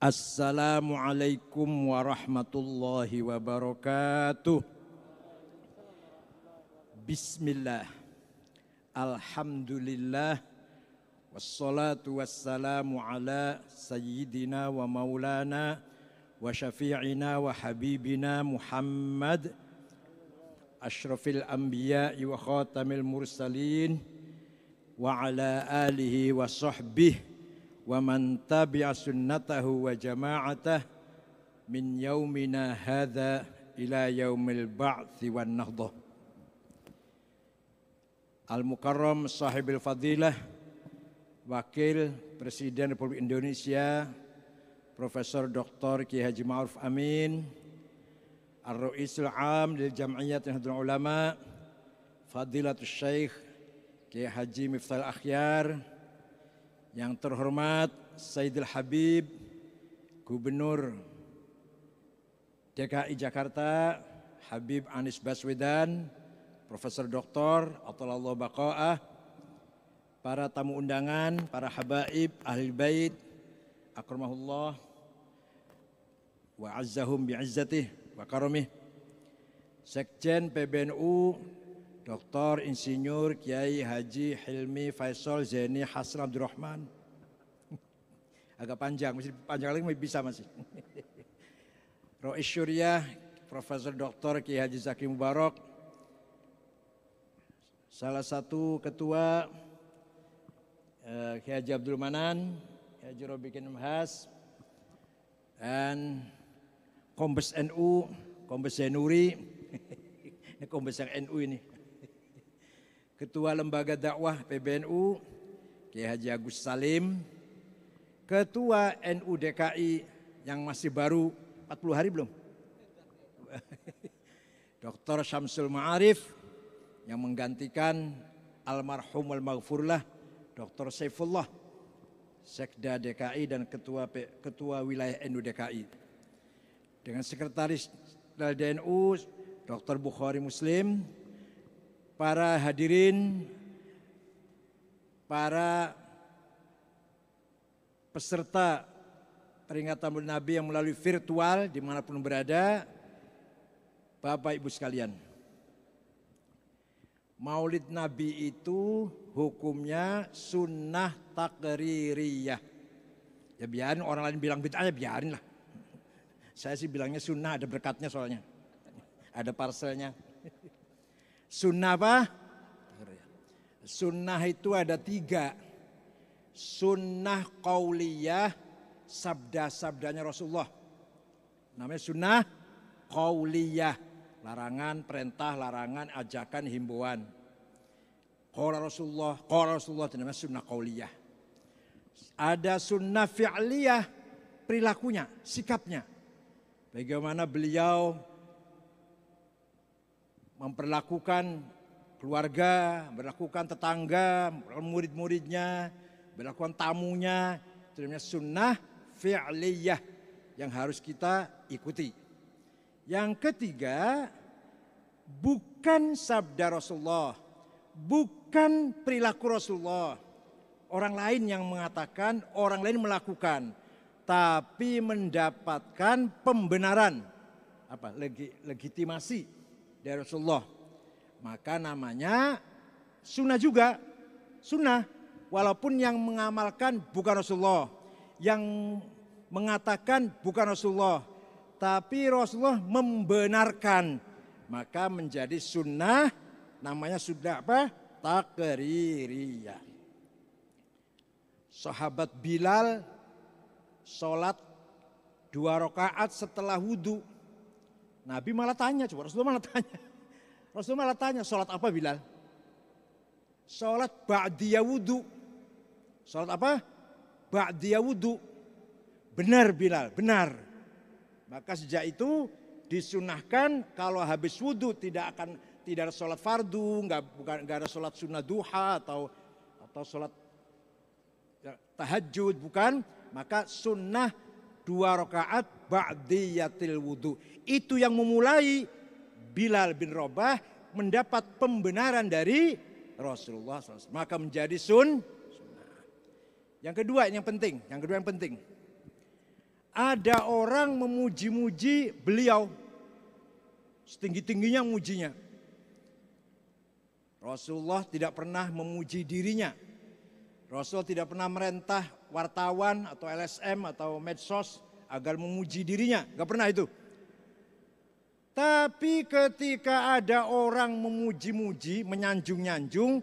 Assalamualaikum warahmatullahi wabarakatuh. Bismillah, alhamdulillah, wassalatu wassalamu ala sayyidina wa maulana wa syafi'ina wa habibina Muhammad asyrafil anbiya'i wa khatamil mursalin wa ala alihi wa sahbihi wa man tabi'a sunnatahu wa jama'atah min yaumina hadha ila yaumil ba'thi wan nahdhah. Al-Mukarram Sahibil Fadilah Wakil Presiden Republik Indonesia Profesor Dr. Kiai Haji Ma'ruf Amin, Ar-Ra'isul Am lil Jam'iyyat Nahdlatul Ulama Fadilatul Syekh Kiai Haji Miftahul Akhyar, yang terhormat Sayyidil Habib Gubernur DKI Jakarta Habib Anies Baswedan, Profesor Dr. Athalallahu Baqa'ah, para tamu undangan, para habaib, ahli bait, akramahullah wa azzahum bi'izzatih wa karamih, Sekjen PBNU Dr. Insinyur Kiai Haji Hilmi Faisal Zaini Hasan Abdurrahman. Agak panjang, masih panjang lagi bisa masih. Rois Syuriah Profesor Dr. Kiai Haji Zaki Mubarak, salah satu ketua Kiai Haji Abdul Manan, Kiai Haji Robikin Mhas, dan Kombes NU, Kombes Zainuri, ini Kombes yang NU ini. Ketua Lembaga Dakwah PBNU Kiai Haji Agus Salim, Ketua NU DKI yang masih baru 40 hari belum, Dr. Syamsul Ma'arif, yang menggantikan almarhum al-maghfurlah Dr. Saifullah, Sekda DKI dan Ketua Wilayah NU DKI, dengan Sekretaris DNU Dr. Bukhari Muslim, para hadirin, para peserta peringatan Maulid Nabi yang melalui virtual dimanapun berada, Bapak Ibu sekalian. Maulid Nabi itu hukumnya sunnah takririyah. Ya biarin orang lain bilang bid'ah, ya biarin lah. Saya sih bilangnya sunnah, ada berkatnya soalnya. Ada parselnya. Sunnah apa? Sunnah itu ada 3. Sunnah qauliyah, sabda-sabdanya Rasulullah. Namanya sunnah qauliyah. Larangan, perintah, larangan, ajakan, himbauan. Qala Rasulullah itu namanya sunnah qauliyah. Ada sunnah fi'liyah, perilakunya, sikapnya. Bagaimana beliau memperlakukan keluarga, memperlakukan tetangga, murid-muridnya, memperlakukan tamunya. Itu namanya sunnah fi'liyah yang harus kita ikuti. Yang ketiga, bukan sabda Rasulullah, bukan perilaku Rasulullah. Orang lain yang mengatakan, orang lain melakukan, tapi mendapatkan pembenaran, legitimasi dari Rasulullah, maka namanya sunnah juga. Sunnah, walaupun yang mengamalkan bukan Rasulullah, yang mengatakan bukan Rasulullah, tapi Rasulullah membenarkan, maka menjadi sunnah. Namanya sunnah apa? Takririyah. Sahabat Bilal sholat 2 rakaat setelah wudhu. Nabi malah tanya, Rasulullah malah tanya, sholat apa Bilal? Sholat ba'diyah wudhu. Sholat apa? Ba'diyah wudhu. Benar Bilal, benar. Maka sejak itu disunahkan kalau habis wudhu tidak ada sholat fardu, nggak ada sholat sunnah duha atau sholat tahajud, bukan. Maka sunnah 2 rakaat ba'diyatil wudhu. Itu yang memulai Bilal bin Rabah mendapat pembenaran dari Rasulullah SAW. Maka menjadi sunnah. Yang kedua yang penting. ada orang memuji-muji beliau, setinggi-tingginya mujinya. Rasulullah tidak pernah memuji dirinya. Rasul tidak pernah merintah wartawan atau LSM atau medsos agar memuji dirinya. Gak pernah itu. Tapi ketika ada orang memuji-muji, menyanjung-nyanjung,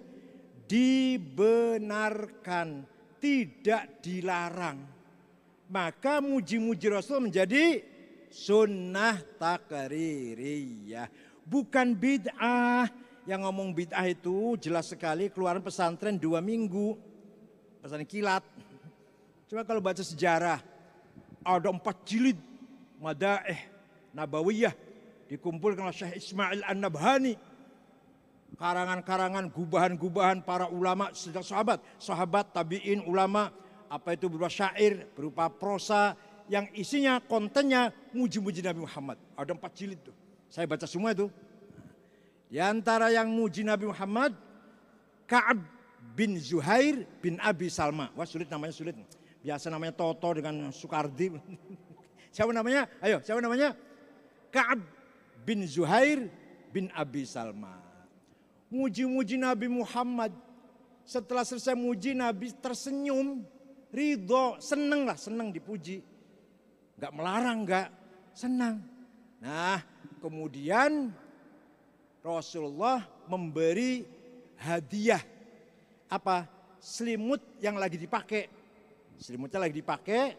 dibenarkan, tidak dilarang. Maka muji-muji Rasul menjadi sunnah takririyah. Bukan bid'ah. Yang ngomong bid'ah itu jelas sekali keluaran pesantren 2 minggu. Pesantren kilat. Coba kalau baca sejarah. Ada 4 jilid Madaih Nabawiyah. Dikumpulkan oleh Syekh Ismail An-Nabhani. Karangan-karangan, gubahan-gubahan para ulama sejak sahabat, tabi'in, ulama. Apa itu berupa syair, berupa prosa. Yang isinya, kontennya muji-muji Nabi Muhammad. Ada 4 jilid tuh. Saya baca semua itu. Di antara yang muji Nabi Muhammad, Ka'ab bin Zuhair bin Abi Salma. Wah sulit namanya, sulit. Biasa namanya Toto dengan Soekardi. Siapa namanya? Ayo, siapa namanya? Ka'ab bin Zuhair bin Abi Salma. Muji-muji Nabi Muhammad. Setelah selesai muji, Nabi tersenyum. Ridho, seneng lah, seneng dipuji. Gak melarang, gak senang. Nah, kemudian Rasulullah memberi hadiah. Apa? Selimut yang lagi dipakai. Selimutnya lagi dipakai,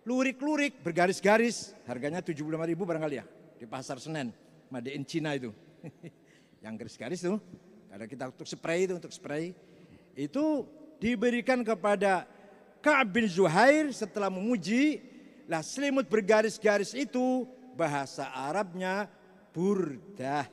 lurik-lurik, bergaris-garis. Harganya 75.000 barangkali ya. Di pasar Senen, Made in Cina itu. Yang garis-garis tuh, karena kita untuk spray itu, untuk spray. Itu diberikan kepada Ka'ab bin Zuhair setelah memuji. Lah selimut bergaris-garis itu bahasa Arabnya burdah.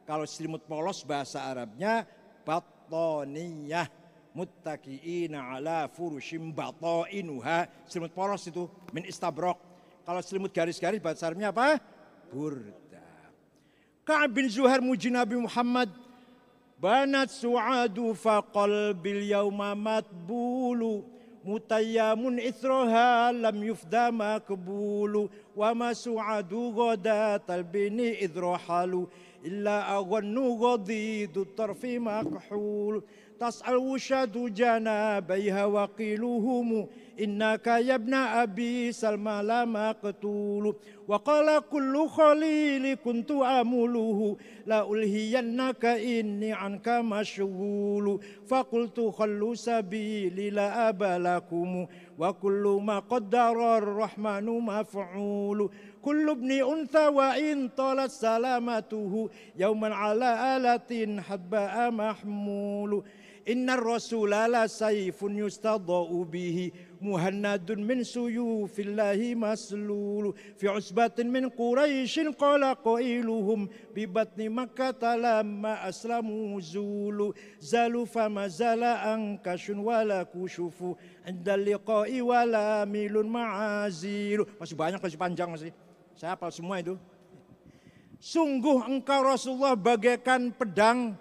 Kalau selimut polos bahasa Arabnya batoniyah, muttaqiina ala furushim batoinuha. Selimut polos itu min istabrok. Kalau selimut garis-garis bahasa Arabnya apa? Burdah. Ka'ab bin Zuhair muji Nabi Muhammad. Banat su'adu faqalbil yawma matbulu. Mutayyamun ithroha lam yufda makbulu. Wa ma su'adu ghadatal bini idrohalu. Illa aghannu ghadidu tarfi makhul. Tas'al wushadu janabaiha wa qiluhumu. Innaka yabna abi salma la maqtulu. Wa qala kullu khalili kuntu amuluhu. La ulhiyannaka inni anka mashghulu. Faqultu khallu sabili la abalakumu. Wa kullu ma qaddara ar-rahmanu maf'ulu. Kullu ibni untha wa in talat salamatuhu. Yawman ala alatin habba'a mahmulu. Inna rasula la sayfun yustadau bihi. Muhannadun min suyufillahi maslulu. Fi usbatin min Quraishin qala qailuhum. Bibatni makkata lamma aslamu zulu. Zalu fama zala ankashun wala kushufu. Inda liqai wala milun ma'azilu. Masih banyak, masih panjang masih. Saya hafal semua itu. Sungguh engkau Rasulullah bagaikan pedang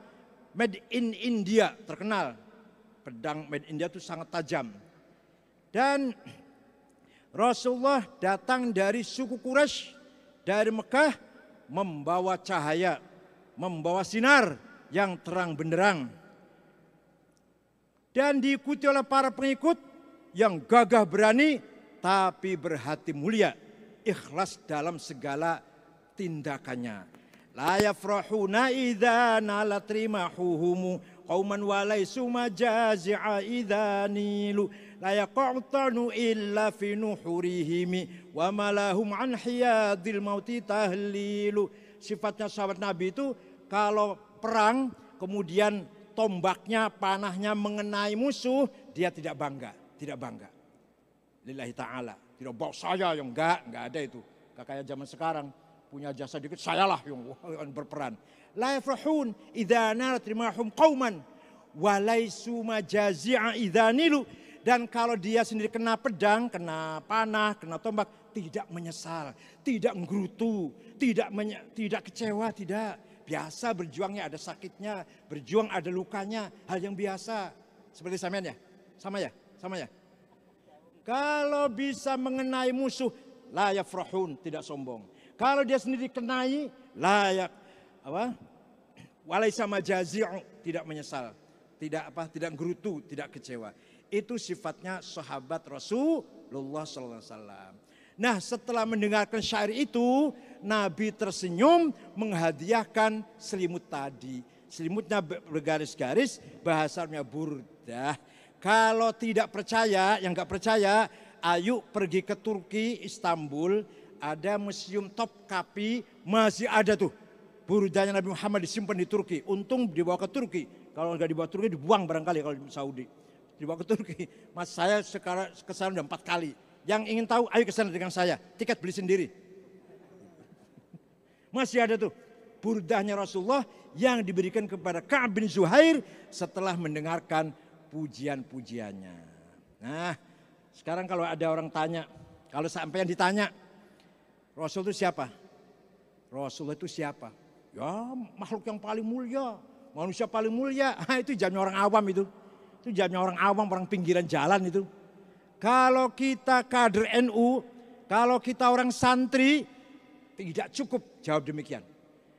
made in India, terkenal. Pedang made in India itu sangat tajam. Dan Rasulullah datang dari suku Quraisy, dari Mekah, membawa cahaya, membawa sinar yang terang benderang. Dan diikuti oleh para pengikut yang gagah berani, tapi berhati mulia, ikhlas dalam segala tindakannya. La yafrahuna idza nalat rimahuhum qauman walaysu majazi'a idza nilu. La yaqtanu illa fi nuhurihim wa malahum an hiyadil mauti tahlilu. Sifatnya sahabat Nabi itu kalau perang kemudian tombaknya, panahnya mengenai musuh, dia tidak bangga, tidak bangga. Lillahi ta'ala. Tidak bawa saya yang enggak ada itu. Gak kayak zaman sekarang, punya jasa dikit, sayalah yang berperan. La yafrahun idza narat rimahum qauman walaisu majazi'a idza nilu. Dan kalau dia sendiri kena pedang, kena panah, kena tombak, tidak menyesal, tidak menggerutu, tidak kecewa, tidak. Biasa berjuangnya ada sakitnya, berjuang ada lukanya, hal yang biasa. Seperti sampean ya? Sama ya? Sama ya? Kalau bisa mengenai musuh, la yafrahun, tidak sombong. Kalau dia sendiri kenai, layak apa? Walaisa majazi'u, tidak menyesal, tidak gerutu, tidak kecewa. Itu sifatnya sahabat Rasulullah sallallahu alaihi wasallam. Nah, setelah mendengarkan syair itu, Nabi tersenyum menghadiahkan selimut tadi. Selimutnya bergaris-garis, bahasanya burdah. Kalau tidak percaya, yang nggak percaya, ayo pergi ke Turki, Istanbul, ada museum Topkapi, masih ada tuh burdahnya Nabi Muhammad disimpan di Turki. Untung dibawa ke Turki. Kalau nggak dibawa ke Turki dibuang barangkali kalau di Saudi. Dibawa ke Turki. Mas saya sekarang kesana udah 4 kali. Yang ingin tahu, ayo ke sana dengan saya. Tiket beli sendiri. Masih ada tuh burdahnya Rasulullah yang diberikan kepada Ka'ab bin Zuhair setelah mendengarkan pujian-pujiannya. Nah, sekarang kalau ada orang tanya, kalau sampai yang ditanya, Rasul itu siapa? Rasulullah itu siapa? Ya, makhluk yang paling mulia, manusia paling mulia. Itu jamnya orang awam itu. Itu jamnya orang awam, orang pinggiran jalan itu. Kalau kita kader NU, kalau kita orang santri, tidak cukup jawab demikian.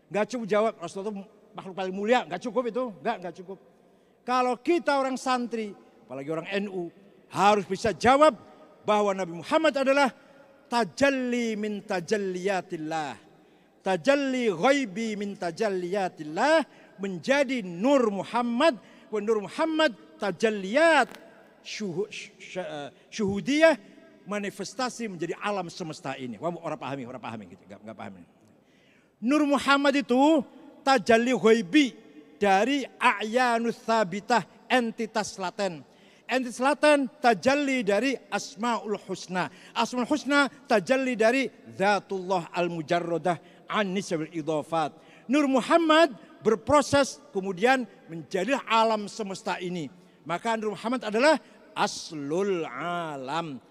Enggak cukup jawab Rasulullah itu makhluk paling mulia, enggak cukup itu, enggak cukup. Kalau kita orang santri, apalagi orang NU, harus bisa jawab bahwa Nabi Muhammad adalah tajalli min tajalliyatillah. Tajalli ghaibi min tajalliyatillah, menjadi Nur Muhammad. Nur Muhammad tajalliyat syuhudiyah, manifestasi menjadi alam semesta ini. Wah, orang pahami gitu, enggak pahami. Nur Muhammad itu tajalli ghaibi dari a'yanus sabitah, entitas laten. Entitas laten tajalli dari asmaul husna. Asmaul husna tajalli dari zatullah al-mujarradah an nisbil idhafat. Nur Muhammad berproses kemudian menjadi alam semesta ini. Maka Nur Muhammad adalah aslul alam.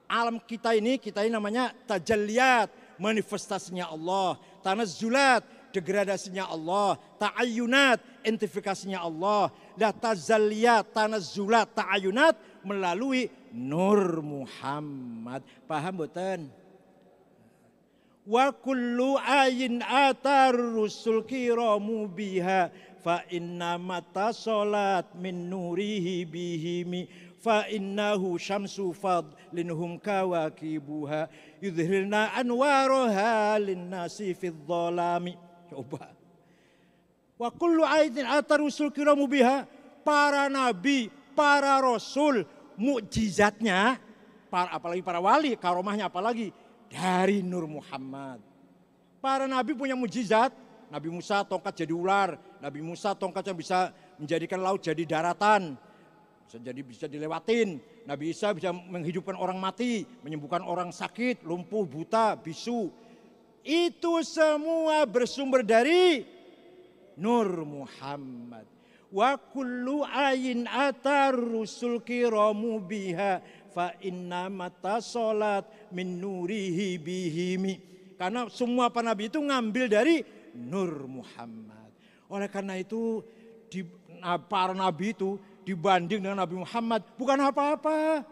Alam kita ini namanya tajalliyat, manifestasinya Allah. Tanazzulat, degradasinya Allah. Ta'ayyunat, identifikasinya Allah. Dan tazalliyat, tanazzulat, ta'ayyunat melalui Nur Muhammad. Paham betul? Wa kullu ayin atar rusul kiramu biha fa inna mata salat min nurihi bihimi fa innahu syamsu fadlinhum kawakibuha yudhirna anwaroha linnasi fid dhalami. Coba. Wa kullu ayatin atar rusul kiramu biha, para nabi, para rasul, mukjizatnya, apalagi para wali, karomahnya apalagi dari Nur Muhammad. Para nabi punya mukjizat. Nabi Musa tongkat jadi ular, Nabi Musa tongkatnya bisa menjadikan laut jadi daratan, bisa dilewatin. Nabi Isa bisa menghidupkan orang mati, menyembuhkan orang sakit, lumpuh, buta, bisu. Itu semua bersumber dari Nur Muhammad. Wa kullu ayin atar rusul kiramu biha fa inna mata salat min nurihi bihimi. Karena semua para nabi itu ngambil dari Nur Muhammad. Oleh karena itu para nabi itu dibanding dengan Nabi Muhammad bukan apa-apa.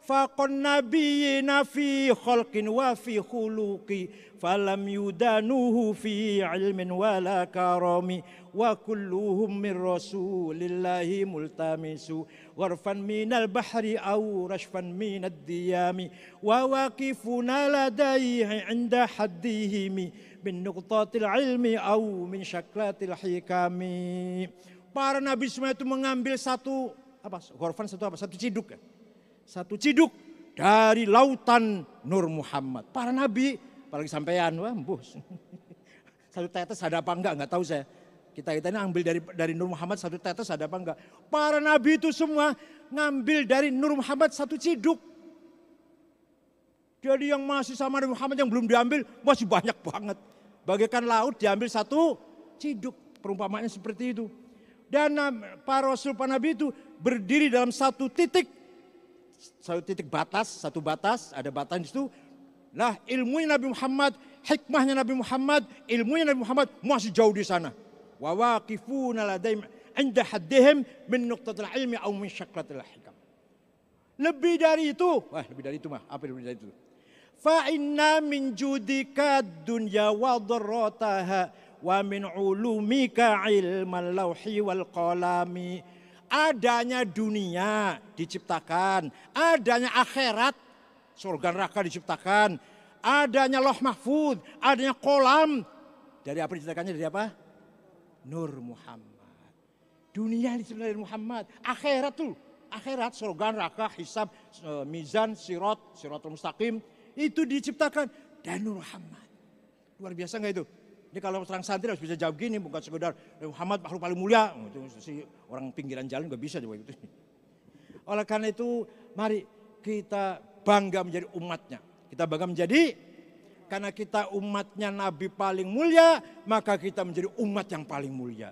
Faqon nabiyina fi khalqin wa fi khuluqi falam yudanuhu fi ilmin wala karami wa kulluhum min rasulillahi multamisu warfan minal bahri aw rashfan minad diyami wa waqifuna ladaihi inda haddihimi min nuqtatil ilmi aw min syaklatil hikami. Para nabi semua itu mengambil satu ciduk ya. Satu ciduk dari lautan Nur Muhammad. Para nabi, apalagi sampean, wah bos. Satu tetes ada apa enggak tahu saya. Kita ini ambil dari Nur Muhammad satu tetes ada apa enggak. Para nabi itu semua ngambil dari Nur Muhammad satu ciduk. Jadi yang masih sama Nabi Muhammad yang belum diambil masih banyak banget. Bagaikan laut diambil satu ciduk. Perumpamaannya seperti itu. Dan para rasul, para nabi itu berdiri dalam satu titik batas, ada batas di situ. Nah, ilmunya Nabi Muhammad, hikmahnya Nabi Muhammad, ilmunya Nabi Muhammad masih jauh di sana. Wa waqifuna ladaim inda haddihim min nuqtatil ilmi aw min syaklatil hikam. Lebih dari itu. Wah, lebih dari itu mah. Apa lebih dari itu? Fa inna min judika dunya wa dharrataha wa min ulumika ilmal lauhi wal qalami. Adanya dunia diciptakan, adanya akhirat, surga neraka diciptakan, adanya loh mahfud, adanya kolam. Dari apa diciptakannya? Dari apa? Nur Muhammad. Dunia diciptakan dari Muhammad. Akhirat tuh, akhirat, surga neraka, hisab, mizan, siratul mustaqim, itu diciptakan dari Nur Muhammad. Luar biasa nggak itu? Ini kalau orang santri harus bisa jawab gini, bukan sekedar Muhammad makhluk paling mulia. Itu si orang pinggiran jalan nggak bisa jawab itu. Oleh karena itu, mari kita bangga menjadi umatnya. Kita bangga menjadi, karena kita umatnya Nabi paling mulia, maka kita menjadi umat yang paling mulia.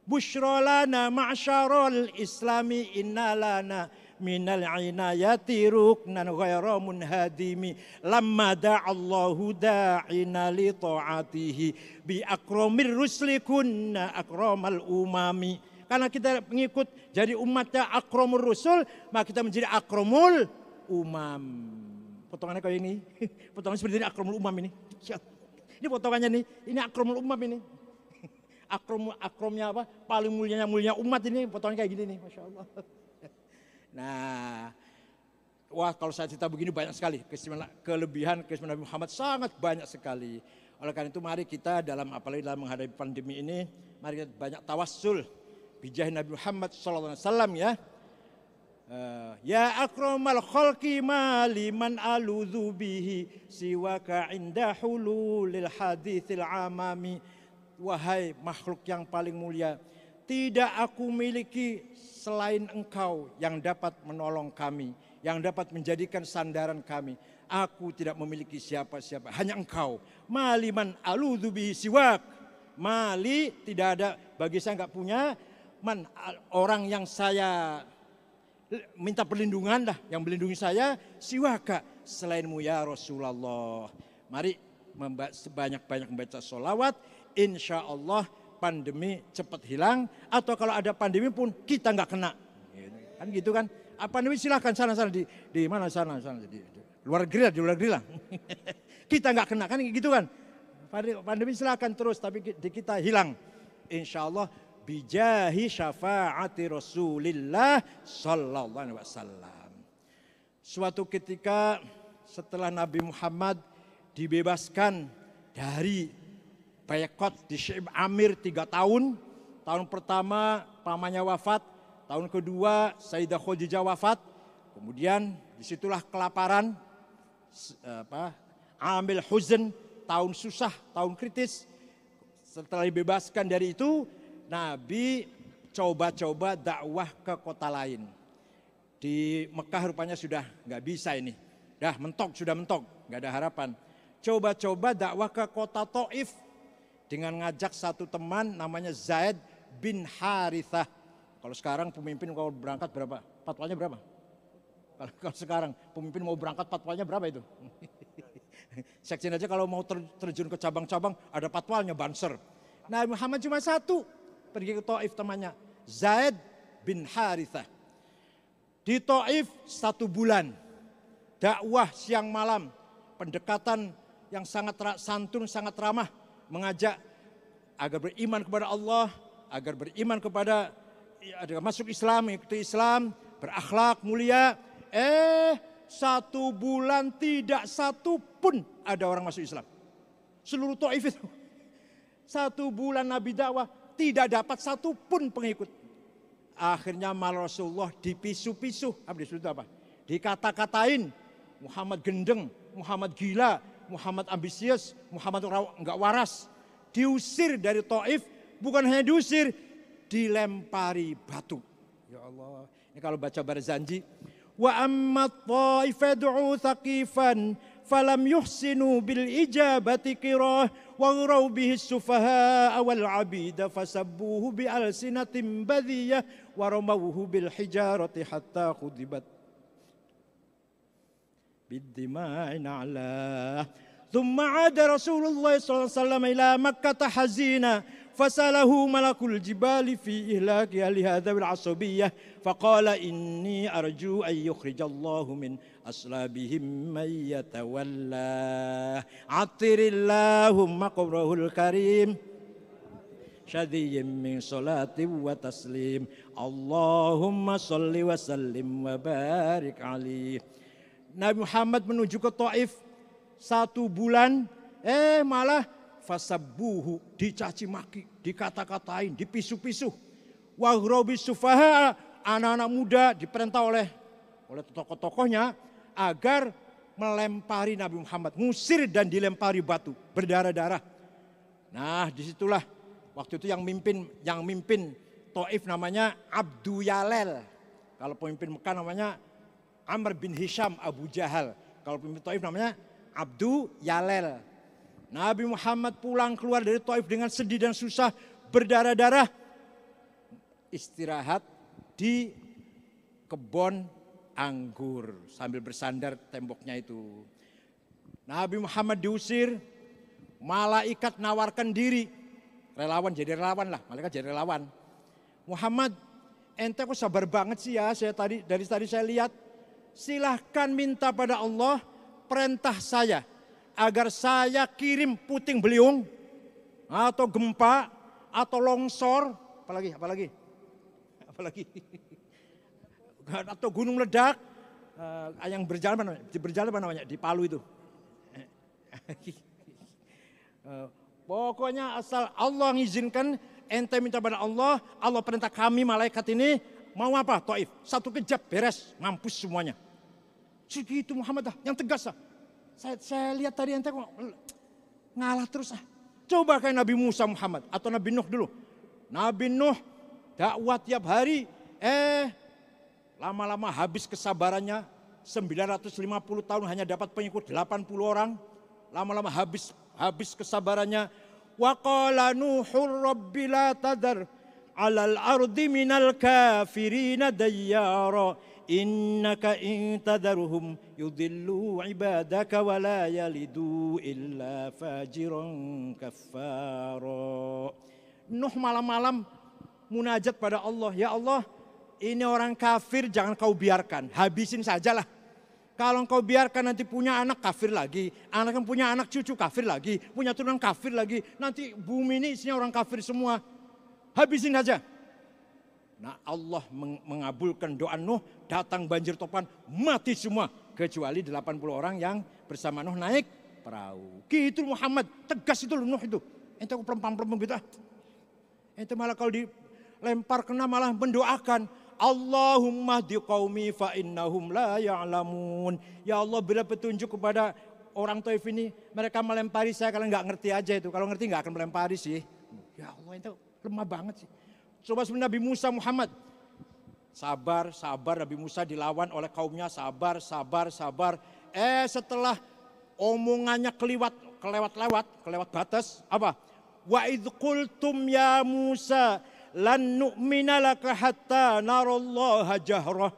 Bushrolana ma'asyarul islami innalana minal inayati ruknan ghayra munhadimi lamma da'allahu da'ina li ta'atihi bi akramir rusli kunna akramal umami. Karena kita mengikut jadi umatnya akramur rusul, maka kita menjadi akramul umam. Potongannya kayak ini, potongannya seperti ini, akramul umam ini. Ini potongannya nih, ini akramul umam ini. Akromnya apa? Paling mulianya umat ini, potongannya kayak gini nih, Masya Allah. Nah, wah kalau saya cerita begini banyak sekali. Kelebihan Nabi Muhammad sangat banyak sekali. Oleh karena itu mari kita apalagi dalam menghadapi pandemi ini, mari kita banyak tawassul. Bijah Nabi Muhammad SAW ya. Ya akramal khalqi ma liman aludhu bihi siwaka inda hululil hadithil amami. Wahai makhluk yang paling mulia, tidak aku miliki selain engkau yang dapat menolong kami, yang dapat menjadikan sandaran kami. Aku tidak memiliki siapa-siapa, hanya engkau. Maliman aludhu bihi siwak. Mali tidak ada, bagi saya enggak punya. Orang yang saya minta perlindungan dah, yang melindungi saya, siwaka, selainmu ya Rasulullah. Mari sebanyak-banyak membaca sholawat, insya Allah pandemi cepat hilang. Atau kalau ada pandemi pun kita nggak kena. Kan gitu kan. Pandemi silahkan sana-sana di mana sana di luar negeri lah. Kita nggak kena kan gitu kan. Pandemi silahkan terus tapi di kita hilang. Insya Allah bijahi syafaati Rasulillah sallallahu alaihi wasallam. Suatu ketika setelah Nabi Muhammad dibebaskan dari Bayakot di Syi'ib Amir 3 tahun. Tahun pertama pamannya wafat, tahun kedua Sayyidah Khadijah wafat. Kemudian disitulah kelaparan, Amil Huzn, tahun susah, tahun kritis. Setelah dibebaskan dari itu, Nabi coba-coba dakwah ke kota lain. Di Mekah rupanya sudah nggak bisa ini, sudah mentok, nggak ada harapan. Coba-coba dakwah ke kota Taif dengan ngajak satu teman namanya Zaid bin Harithah. Kalau sekarang pemimpin kalau berangkat berapa? Fatwanya berapa? Kalau sekarang pemimpin mau berangkat fatwanya berapa itu? Sekjen aja kalau mau terjun ke cabang-cabang ada fatwanya banser. Nah Muhammad cuma satu. Pergi ke Taif temannya, Zaid bin Harithah. Di Taif 1 bulan, dakwah siang malam, pendekatan yang sangat santun, sangat ramah, mengajak agar beriman kepada Allah, agar beriman kepada, agar masuk Islam, mengikuti Islam, berakhlak mulia. 1 bulan tidak satu pun ada orang masuk Islam. Seluruh Taif itu. 1 bulan Nabi dakwah, tidak dapat satu pun pengikut. Akhirnya malah Rasulullah dipisu-pisu. Apa? Dikata-katain. Muhammad gendeng, Muhammad gila, Muhammad ambisius, Muhammad enggak waras. Diusir dari Taif, bukan hanya diusir, dilempari batu. Ya Allah, ini kalau baca Barzanji. Wa amma Taif fad'u thaqifan falam yuhsinu bil ijabati qirah wa gharaw bihi sufaha wal abida fasabbuhu bi alsinatin badiyah wa ramawhu bil hijarati hatta khudibat bid-dima'i na'la. Thumma 'ada Rasulullah sallallahu alaihi wasallam ila Makkah hazina fasalahu malakul jibali fi ihlaki ahli hadha wal asabiyyah faqala inni arju an yukhrijallahu min aslabihim man yatawalla atirillahumma qabrahul karim syadiyyin min salati wa taslim Allahumma salli wa sallim wa barik alaihi. Nabi Muhammad menuju ke Taif 1 bulan, malah fasabbuhu, dicaci maki, dikata-katain, dipisu-pisu. Wahrobi sufaha, anak-anak muda diperintah oleh tokoh-tokohnya agar melempari Nabi Muhammad, ngusir dan dilempari batu berdarah-darah. Nah, disitulah waktu itu yang mimpin Taif namanya Abdu Yalel. Kalau pemimpin Mekah namanya Amr bin Hisham Abu Jahal. Kalau pemimpin Taif namanya Abdu Yalel. Nabi Muhammad pulang keluar dari Taif dengan sedih dan susah, berdarah-darah, istirahat di kebun anggur sambil bersandar temboknya itu. Nabi Muhammad diusir, malaikat nawarkan diri, relawan jadi relawan lah, malaikat jadi relawan. Muhammad, ente kok sabar banget sih ya, dari tadi saya lihat, silahkan minta pada Allah perintah saya agar saya kirim puting beliung atau gempa atau longsor, apalagi atau gunung ledak yang berjalan namanya di Palu itu. Pokoknya asal Allah mengizinkan ente minta pada Allah, Allah perintah kami malaikat ini mau apa? Taif, 1 kejap beres, mampus semuanya. Segitu Muhammad yang tegas . Saya lihat tadi ente kok ngalah terus . Coba kayak Nabi Musa Muhammad atau Nabi Nuh dulu. Nabi Nuh dakwah tiap hari, lama-lama habis kesabarannya, 950 tahun hanya dapat pengikut 80 orang. Lama-lama habis kesabarannya. Wa qala Nuhur rabbi la tadar 'alal ardi minal kafirina dayyara innaka in tadarhum yudillu ibadaka wa la yalidu illa fajiran kaffara. Nuh malam-malam munajat pada Allah, ya Allah, ini orang kafir jangan kau biarkan, habisin sajalah. Kalau kau biarkan nanti punya anak kafir lagi, anaknya punya anak cucu kafir lagi, punya turunan kafir lagi, nanti bumi ini isinya orang kafir semua. Habisin saja. Nah, Allah mengabulkan doa Nuh, datang banjir topan, mati semua kecuali 80 orang yang bersama Nuh naik perahu. Gitu Muhammad, tegas itu Nuh itu. Ente kok pelempang-pelempang gitu. Ente malah kalau dilempar kena malah mendoakan, Allahumma hdi qaumi fa innahum la ya'lamun. Ya Allah, beri petunjuk kepada orang Taif ini, mereka melempari saya kalau nggak ngerti aja itu. Kalau ngerti nggak akan melempari sih. Ya Allah, itu lemah banget sih. Coba sebenarnya Nabi Musa Muhammad. Sabar Nabi Musa dilawan oleh kaumnya, sabar. Setelah omongannya kelewat batas, apa? Wa idh qultum ya Musa lan nu'mina laka hatta narallaha jahrah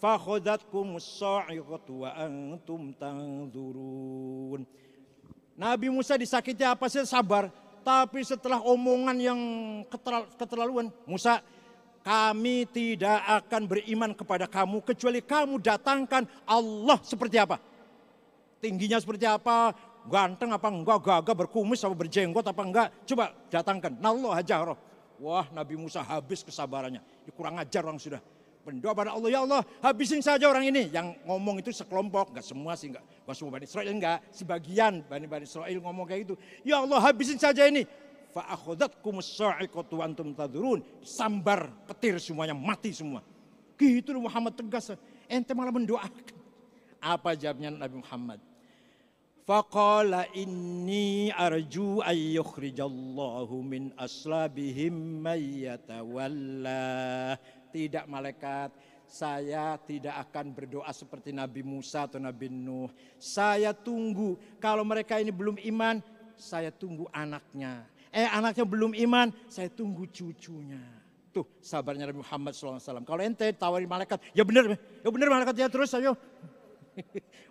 fakhadatkumus sa'iqatu wa antum tanzurun. Nabi Musa disakiti apa sih? Sabar. Tapi setelah omongan yang keterlaluan, Musa, kami tidak akan beriman kepada kamu kecuali kamu datangkan Allah seperti apa. Tingginya seperti apa, ganteng apa enggak, gagah, berkumis apa berjenggot apa enggak. Coba datangkan, nallah jahrah. Wah, Nabi Musa habis kesabarannya. Kurang ajar orang sudah. Berdoa pada Allah, ya Allah habisin saja orang ini. Yang ngomong itu sekelompok, enggak semua sih, enggak semua Bani Israel, enggak. Sebagian Bani Israel ngomong kayak gitu. Ya Allah habisin saja ini. Fa akhadhatkumus sa'iqatu wa antum tadurun. Sambar petir semuanya, mati semua. Gitu Muhammad tegas. Ente malah mendoakan. Apa jawabnya Nabi Muhammad? Faqala inni arju an yukhrijallahu min aslabihim may yatawalla. Tidak malaikat, saya tidak akan berdoa seperti Nabi Musa atau Nabi Nuh. Saya tunggu, kalau mereka ini belum iman, saya tunggu anaknya. Anaknya belum iman, saya tunggu cucunya. Tuh sabarnya Nabi Muhammad SAW. Kalau ente tawarin malaikat, ya benar malaikat ya terus ayo.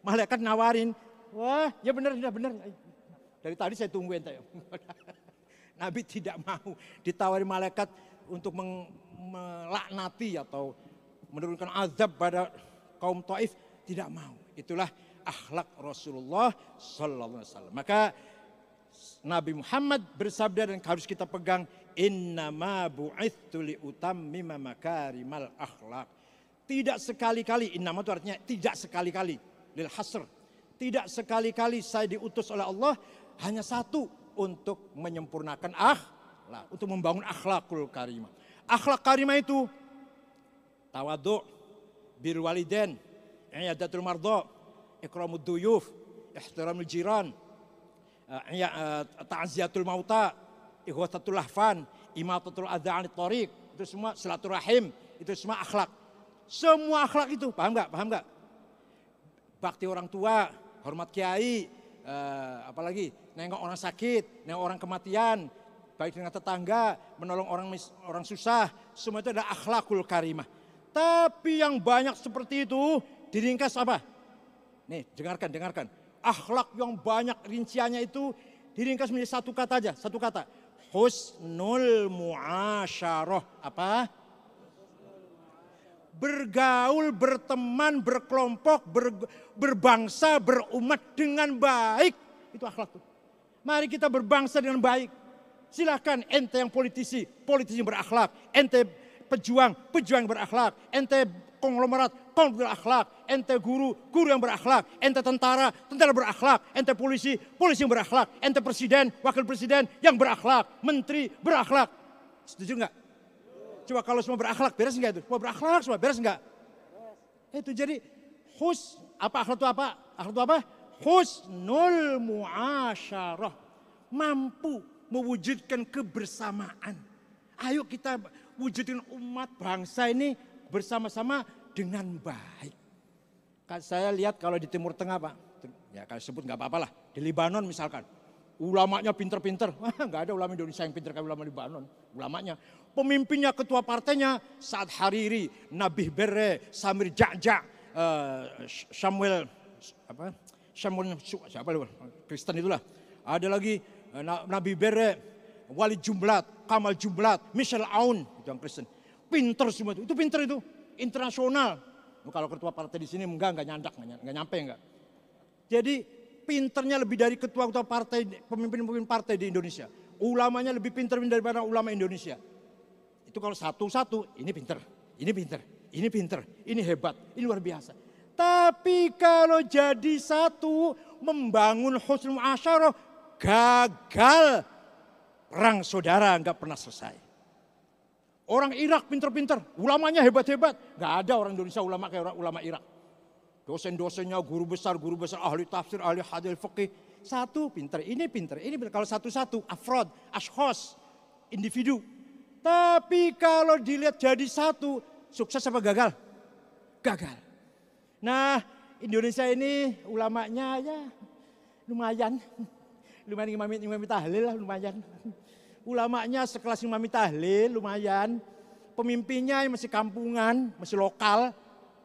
Malaikat nawarin, wah ya benar. Dari tadi saya tunggu ente. Nabi tidak mau ditawari malaikat untuk melaknati atau menurunkan azab pada kaum Taif, tidak mau. Itulah akhlak Rasulullah sallallahu alaihi wasallam. Maka Nabi Muhammad bersabda dan harus kita pegang, innama bu'itsu liutammima makarimal akhlak. Tidak sekali-kali, innama itu artinya tidak sekali-kali, lil hasr. Tidak sekali-kali saya diutus oleh Allah, hanya satu, untuk menyempurnakan akhlak, untuk membangun akhlakul karimah. Akhlak karimah itu tawadhu, birrul walidain, i'adatul mardha, ikramud duyuf, ihtiramul jiran, ta'ziyatul mauta, ighwathatul lahfan, imatatul adza 'anit thariq. Itu semua silaturahim, itu semua akhlak. Semua akhlak itu, paham enggak? Paham enggak? Bakti orang tua, hormat kiai, apalagi nengok orang sakit, nengok orang kematian, baik dengan tetangga, menolong orang susah, semua itu adalah akhlakul karimah. Tapi yang banyak seperti itu diringkas apa? Nih, dengarkan. Akhlak yang banyak rinciannya itu diringkas menjadi satu kata aja, satu kata. Husnul muasyarah. Apa? Bergaul, berteman, berkelompok, berbangsa, berumat dengan baik. Itu akhlak tuh. Mari kita berbangsa dengan baik. Silakan ente yang politisi yang berakhlak. Ente pejuang yang berakhlak. Ente konglomerat berakhlak. Ente guru yang berakhlak. Ente tentara berakhlak. Ente polisi yang berakhlak. Ente presiden, wakil presiden yang berakhlak. Menteri berakhlak. Setuju enggak? Coba kalau semua berakhlak, beres enggak itu? Semua berakhlak, semua beres enggak? Itu jadi akhlak itu apa? Akhlak itu apa? Husnul muasyarah. Mampu mewujudkan kebersamaan. Ayo kita wujudkan umat bangsa ini bersama-sama dengan baik. Saya lihat kalau di Timur Tengah Pak, ya kalau sebut nggak apa-apa lah. Di Libanon misalkan, ulamanya pinter-pinter. Nggak ada ulama Indonesia yang pinter kayak ulama Libanon. Ulamanya, pemimpinnya, ketua partainya, Sa'ad Hariri, Nabih Berre, Samir Ja'ja, Samuel siapa lu? Kristen itulah. Ada lagi Nabi Berre, Walid Jumblat, Kamal Jumblat, Michel Aoun, itu yang Kristen. Pinter semua itu pinter itu, internasional. Kalau ketua partai di sini enggak nyampe enggak. Jadi pinternya lebih dari ketua-ketua partai, pemimpin-pemimpin partai di Indonesia. Ulamanya lebih pinter daripada ulama Indonesia. Itu kalau satu-satu, ini pinter, ini hebat, ini luar biasa. Tapi kalau jadi satu, membangun husnul muasyarah, gagal. Perang saudara enggak pernah selesai. Orang Irak pinter-pinter, ulamanya hebat-hebat. Enggak ada orang Indonesia ulama kayak ulama Irak. Dosen-dosennya guru besar, ahli tafsir, ahli hadis, fikih. Satu pinter. Kalau satu-satu, afrod, ashkhos, individu. Tapi kalau dilihat jadi satu, sukses apa gagal? Gagal. Nah, Indonesia ini ulamanya ya lumayan imam tahlil lah lumayan. Ulamanya sekelas imam tahlil lumayan. Pemimpinnya masih kampungan, masih lokal,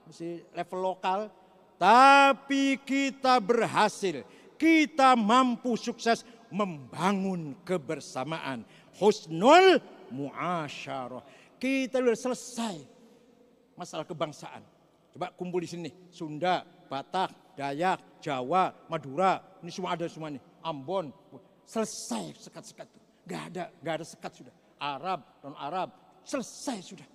masih level lokal. Tapi kita berhasil, kita mampu sukses membangun kebersamaan. Husnul muasyarah. Kita sudah selesai masalah kebangsaan. Coba kumpul di sini, Sunda, Batak, Dayak, Jawa, Madura, ini semua ada semua nih. Ambon, selesai sekat-sekat itu. Gak ada sekat sudah. Arab, non-Arab, selesai sudah.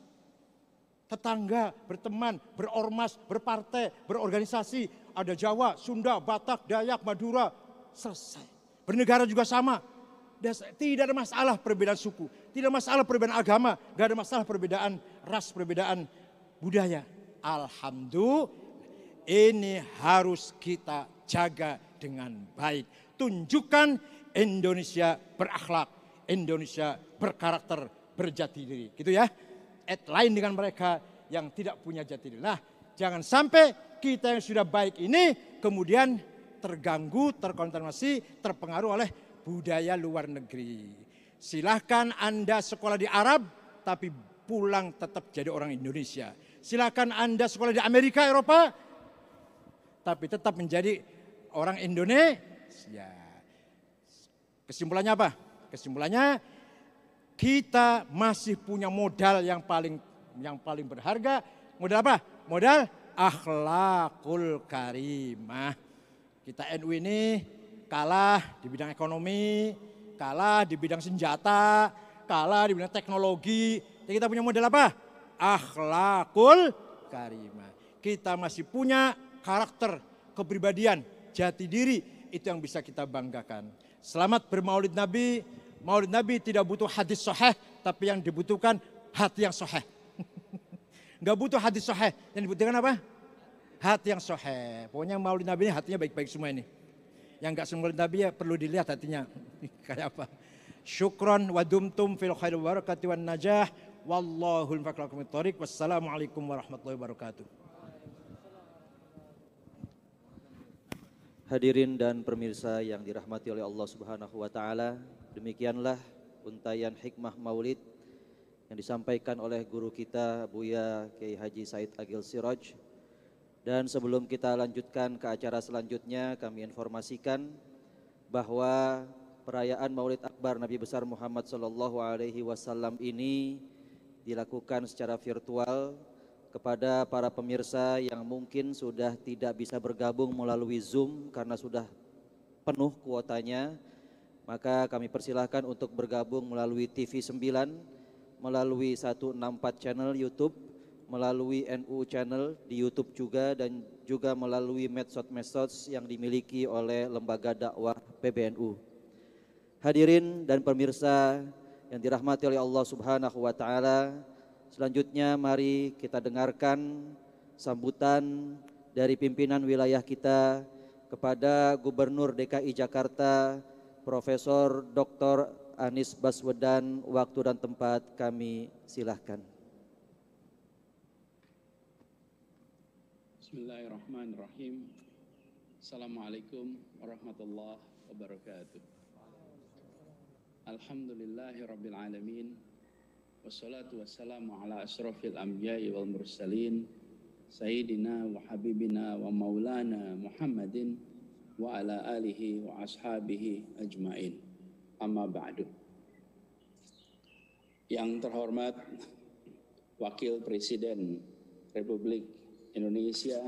Tetangga, berteman, berormas, berpartai, berorganisasi. Ada Jawa, Sunda, Batak, Dayak, Madura, selesai. Bernegara juga sama. Tidak ada masalah perbedaan suku, tidak ada masalah perbedaan agama, gak ada masalah perbedaan ras, perbedaan budaya. Alhamdulillah, ini harus kita jaga dengan baik. Tunjukkan Indonesia berakhlak, Indonesia berkarakter, berjati diri. Gitu ya. Lain dengan mereka yang tidak punya jati diri. Nah, jangan sampai kita yang sudah baik ini kemudian terganggu, terkontaminasi, terpengaruh oleh budaya luar negeri. Silahkan Anda sekolah di Arab, tapi pulang tetap jadi orang Indonesia. Silahkan Anda sekolah di Amerika, Eropa, tapi tetap menjadi orang Indonesia. Kesimpulannya apa? Kesimpulannya kita masih punya modal yang paling berharga. Modal apa? Modal akhlakul karimah. Kita NU ini kalah di bidang ekonomi, kalah di bidang senjata, kalah di bidang teknologi. Jadi kita punya modal apa? Akhlakul karimah. Kita masih punya karakter, kepribadian, jati diri, itu yang bisa kita banggakan. Selamat bermaulid Nabi. Maulid Nabi tidak butuh hadis sahih, tapi yang dibutuhkan hati yang sahih. Enggak butuh hadis sahih, yang dibutuhkan apa? Hati yang sahih. Pokoknya maulid Nabi ini hatinya baik-baik semua ini. Yang enggak maulid Nabi ya perlu dilihat hatinya kayak apa. Syukran wa dumtum fil khair wa barakati wan najah. Wallahul muwaffiq. Wassalamualaikum warahmatullahi wabarakatuh. Hadirin dan pemirsa yang dirahmati oleh Allah Subhanahu wa taala, demikianlah untayan hikmah Maulid yang disampaikan oleh guru kita Buya Kiai Haji Said Agil Siraj. Dan sebelum kita lanjutkan ke acara selanjutnya, kami informasikan bahwa perayaan Maulid Akbar Nabi besar Muhammad sallallahu alaihi wasallam ini dilakukan secara virtual. Kepada para pemirsa yang mungkin sudah tidak bisa bergabung melalui Zoom karena sudah penuh kuotanya, maka kami persilahkan untuk bergabung melalui TV 9, melalui 164 channel YouTube, melalui NU channel di YouTube juga, dan juga melalui medsos-medsos yang dimiliki oleh Lembaga Dakwah PBNU. Hadirin dan pemirsa yang dirahmati oleh Allah Subhanahu wa taala, selanjutnya mari kita dengarkan sambutan dari pimpinan wilayah kita kepada Gubernur DKI Jakarta Profesor Dr. Anies Baswedan. Waktu dan tempat kami silahkan. Bismillahirrahmanirrahim. Assalamualaikum warahmatullahi wabarakatuh. Alhamdulillahirabbil alamin. Wassalatu wassalamu ala asrafil anbiya'i wal mursalin Sayyidina wa habibina wa maulana Muhammadin wa ala alihi wa ashabihi ajmain. Amma ba'du. Yang terhormat Wakil Presiden Republik Indonesia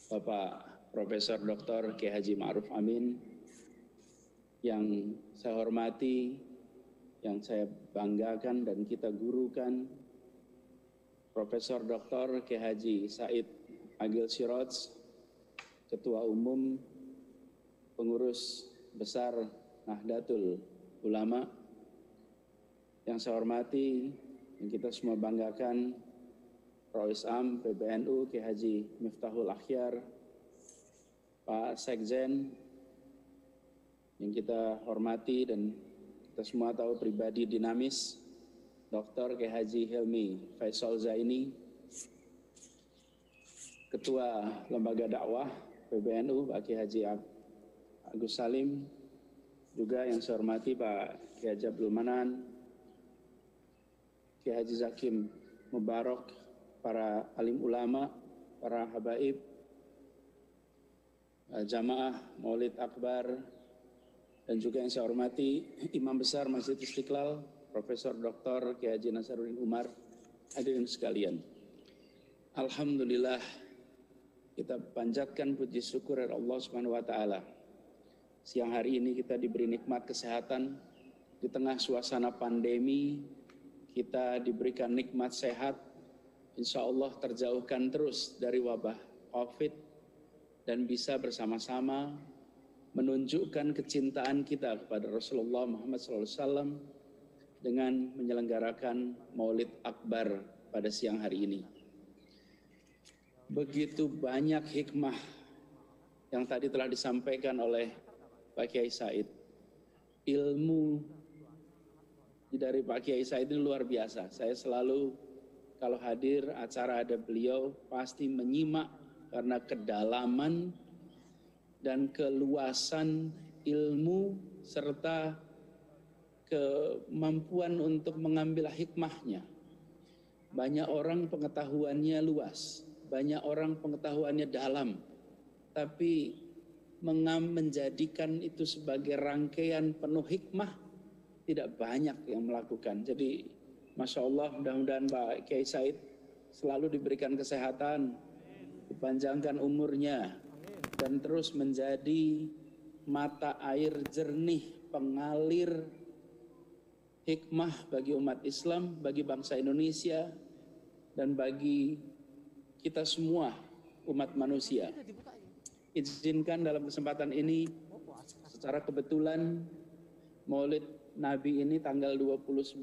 Bapak Profesor Dr. Kiai Haji Ma'ruf Amin, yang saya hormati, yang saya banggakan dan kita gurukan, Profesor Dr. Kiai Haji Said Agil Siraj, Ketua Umum Pengurus Besar Nahdlatul Ulama, yang saya hormati, yang kita semua banggakan, Rois Am PBNU Kiai Haji Miftahul Akhyar, Pak Sekjen, yang kita hormati dan kita semua tahu pribadi dinamis, Dr. Kiai Haji Hilmi Faisal Zaini, Ketua Lembaga Dakwah PBNU Pak Kiai Haji Agus Salim, juga yang saya hormati Pak Kiai Haji Abdul Manan, Kiai Haji Zakim Mubarak, para alim ulama, para habaib, jamaah Maulid Akbar, dan juga yang saya hormati Imam Besar Masjid Istiqlal, Profesor Dr. Kiai Haji Nasaruddin Umar, hadirin sekalian. Alhamdulillah, kita panjatkan puji syukur kepada Allah Subhanahu wa taala. Siang hari ini kita diberi nikmat kesehatan di tengah suasana pandemi, kita diberikan nikmat sehat. Insya Allah terjauhkan terus dari wabah COVID dan bisa bersama-sama menunjukkan kecintaan kita kepada Rasulullah Muhammad SAW dengan menyelenggarakan Maulid Akbar pada siang hari ini. Begitu banyak hikmah yang tadi telah disampaikan oleh Pak Kiai Said. Ilmu dari Pak Kiai Said ini luar biasa. Saya selalu kalau hadir acara ada beliau pasti menyimak karena kedalaman dan keluasan ilmu serta kemampuan untuk mengambil hikmahnya. Banyak orang pengetahuannya luas, banyak orang pengetahuannya dalam, tapi menjadikan itu sebagai rangkaian penuh hikmah tidak banyak yang melakukan. Jadi Masya Allah, mudah-mudahan Pak Kiai Said selalu diberikan kesehatan, dipanjangkan umurnya, dan terus menjadi mata air jernih pengalir hikmah bagi umat Islam, bagi bangsa Indonesia, dan bagi kita semua umat manusia. Izinkan dalam kesempatan ini, secara kebetulan Maulid Nabi ini tanggal 29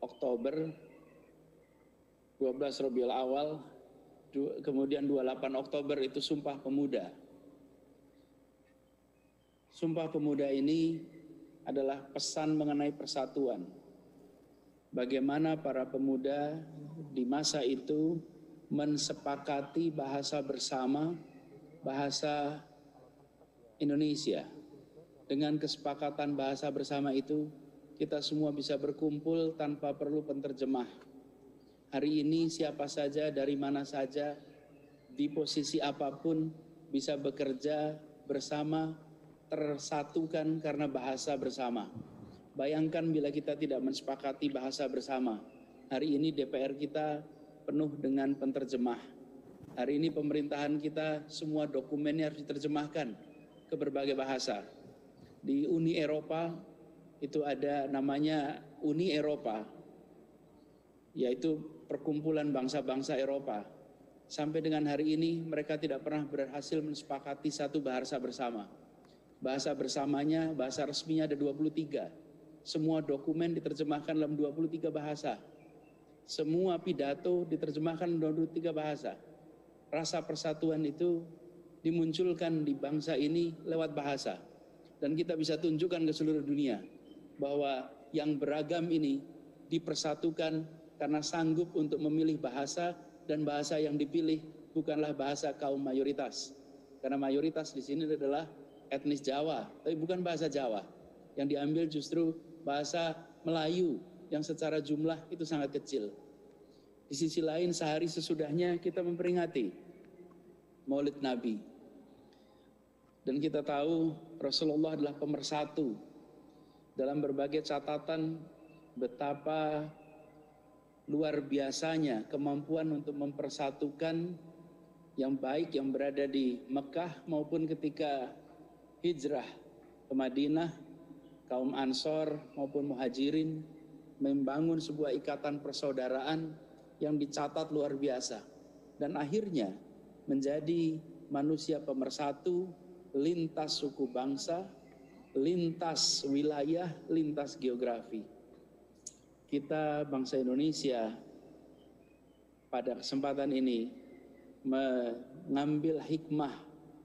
Oktober, 12 Rabiul Awal, kemudian 28 Oktober itu Sumpah Pemuda. Sumpah Pemuda ini adalah pesan mengenai persatuan. Bagaimana para pemuda di masa itu mensepakati bahasa bersama, bahasa Indonesia. Dengan kesepakatan bahasa bersama itu, kita semua bisa berkumpul tanpa perlu penterjemah. Hari ini siapa saja, dari mana saja, di posisi apapun bisa bekerja bersama, tersatukan karena bahasa bersama. Bayangkan bila kita tidak mensepakati bahasa bersama. Hari ini DPR kita penuh dengan penterjemah. Hari ini pemerintahan kita semua dokumennya harus diterjemahkan ke berbagai bahasa. Di Uni Eropa itu ada namanya Uni Eropa, yaitu perkumpulan bangsa-bangsa Eropa. Sampai dengan hari ini mereka tidak pernah berhasil mensepakati satu bahasa bersama. Bahasa bersamanya, bahasa resminya ada 23. Semua dokumen diterjemahkan dalam 23 bahasa. Semua pidato diterjemahkan dalam 23 bahasa. Rasa persatuan itu dimunculkan di bangsa ini lewat bahasa. Dan kita bisa tunjukkan ke seluruh dunia bahwa yang beragam ini dipersatukan karena sanggup untuk memilih bahasa, dan bahasa yang dipilih bukanlah bahasa kaum mayoritas. Karena mayoritas di sini adalah etnis Jawa, tapi bukan bahasa Jawa. Yang diambil justru bahasa Melayu yang secara jumlah itu sangat kecil. Di sisi lain, sehari sesudahnya kita memperingati Maulid Nabi. Dan kita tahu Rasulullah adalah pemersatu. Dalam berbagai catatan betapa luar biasanya kemampuan untuk mempersatukan yang baik yang berada di Mekah maupun ketika hijrah ke Madinah, kaum Ansor maupun Muhajirin membangun sebuah ikatan persaudaraan yang dicatat luar biasa. Dan akhirnya menjadi manusia pemersatu lintas suku bangsa, lintas wilayah, lintas geografi. Kita bangsa Indonesia pada kesempatan ini mengambil hikmah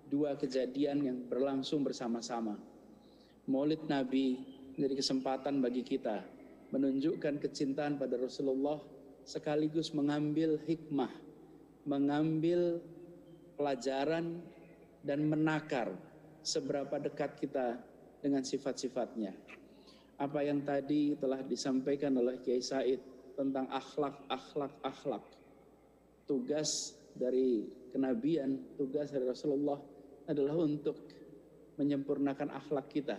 dua kejadian yang berlangsung bersama-sama. Maulid Nabi menjadi kesempatan bagi kita menunjukkan kecintaan pada Rasulullah sekaligus mengambil hikmah, mengambil pelajaran dan menakar seberapa dekat kita dengan sifat-sifatnya. Apa yang tadi telah disampaikan oleh Kiai Said tentang akhlak. Tugas dari kenabian, tugas dari Rasulullah adalah untuk menyempurnakan akhlak kita.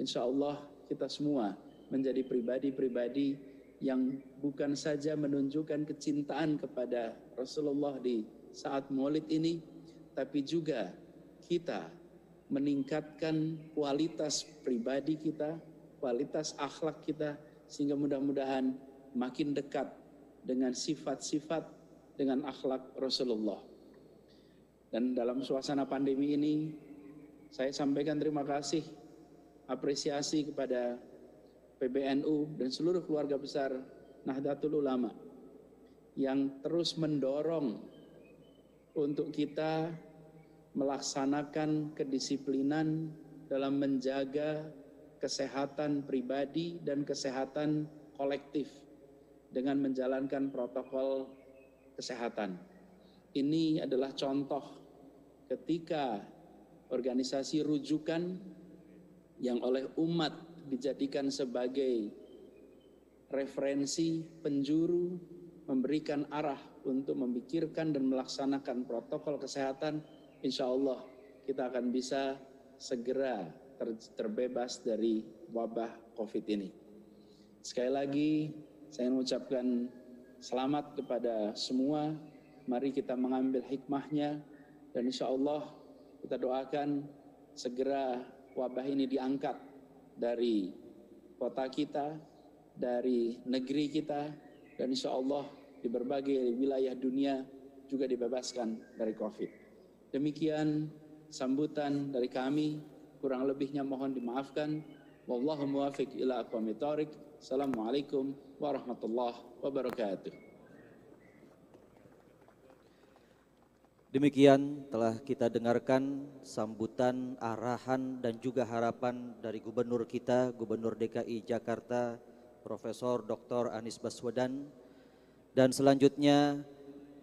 Insya Allah kita semua menjadi pribadi-pribadi yang bukan saja menunjukkan kecintaan kepada Rasulullah di saat Maulid ini, tapi juga kita meningkatkan kualitas pribadi kita, kualitas akhlak kita, sehingga mudah-mudahan makin dekat dengan sifat-sifat, dengan akhlak Rasulullah. Dan dalam suasana pandemi ini, saya sampaikan terima kasih, apresiasi kepada PBNU dan seluruh keluarga besar Nahdlatul Ulama yang terus mendorong untuk kita melaksanakan kedisiplinan dalam menjaga kesehatan pribadi dan kesehatan kolektif dengan menjalankan protokol kesehatan. Ini adalah contoh ketika organisasi rujukan yang oleh umat dijadikan sebagai referensi, penjuru, memberikan arah untuk memikirkan dan melaksanakan protokol kesehatan. Insya Allah kita akan bisa segera terbebas dari wabah COVID ini. Sekali lagi saya mengucapkan selamat kepada semua. Mari kita mengambil hikmahnya dan insya Allah kita doakan segera wabah ini diangkat dari kota kita, dari negeri kita, dan insya Allah di berbagai wilayah dunia juga dibebaskan dari COVID. Demikian sambutan dari kami, kurang lebihnya mohon dimaafkan. Wallahu muwaffiq ila aqwamit thoriq. Assalamualaikum warahmatullahi wabarakatuh. Demikian telah kita dengarkan sambutan, arahan dan juga harapan dari Gubernur kita, Gubernur DKI Jakarta, Profesor Dr. Anies Baswedan. Dan selanjutnya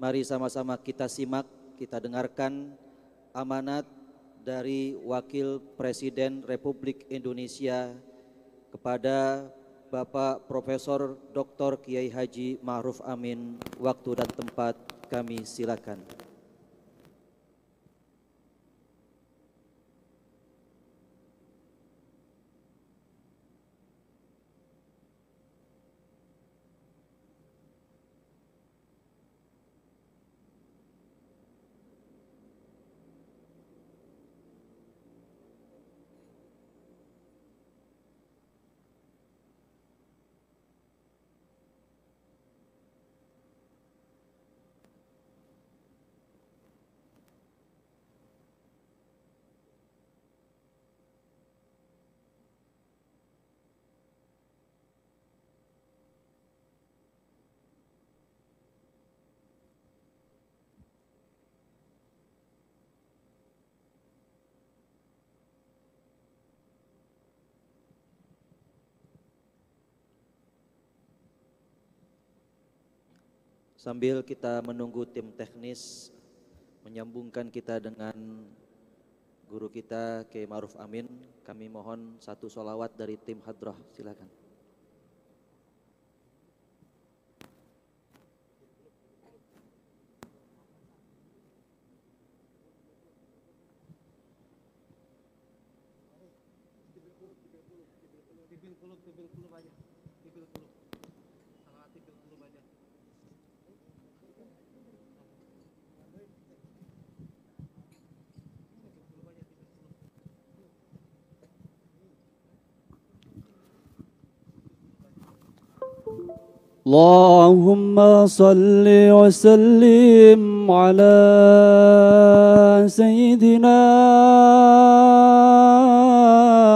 mari sama-sama kita simak, kita dengarkan amanat dari Wakil Presiden Republik Indonesia kepada Bapak Profesor Dr. Kiai Haji Ma'ruf Amin. Waktu dan tempat kami silakan. Sambil kita menunggu tim teknis menyambungkan kita dengan guru kita Kiai Ma'ruf Amin, kami mohon satu sholawat dari tim Hadrah, silakan. اللهم صل وسلم على سيدنا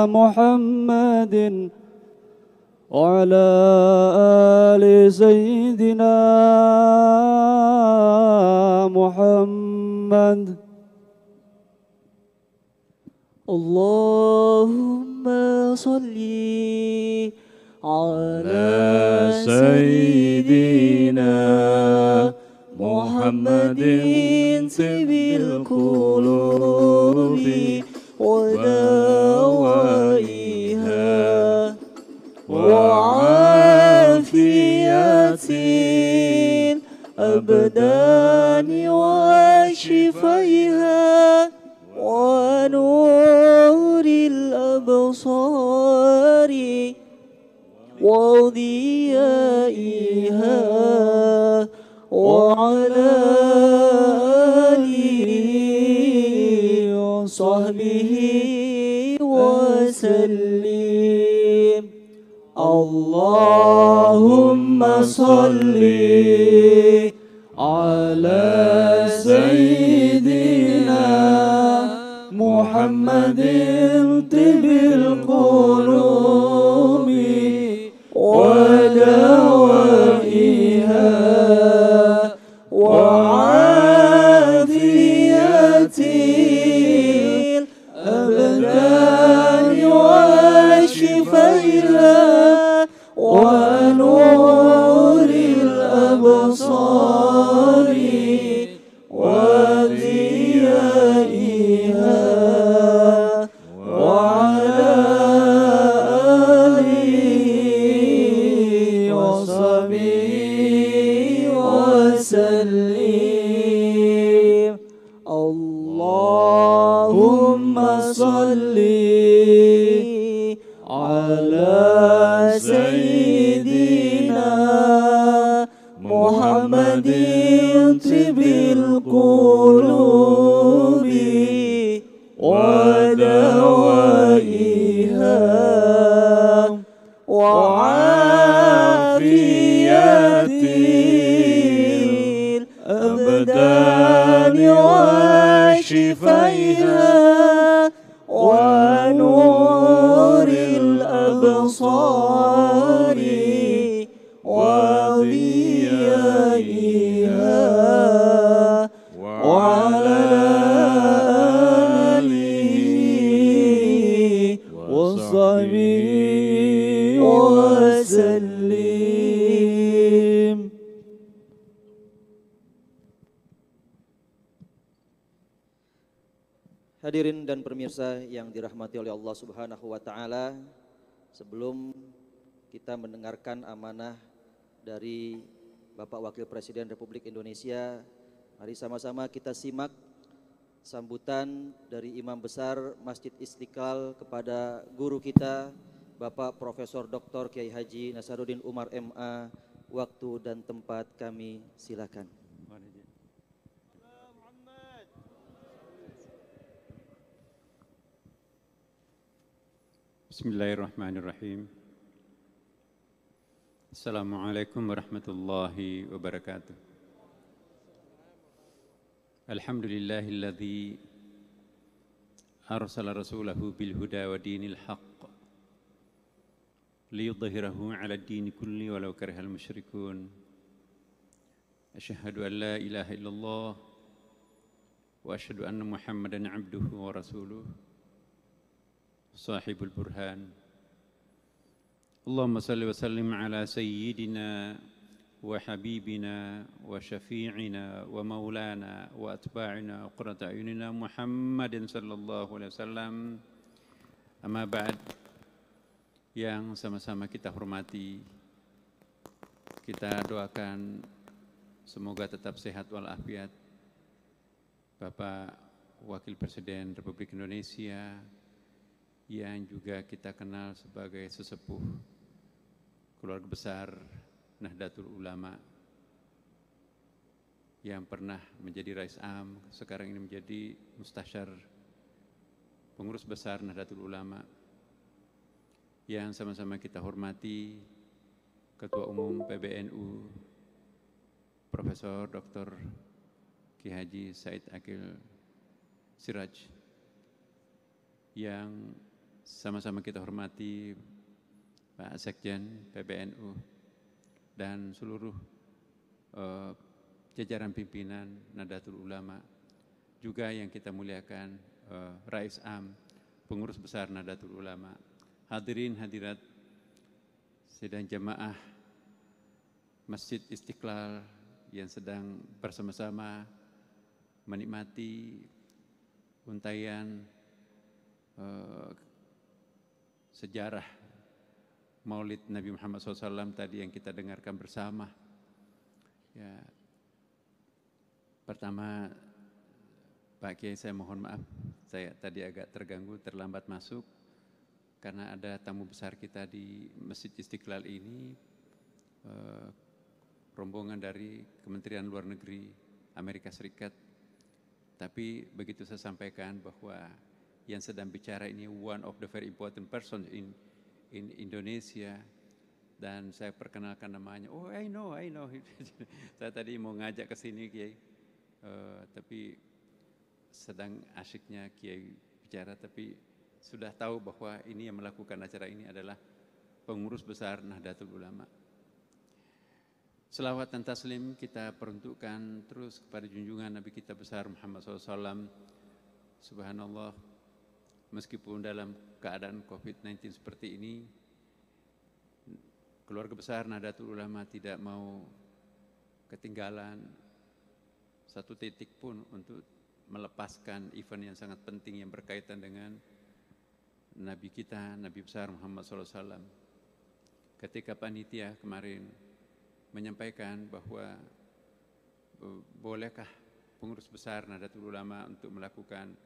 محمد وعلى آل سيدنا محمد. اللهم صل على سيدنا محمد طب القلوب ودوائها وعافية الأبدان وشفائها ونور الأبصار وضيائها وعلى آله وصحبه وسلم. اللهم صل على سيدنا محمد طب القلوب ودوائها وعافية الأبدان وشفائها ونور الأبصار وضيائها وعلى آله وصحبه وسلم. اللهم صل على سيدنا محمد طب القلوب ودوائها وعافية الأبدان وشفائها ونور الأبصار وضيائها وعلى آله وصحبه وسلم. Hadirin dan pemirsa yang dirahmati oleh Allah Subhanahu wa taala, sebelum kita mendengarkan amanah dari Bapak Wakil Presiden Republik Indonesia, mari sama-sama kita simak sambutan dari Imam Besar Masjid Istiqlal kepada guru kita Bapak Profesor Dr. Kiai Haji Nasaruddin Umar MA. Waktu dan tempat kami silakan. Bismillahirrahmanirrahim. Assalamualaikum warahmatullahi wabarakatuh. Alhamdulillahilladzi arsala rasulahu bil huda wa dinil haqq liyudhhirahu 'ala ad-din kulli walau karihal musyrikun. Asyhadu an la ilaha illallah wa asyhadu anna Muhammadan 'abduhu wa rasuluh. Sahibul Burhan. Allahumma salli wa sallim ala sayyidina wa habibina wa syafi'ina wa maulana wa atba'ina wa qurrata a'yunina Muhammadin sallallahu alaihi wasallam. Amma ba'd, yang sama-sama kita hormati, kita doakan semoga tetap sehat walafiat Bapak Wakil Presiden Republik Indonesia, yang juga kita kenal sebagai sesepuh keluarga besar Nahdlatul Ulama, yang pernah menjadi Rais Am, sekarang ini menjadi Mustasyar Pengurus Besar Nahdlatul Ulama, yang sama-sama kita hormati Ketua Umum PBNU Profesor Dr. Kiai Haji Said Akil Siraj, yang sama-sama kita hormati Pak Sekjen PBNU dan seluruh jajaran pimpinan Nahdlatul Ulama, juga yang kita muliakan Rais Am, Pengurus Besar Nahdlatul Ulama, hadirin hadirat sidang jamaah Masjid Istiqlal yang sedang bersama-sama menikmati untayan sejarah Maulid Nabi Muhammad SAW tadi yang kita dengarkan bersama. Ya, pertama Pak Kiai, saya mohon maaf, saya tadi agak terganggu, terlambat masuk karena ada tamu besar kita di Masjid Istiqlal ini, rombongan dari Kementerian Luar Negeri Amerika Serikat. Tapi begitu saya sampaikan bahwa yang sedang bicara ini one of the very important person in Indonesia, dan saya perkenalkan namanya. Oh, I know. Saya tadi mau ngajak ke sini Kiai, tapi sedang asyiknya Kiai bicara, tapi sudah tahu bahwa ini yang melakukan acara ini adalah Pengurus Besar Nahdlatul Ulama. Selawat dan taslim kita peruntukkan terus kepada junjungan Nabi kita besar Muhammad SAW. Subhanallah, meskipun dalam keadaan COVID-19 seperti ini, keluarga besar Nahdlatul Ulama tidak mau ketinggalan satu titik pun untuk melepaskan event yang sangat penting yang berkaitan dengan Nabi kita, Nabi besar Muhammad SAW. Ketika panitia kemarin menyampaikan bahwa bolehkah pengurus besar Nahdlatul Ulama untuk melakukan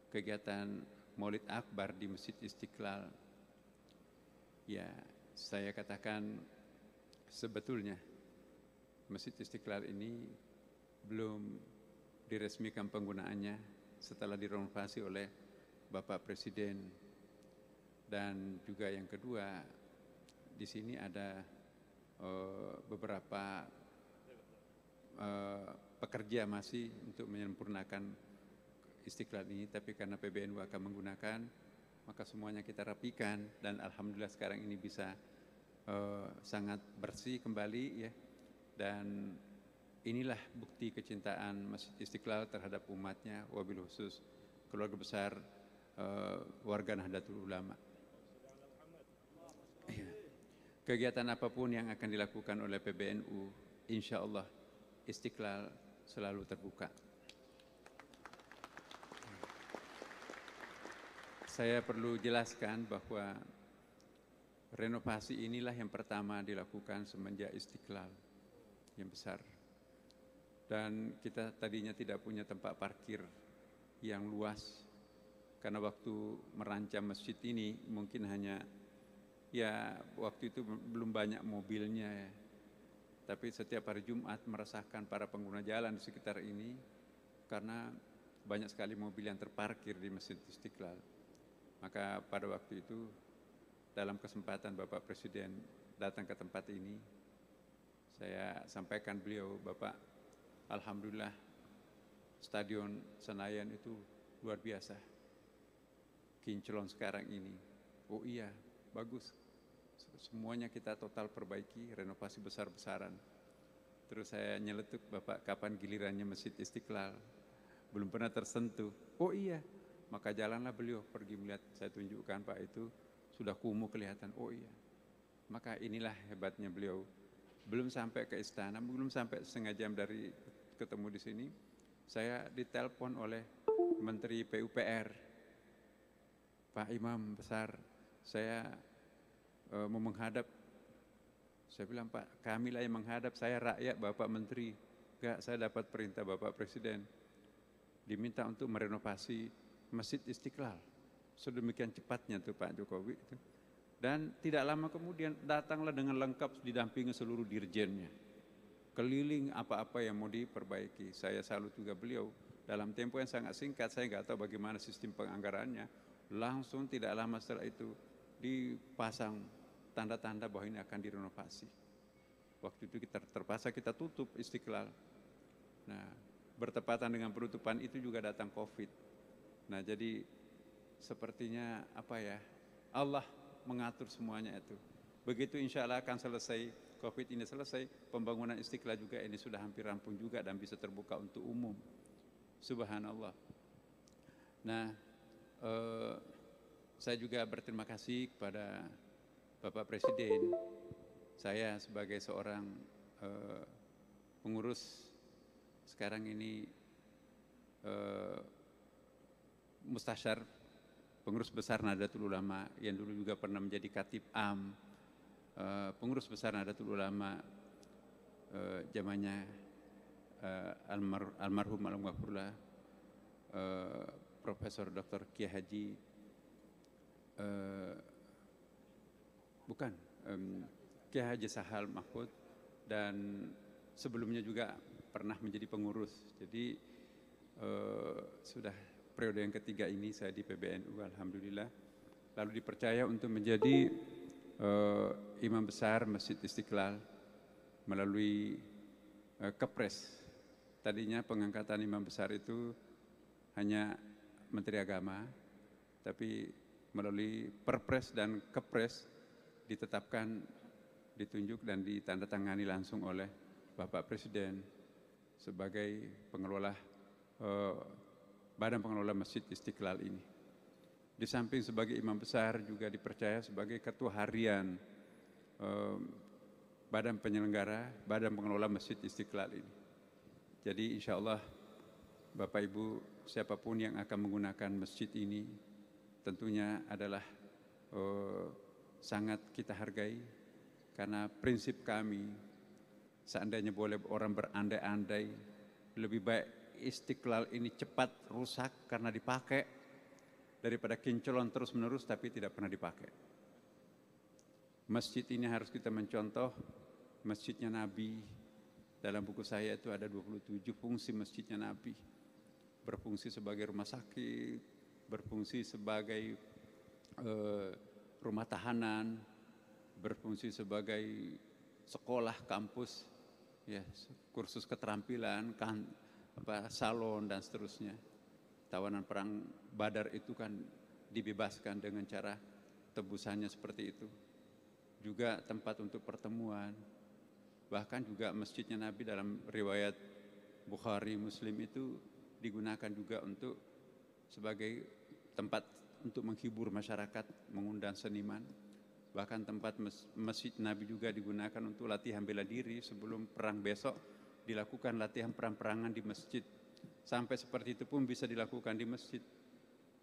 kegiatan Maulid Akbar di Masjid Istiqlal, Ya, saya katakan sebetulnya Masjid Istiqlal ini belum diresmikan penggunaannya setelah direnovasi oleh Bapak Presiden. Dan juga yang kedua, di sini ada beberapa pekerja masih untuk menyempurnakan Istiqlal ini, tapi karena PBNU akan menggunakan, maka semuanya kita rapikan dan alhamdulillah sekarang ini bisa sangat bersih kembali ya. Dan inilah bukti kecintaan Masjid Istiqlal terhadap umatnya, wabil khusus keluarga besar warga Nahdlatul Ulama. Kegiatan apapun yang akan dilakukan oleh PBNU, insya Allah Istiqlal selalu terbuka. Saya perlu jelaskan bahwa renovasi inilah yang pertama dilakukan semenjak Istiqlal yang besar. Dan kita tadinya tidak punya tempat parkir yang luas, karena waktu merancang masjid ini mungkin hanya, ya waktu itu belum banyak mobilnya ya. Tapi setiap hari Jumat merasakan para pengguna jalan di sekitar ini, karena banyak sekali mobil yang terparkir di Masjid Istiqlal. Maka pada waktu itu dalam kesempatan Bapak Presiden datang ke tempat ini, saya sampaikan beliau, Bapak, alhamdulillah Stadion Senayan itu luar biasa, kinclong sekarang ini. Oh iya, bagus. Semuanya kita total perbaiki, renovasi besar-besaran. Terus saya nyeletuk, Bapak, kapan gilirannya Masjid Istiqlal? Belum pernah tersentuh. Oh iya, maka jalanlah beliau pergi melihat. Saya tunjukkan, Pak, itu sudah kumuh kelihatan. Oh iya, maka inilah hebatnya beliau. Belum sampai ke istana, belum sampai setengah jam dari ketemu di sini, saya ditelepon oleh Menteri PUPR, Pak Imam Besar, saya mau menghadap. Saya bilang, Pak, kamilah yang menghadap, saya rakyat, Bapak Menteri. Enggak, saya dapat perintah Bapak Presiden, diminta untuk merenovasi Masjid Istiqlal. Sedemikian cepatnya tuh Pak Jokowi itu. Dan tidak lama kemudian datanglah dengan lengkap didampingi seluruh dirjennya. Keliling apa-apa yang mau diperbaiki. Saya salut juga beliau. Dalam tempo yang sangat singkat, saya nggak tahu bagaimana sistem penganggarannya. Langsung tidak lama setelah itu dipasang tanda-tanda bahwa ini akan direnovasi. Waktu itu terpaksa kita tutup Istiqlal. Nah, bertepatan dengan penutupan itu juga datang COVID. Nah, jadi sepertinya apa ya, Allah mengatur semuanya itu. Begitu insya Allah akan selesai, COVID ini selesai, pembangunan Istiqlal juga ini sudah hampir rampung juga dan bisa terbuka untuk umum. Subhanallah. Nah, saya juga berterima kasih kepada Bapak Presiden. Saya sebagai seorang pengurus sekarang ini mustasyar, pengurus besar Nahdlatul Ulama yang dulu juga pernah menjadi Khatib Am, pengurus besar Nahdlatul Ulama zamannya almarhum almarhumah Profesor Dr. Kiai Haji Kiai Haji Sahal Mahfud, dan sebelumnya juga pernah menjadi pengurus. Jadi sudah periode yang ketiga ini saya di PBNU, alhamdulillah. Lalu dipercaya untuk menjadi imam besar Masjid Istiqlal melalui Kepres. Tadinya pengangkatan imam besar itu hanya Menteri Agama, tapi melalui Perpres dan Kepres ditetapkan, ditunjuk dan ditandatangani langsung oleh Bapak Presiden sebagai pengelola Badan Pengelola Masjid Istiqlal ini. Di samping sebagai imam besar juga dipercaya sebagai ketua harian Badan Penyelenggara, Badan Pengelola Masjid Istiqlal ini. Jadi insya Allah Bapak Ibu siapapun yang akan menggunakan masjid ini tentunya adalah sangat kita hargai, karena prinsip kami seandainya boleh orang berandai-andai, lebih baik Istiqlal ini cepat rusak karena dipakai daripada kinclong terus-menerus tapi tidak pernah dipakai. Masjid ini harus kita mencontoh masjidnya Nabi. Dalam buku saya itu ada 27 fungsi masjidnya Nabi. Berfungsi sebagai rumah sakit, berfungsi sebagai rumah tahanan, berfungsi sebagai sekolah, kampus, ya, kursus keterampilan, salon dan seterusnya. Tawanan perang Badar itu kan dibebaskan dengan cara tebusannya seperti itu. Juga tempat untuk pertemuan. Bahkan juga masjidnya Nabi dalam riwayat Bukhari Muslim itu digunakan juga untuk sebagai tempat untuk menghibur masyarakat, mengundang seniman. Bahkan tempat masjid Nabi juga digunakan untuk latihan bela diri. Sebelum perang besok dilakukan latihan perang-perangan di masjid. Sampai seperti itu pun bisa dilakukan di masjid.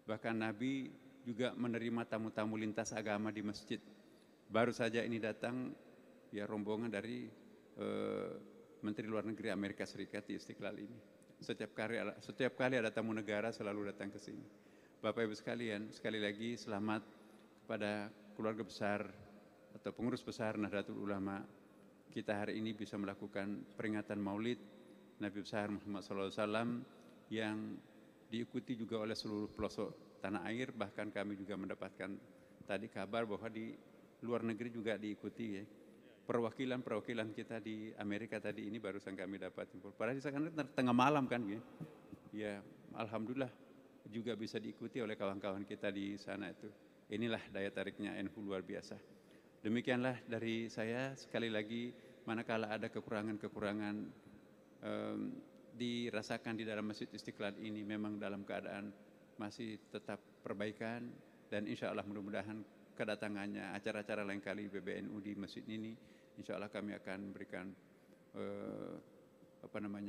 Bahkan Nabi juga menerima tamu-tamu lintas agama di masjid. Baru saja ini datang ya rombongan dari Menteri Luar Negeri Amerika Serikat di Istiqlal ini. Setiap kali ada tamu negara selalu datang ke sini. Bapak Ibu sekalian, sekali lagi selamat kepada keluarga besar atau pengurus besar Nahdlatul Ulama. Kita hari ini bisa melakukan peringatan Maulid Nabi besar Muhammad SAW yang diikuti juga oleh seluruh pelosok tanah air. Bahkan kami juga mendapatkan tadi kabar bahwa di luar negeri juga diikuti ya. Perwakilan kita di Amerika tadi ini barusan kami dapat info. Padahal di sana tengah malam kan ya. Ya, alhamdulillah juga bisa diikuti oleh kawan-kawan kita di sana itu. Inilah daya tariknya NU luar biasa. Demikianlah dari saya. Sekali lagi, manakala ada kekurangan-kekurangan dirasakan di dalam Masjid Istiqlal ini, memang dalam keadaan masih tetap perbaikan, dan insya Allah mudah-mudahan kedatangannya acara-acara lain kali PBNU di masjid ini, insya Allah kami akan memberikan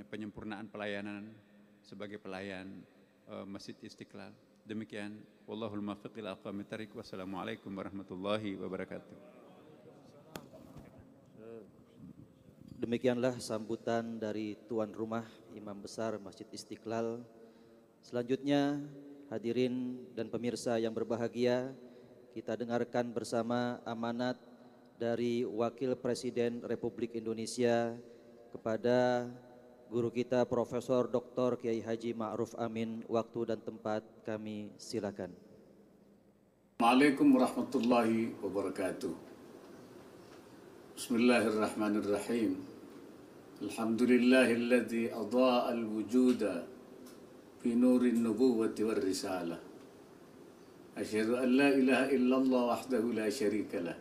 penyempurnaan pelayanan sebagai pelayan Masjid Istiqlal. Demikian, wallahul muwaffiq ila aqwamit thariq. Wassalamualaikum warahmatullahi wabarakatuh. Demikianlah sambutan dari tuan rumah Imam Besar Masjid Istiqlal. Selanjutnya, hadirin dan pemirsa yang berbahagia, kita dengarkan bersama amanat dari Wakil Presiden Republik Indonesia kepada guru kita Profesor Dr. Kiai Haji Ma'ruf Amin. Waktu dan tempat kami silakan. Assalamualaikum warahmatullahi wabarakatuh. Bismillahirrahmanirrahim. Alhamdulillahilladzi adha'a al-wujuda fi nurin nubuwwati war risalah. Asyhadu an la ilaha illallah wahdahu la syarika lah.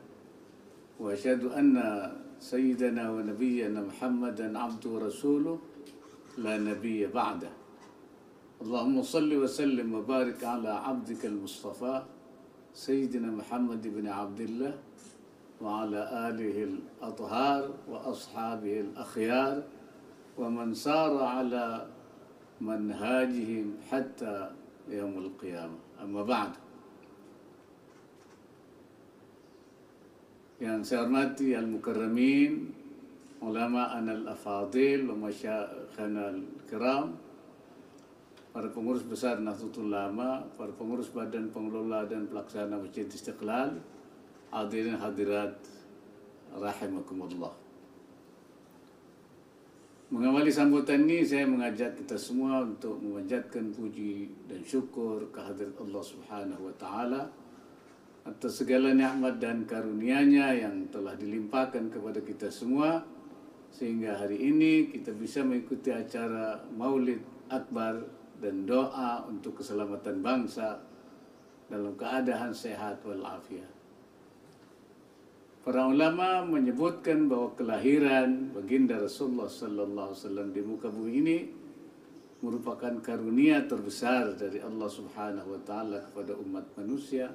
Wa asyhadu anna sayyidana wa nabiyyana Muhammadan abduhu wa rasuluh la nabiyya ba'dah. Allahumma salli wa sallim wa barik ala abdika al-Mustafa Sayyidina Muhammad ibn Abdullah wa ala alihi al-athhar wa ashabihi al-akhyar wa man sara ala manhajihim hatta yaumul qiyamah. Amma ba'd. Yang saya hormati al-mukarramin, ulama al-afadil wa masyayikhana al-kiram, para pengurus besar Nahdlatul Ulama, para pengurus badan pengelola dan pelaksana Masjid Istiqlal, hadirin hadirat rahimakumullah. Mengawali sambutan ini, saya mengajak kita semua untuk memanjatkan puji dan syukur kehadirat Allah Subhanahu wa taala atas segala nikmat dan karunia-Nya yang telah dilimpahkan kepada kita semua, sehingga hari ini kita bisa mengikuti acara Maulid Akbar dan doa untuk keselamatan bangsa dalam keadaan sehat walafiat. Para ulama menyebutkan bahwa kelahiran baginda Rasulullah sallallahu alaihi wasallam di muka bumi ini merupakan karunia terbesar dari Allah Subhanahu wa taala kepada umat manusia,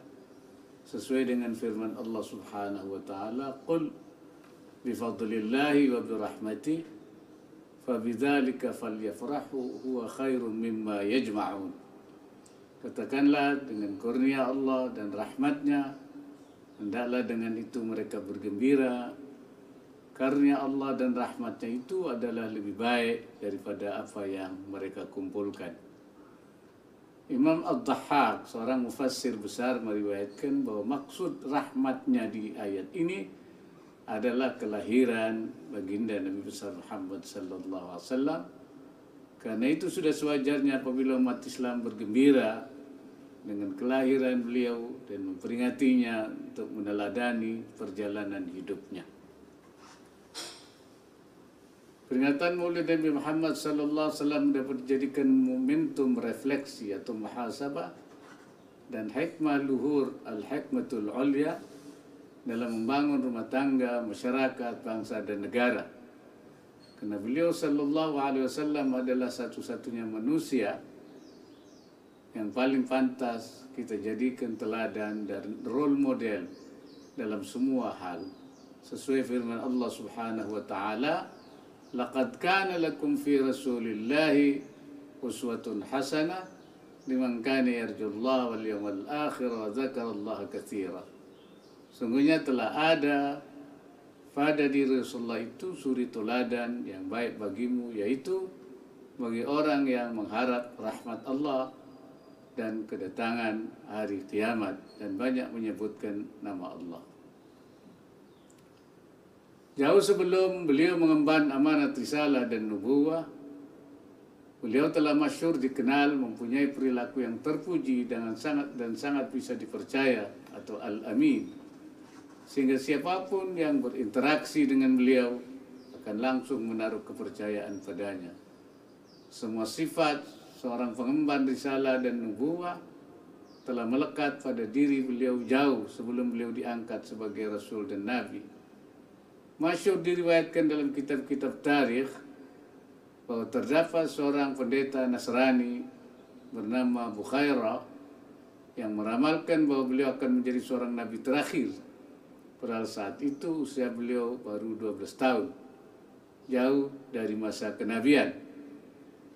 sesuai dengan firman Allah Subhanahu wa taala, "Qul bi fadlillahi wa bi rahmatihi fabidzalika falyafrahu huwa khairum mimma yajma'un." Katakanlah, dengan kurnia Allah dan rahmatnya, hendaklah dengan itu mereka bergembira. Karunia Allah dan rahmatnya itu adalah lebih baik daripada apa yang mereka kumpulkan. Imam Ad-Dhahhak, seorang mufassir besar, meriwayatkan bahwa maksud rahmatnya di ayat ini adalah kelahiran baginda Nabi besar Muhammad sallallahu alaihi wasallam. Karena itu sudah sewajarnya apabila umat Islam bergembira dengan kelahiran beliau dan memperingatinya untuk meneladani perjalanan hidupnya. Peringatan Maulid Nabi Muhammad sallallahu alaihi wasallam dapat dijadikan momentum refleksi atau muhasabah dan hikmah luhur al-hikmatul ulya dalam membangun rumah tangga, masyarakat, bangsa dan negara. Karena beliau sallallahu alaihi wasallam adalah satu-satunya manusia yang paling pantas kita jadikan teladan dan role model dalam semua hal. Sesuai firman Allah Subhanahu wa taala, "Laqad kana lakum fi Rasulillahi uswatun hasanah liman kana yarjullaha wal yawmal akhir wa dzakarallaha katsira." Sungguhnya telah ada pada diri Rasulullah itu suri teladan yang baik bagimu, yaitu bagi orang yang mengharap rahmat Allah dan kedatangan hari kiamat dan banyak menyebutkan nama Allah. Jauh sebelum beliau mengemban amanat risalah dan nubuwah, beliau telah masyhur dikenal mempunyai perilaku yang terpuji dengan sangat bisa dipercaya atau al-amin. Sehingga siapapun yang berinteraksi dengan beliau akan langsung menaruh kepercayaan padanya. Semua sifat seorang pengemban risalah dan nubuwah telah melekat pada diri beliau jauh sebelum beliau diangkat sebagai Rasul dan Nabi. Masyhur diriwayatkan dalam kitab-kitab tarikh bahwa terdapat seorang pendeta Nasrani bernama Bukhaira yang meramalkan bahwa beliau akan menjadi seorang Nabi terakhir. Padahal saat itu usia beliau baru 12 tahun, jauh dari masa kenabian.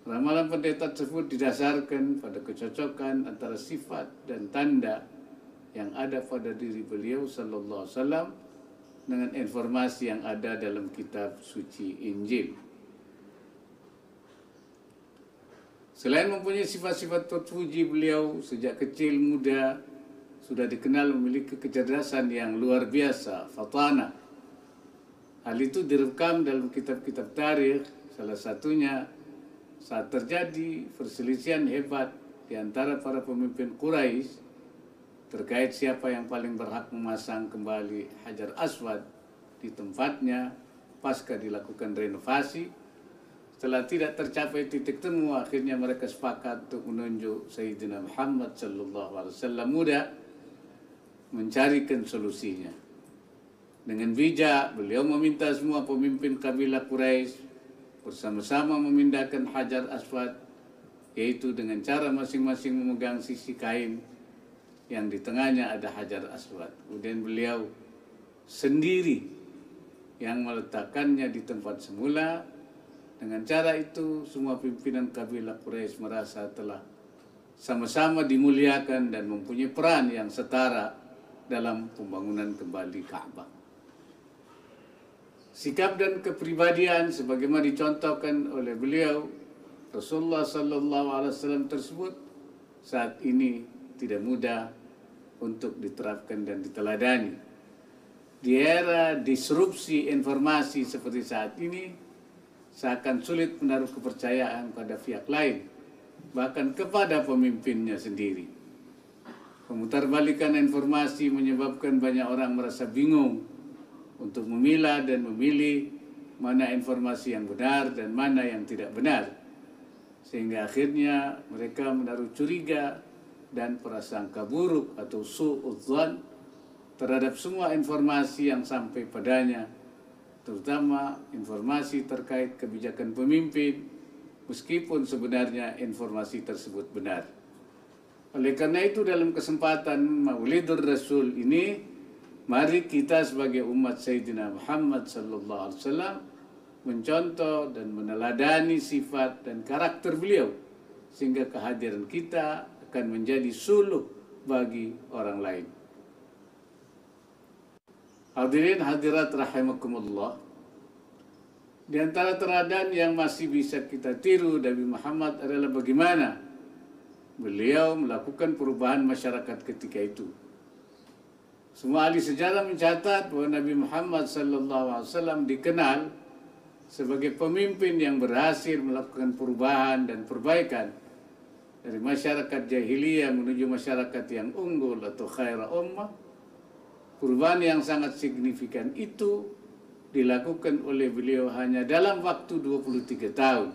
Ramalan pendeta tersebut didasarkan pada kecocokan antara sifat dan tanda yang ada pada diri beliau sallallahu alaihi wasallam dengan informasi yang ada dalam kitab suci Injil. Selain mempunyai sifat-sifat terpuji, beliau sejak kecil muda sudah dikenal memiliki kecerdasan yang luar biasa, fatana. Hal itu direkam dalam kitab-kitab tarikh, salah satunya saat terjadi perselisihan hebat di antara para pemimpin Quraisy terkait siapa yang paling berhak memasang kembali Hajar Aswad di tempatnya pasca dilakukan renovasi. Setelah tidak tercapai titik temu, akhirnya mereka sepakat untuk menunjuk Sayyidina Muhammad sallallahu alaihi wasallam muda mencarikan solusinya. Dengan bijak, beliau meminta semua pemimpin kabilah Quraisy bersama-sama memindahkan Hajar Aswad, yaitu dengan cara masing-masing memegang sisi kain yang di tengahnya ada Hajar Aswad. Kemudian beliau sendiri yang meletakkannya di tempat semula. Dengan cara itu, semua pimpinan kabilah Quraisy merasa telah sama-sama dimuliakan dan mempunyai peran yang setara dalam pembangunan kembali Ka'bah. Sikap dan kepribadian sebagaimana dicontohkan oleh beliau, Rasulullah sallallahu alaihi wasallam tersebut saat ini tidak mudah untuk diterapkan dan diteladani. Di era disrupsi informasi seperti saat ini, seakan sulit menaruh kepercayaan pada pihak lain, bahkan kepada pemimpinnya sendiri. Pemutarbalikan informasi menyebabkan banyak orang merasa bingung untuk memilah dan memilih mana informasi yang benar dan mana yang tidak benar. Sehingga akhirnya mereka menaruh curiga dan prasangka buruk atau su'udzan terhadap semua informasi yang sampai padanya, terutama informasi terkait kebijakan pemimpin, meskipun sebenarnya informasi tersebut benar. Oleh karena itu, dalam kesempatan Maulidur Rasul ini, mari kita sebagai umat Sayyidina Muhammad sallallahu alaihi wasallam mencontoh dan meneladani sifat dan karakter beliau, sehingga kehadiran kita akan menjadi suluh bagi orang lain. Hadirin hadirat rahimakumullah, di antara teladan yang masih bisa kita tiru dari Muhammad adalah bagaimana beliau melakukan perubahan masyarakat ketika itu. Semua ahli sejarah mencatat bahwa Nabi Muhammad SAW dikenal sebagai pemimpin yang berhasil melakukan perubahan dan perbaikan dari masyarakat jahiliyah menuju masyarakat yang unggul atau khaira ummah. Perubahan yang sangat signifikan itu dilakukan oleh beliau hanya dalam waktu 23 tahun.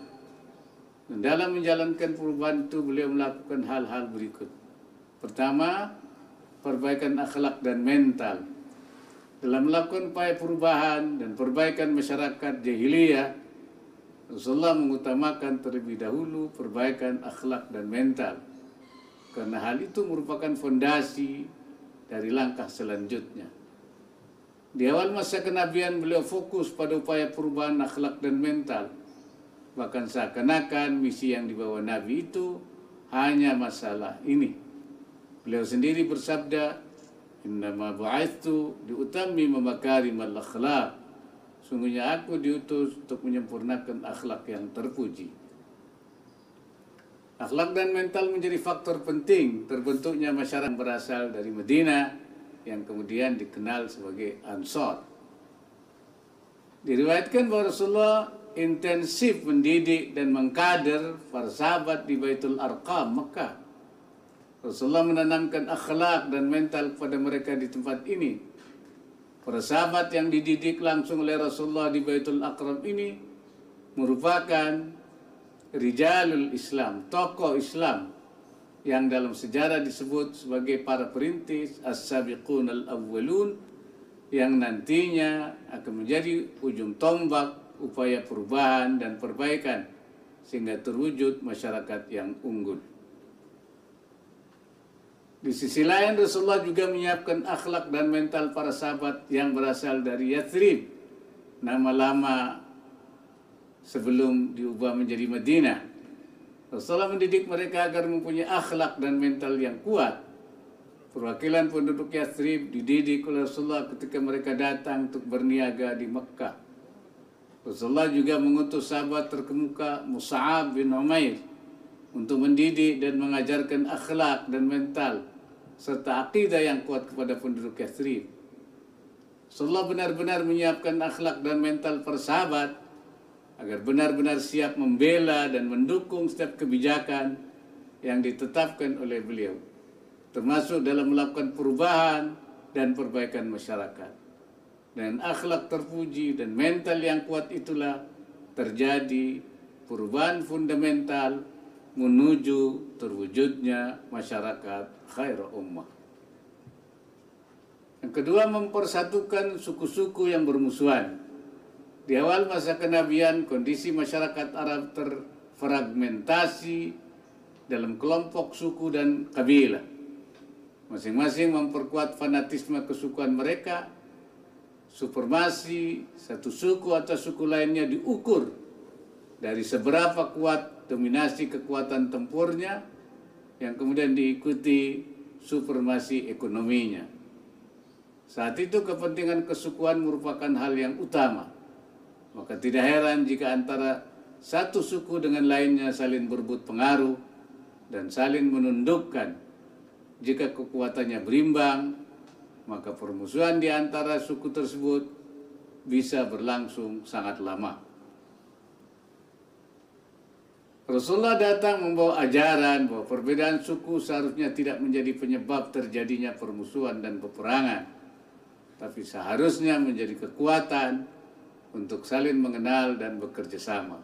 Dan dalam menjalankan perubahan itu beliau melakukan hal-hal berikut. Pertama, perbaikan akhlak dan mental. Dalam melakukan upaya perubahan dan perbaikan masyarakat jahiliyah, Rasulullah mengutamakan terlebih dahulu perbaikan akhlak dan mental. Karena hal itu merupakan fondasi dari langkah selanjutnya. Di awal masa kenabian beliau fokus pada upaya perubahan akhlak dan mental. Bahkan seakan-akan misi yang dibawa Nabi itu hanya masalah ini. Beliau sendiri bersabda, "Innama bu'aitsu liutammima makarimal akhlaq." Sungguhnya aku diutus untuk menyempurnakan akhlak yang terpuji. Akhlak dan mental menjadi faktor penting terbentuknya masyarakat yang berasal dari Madinah yang kemudian dikenal sebagai Ansor. Diriwayatkan bahwa Rasulullah intensif mendidik dan mengkader para sahabat di Baitul Arqam, Mekah. Rasulullah menanamkan akhlak dan mental kepada mereka di tempat ini. Para sahabat yang dididik langsung oleh Rasulullah di Baitul Arqam ini merupakan rijalul Islam, tokoh Islam yang dalam sejarah disebut sebagai para perintis as-sabiqun al-awwalun yang nantinya akan menjadi ujung tombak upaya perubahan dan perbaikan sehingga terwujud masyarakat yang unggul. Di sisi lain Rasulullah juga menyiapkan akhlak dan mental para sahabat yang berasal dari Yathrib, nama lama sebelum diubah menjadi Madinah. Rasulullah mendidik mereka agar mempunyai akhlak dan mental yang kuat. Perwakilan penduduk Yathrib dididik oleh Rasulullah ketika mereka datang untuk berniaga di Mekkah. Rasulullah juga mengutus sahabat terkemuka Mus'ab bin Umair untuk mendidik dan mengajarkan akhlak dan mental serta akidah yang kuat kepada penduduk Yathrib. Rasulullah benar-benar menyiapkan akhlak dan mental para sahabat agar benar-benar siap membela dan mendukung setiap kebijakan yang ditetapkan oleh beliau, termasuk dalam melakukan perubahan dan perbaikan masyarakat. Dan akhlak terpuji dan mental yang kuat itulah terjadi perubahan fundamental menuju terwujudnya masyarakat khairul ummah. Yang kedua, mempersatukan suku-suku yang bermusuhan. Di awal masa kenabian, kondisi masyarakat Arab terfragmentasi dalam kelompok suku dan kabilah. Masing-masing memperkuat fanatisme kesukuan mereka. Supremasi satu suku atau suku lainnya diukur dari seberapa kuat dominasi kekuatan tempurnya yang kemudian diikuti supremasi ekonominya. Saat itu kepentingan kesukuan merupakan hal yang utama. Maka tidak heran jika antara satu suku dengan lainnya saling berebut pengaruh dan saling menundukkan. Jika kekuatannya berimbang, maka permusuhan di antara suku tersebut bisa berlangsung sangat lama. Rasulullah datang membawa ajaran bahwa perbedaan suku seharusnya tidak menjadi penyebab terjadinya permusuhan dan peperangan, tapi seharusnya menjadi kekuatan untuk saling mengenal dan bekerja sama.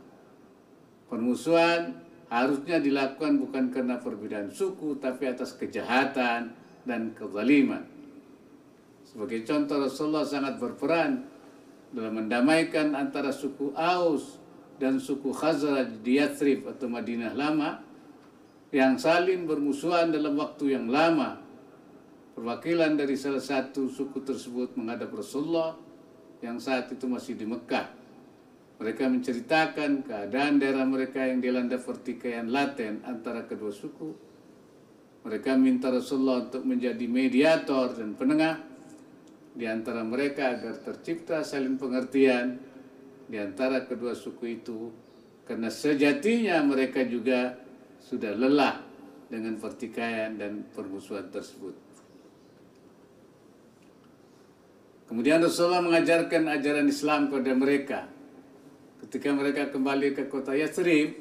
Permusuhan harusnya dilakukan bukan karena perbedaan suku, tapi atas kejahatan dan kezaliman. Sebagai contoh, Rasulullah sangat berperan dalam mendamaikan antara suku Aus dan suku Khazraj di Yathrib atau Madinah lama yang saling bermusuhan dalam waktu yang lama. Perwakilan dari salah satu suku tersebut menghadap Rasulullah yang saat itu masih di Mekah. Mereka menceritakan keadaan daerah mereka yang dilanda pertikaian laten antara kedua suku. Mereka minta Rasulullah untuk menjadi mediator dan penengah di antara mereka agar tercipta saling pengertian di antara kedua suku itu, karena sejatinya mereka juga sudah lelah dengan pertikaian dan permusuhan tersebut. Kemudian Rasulullah mengajarkan ajaran Islam kepada mereka ketika mereka kembali ke kota Yathrib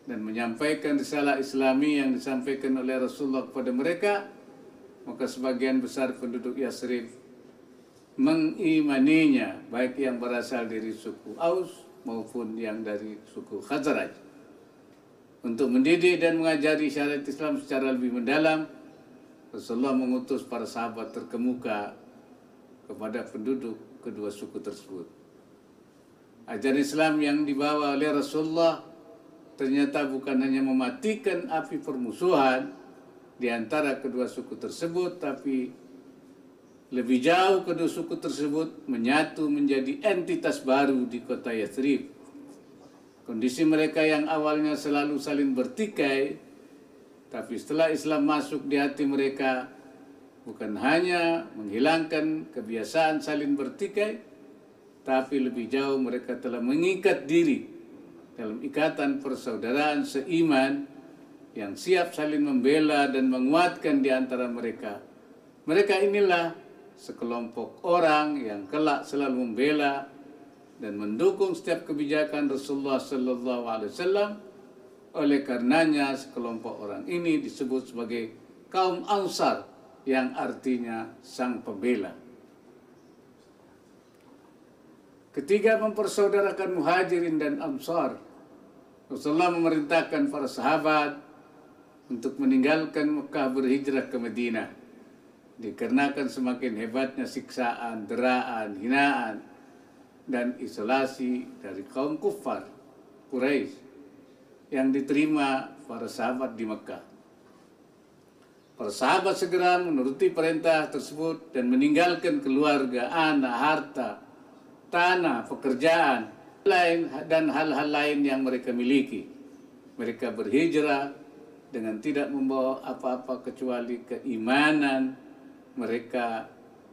dan menyampaikan risalah Islami yang disampaikan oleh Rasulullah kepada mereka, maka sebagian besar penduduk Yathrib mengimaninya, baik yang berasal dari suku Aus maupun yang dari suku Khazraj. Untuk mendidik dan mengajari syariat Islam secara lebih mendalam, Rasulullah mengutus para sahabat terkemuka kepada penduduk kedua suku tersebut. Ajaran Islam yang dibawa oleh Rasulullah ternyata bukan hanya mematikan api permusuhan di antara kedua suku tersebut, tapi lebih jauh kedua suku tersebut menyatu menjadi entitas baru di kota Yathrib. Kondisi mereka yang awalnya selalu saling bertikai, tapi setelah Islam masuk di hati mereka, bukan hanya menghilangkan kebiasaan saling bertikai, tapi lebih jauh mereka telah mengikat diri dalam ikatan persaudaraan seiman yang siap saling membela dan menguatkan di antara mereka. Mereka inilah sekelompok orang yang kelak selalu membela dan mendukung setiap kebijakan Rasulullah sallallahu alaihi wasallam. Oleh karenanya sekelompok orang ini disebut sebagai kaum Ansar, yang artinya sang pembela. Ketiga, mempersaudarakan Muhajirin dan Ansar. Rasulullah memerintahkan para sahabat untuk meninggalkan Mekah berhijrah ke Madinah, dikarenakan semakin hebatnya siksaan, deraan, hinaan, dan isolasi dari kaum kufar Quraisy yang diterima para sahabat di Mekah. Para sahabat segera menuruti perintah tersebut dan meninggalkan keluarga, anak, harta, tanah, pekerjaan, dan hal-hal lain yang mereka miliki. Mereka berhijrah dengan tidak membawa apa-apa kecuali keimanan mereka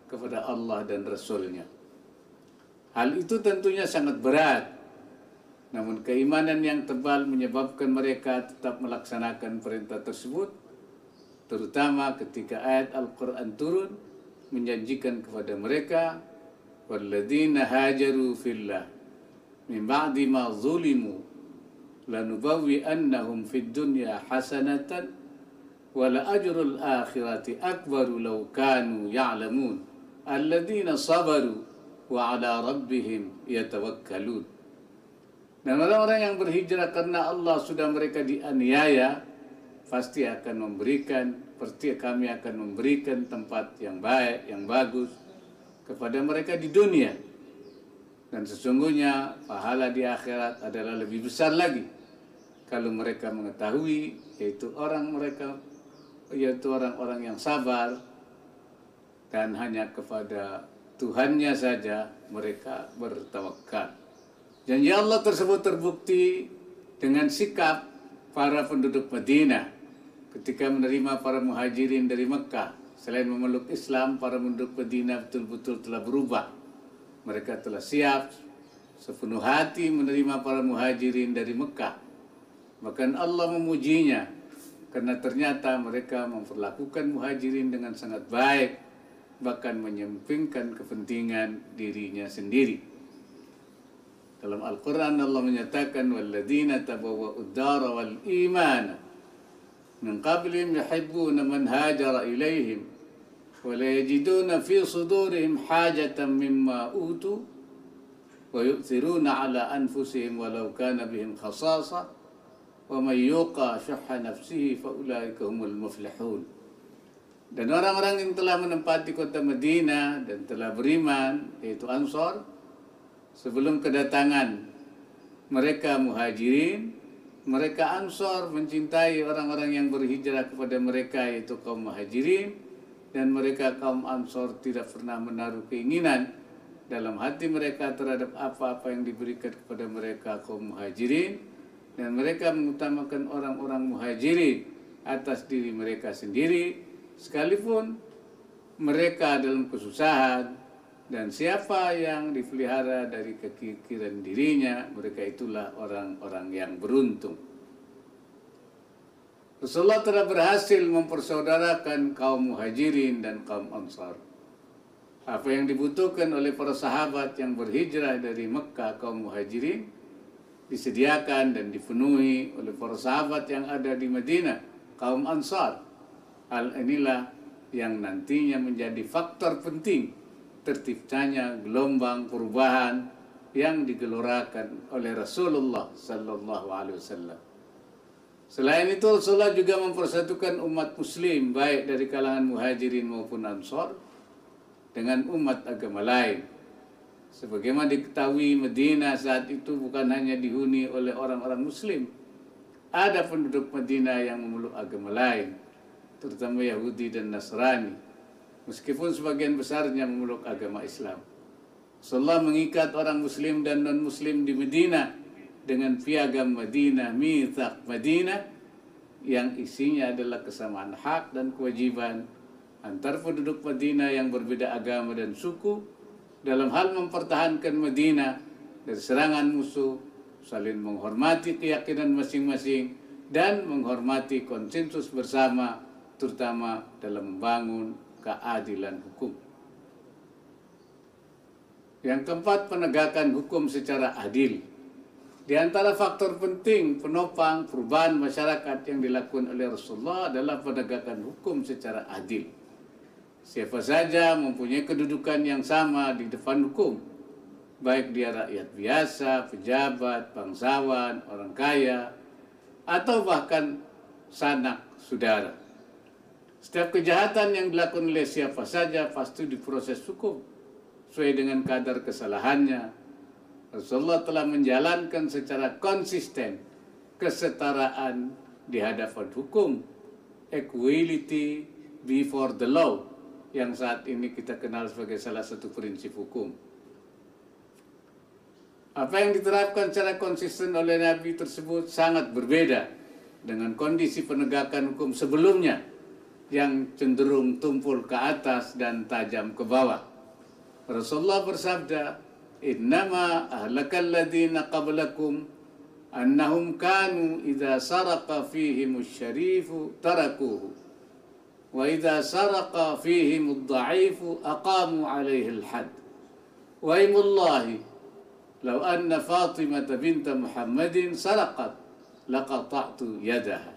kepada Allah dan Rasul-Nya. Hal itu tentunya sangat berat, namun keimanan yang tebal menyebabkan mereka tetap melaksanakan perintah tersebut, terutama ketika ayat Al-Quran turun menjanjikan kepada mereka, walladzina hajaru fillah min ba'di ma zulimu lanubawwi'annahum fid dunya hasanatan wa la ajrul akhirati akbaru law kanu ya'lamun alladzina sabaru wa ala rabbihim yatawakkalun. Dan orang-orang yang berhijrah karena Allah sudah mereka dianiaya, pasti kami akan memberikan tempat yang baik, yang bagus kepada mereka di dunia. Dan sesungguhnya pahala di akhirat adalah lebih besar lagi kalau mereka mengetahui, yaitu orang-orang yang sabar dan hanya kepada Tuhannya saja mereka bertawakal. Janji Allah tersebut terbukti dengan sikap para penduduk Madinah ketika menerima para muhajirin dari Mekah. Selain memeluk Islam, para penduduk Madinah betul-betul telah berubah. Mereka telah siap sepenuh hati menerima para muhajirin dari Mekah. Bahkan Allah memujinya karena ternyata mereka memperlakukan muhajirin dengan sangat baik, bahkan menyampingkan kepentingan dirinya sendiri. Dalam Al-Quran Allah menyatakan, walladzina tabawwa'ud dara wal imana min qablihim yuhibbuna man hajara ilaihim wa la yajiduna fi sudurihim hajatan mimma utu wa yu'thiruna ala anfusihim walau kana bihim khasasa wa man yuqa syuhha nafsihi fa ulaika humul muflihun. Dan orang-orang yang telah menempati kota Madinah dan telah beriman, yaitu Ansar, sebelum kedatangan mereka muhajirin, mereka Ansar mencintai orang-orang yang berhijrah kepada mereka, yaitu kaum muhajirin, dan mereka kaum Ansar tidak pernah menaruh keinginan dalam hati mereka terhadap apa-apa yang diberikan kepada mereka kaum muhajirin, dan mereka mengutamakan orang-orang muhajirin atas diri mereka sendiri, sekalipun mereka dalam kesusahan. Dan siapa yang dipelihara dari kekikiran dirinya, mereka itulah orang-orang yang beruntung. Rasulullah telah berhasil mempersaudarakan kaum muhajirin dan kaum ansar. Apa yang dibutuhkan oleh para sahabat yang berhijrah dari Mekah, kaum muhajirin, disediakan dan dipenuhi oleh para sahabat yang ada di Madinah, kaum ansar. Hal inilah yang nantinya menjadi faktor penting terciptanya gelombang perubahan yang digelorakan oleh Rasulullah sallallahu alaihi wasallam. Selain itu, Rasulullah juga mempersatukan umat muslim baik dari kalangan muhajirin maupun ansar dengan umat agama lain. Sebagaimana diketahui, Madinah saat itu bukan hanya dihuni oleh orang-orang muslim. Ada penduduk Madinah yang memeluk agama lain, terutama Yahudi dan Nasrani, meskipun sebagian besarnya memeluk agama Islam. Rasulullah mengikat orang muslim dan non-muslim di Madinah dengan piagam Madinah, Mitsaq Madinah, yang isinya adalah kesamaan hak dan kewajiban antar penduduk Madinah yang berbeda agama dan suku dalam hal mempertahankan Madinah dari serangan musuh, saling menghormati keyakinan masing-masing, dan menghormati konsensus bersama, terutama dalam membangun keadilan hukum. Yang keempat, penegakan hukum secara adil. Di antara faktor penting penopang perubahan masyarakat yang dilakukan oleh Rasulullah adalah penegakan hukum secara adil. Siapa saja mempunyai kedudukan yang sama di depan hukum, baik dia rakyat biasa, pejabat, bangsawan, orang kaya, atau bahkan sanak saudara. Setiap kejahatan yang dilakukan oleh siapa saja pasti diproses hukum sesuai dengan kadar kesalahannya. Rasulullah telah menjalankan secara konsisten kesetaraan di hadapan hukum, equality before the law, yang saat ini kita kenal sebagai salah satu prinsip hukum. Apa yang diterapkan secara konsisten oleh Nabi tersebut sangat berbeda dengan kondisi penegakan hukum sebelumnya yang cenderung tumpul ke atas dan tajam ke bawah. Rasulullah bersabda, "Innama ahlakal ladzina qablakum annahum kanu idza saraqa fihimus syarifu tarakuhu wa idza saraqa fihimud dha'ifu aqamu 'alaihi al-hadd wa imullahi law anna Fatimah bint Muhammadin saraqat laqata'tu yadaha."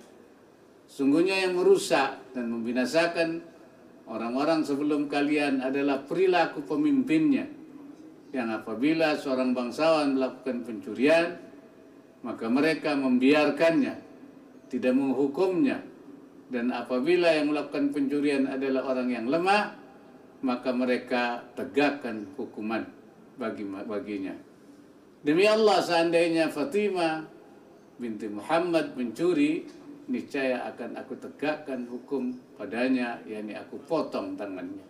Sungguhnya yang merusak dan membinasakan orang-orang sebelum kalian adalah perilaku pemimpinnya, yang apabila seorang bangsawan melakukan pencurian, maka mereka membiarkannya, tidak menghukumnya. Dan apabila yang melakukan pencurian adalah orang yang lemah, maka mereka tegakkan hukuman baginya. Demi Allah, seandainya Fatimah binti Muhammad mencuri, niscaya akan aku tegakkan hukum padanya, yakni aku potong tangannya.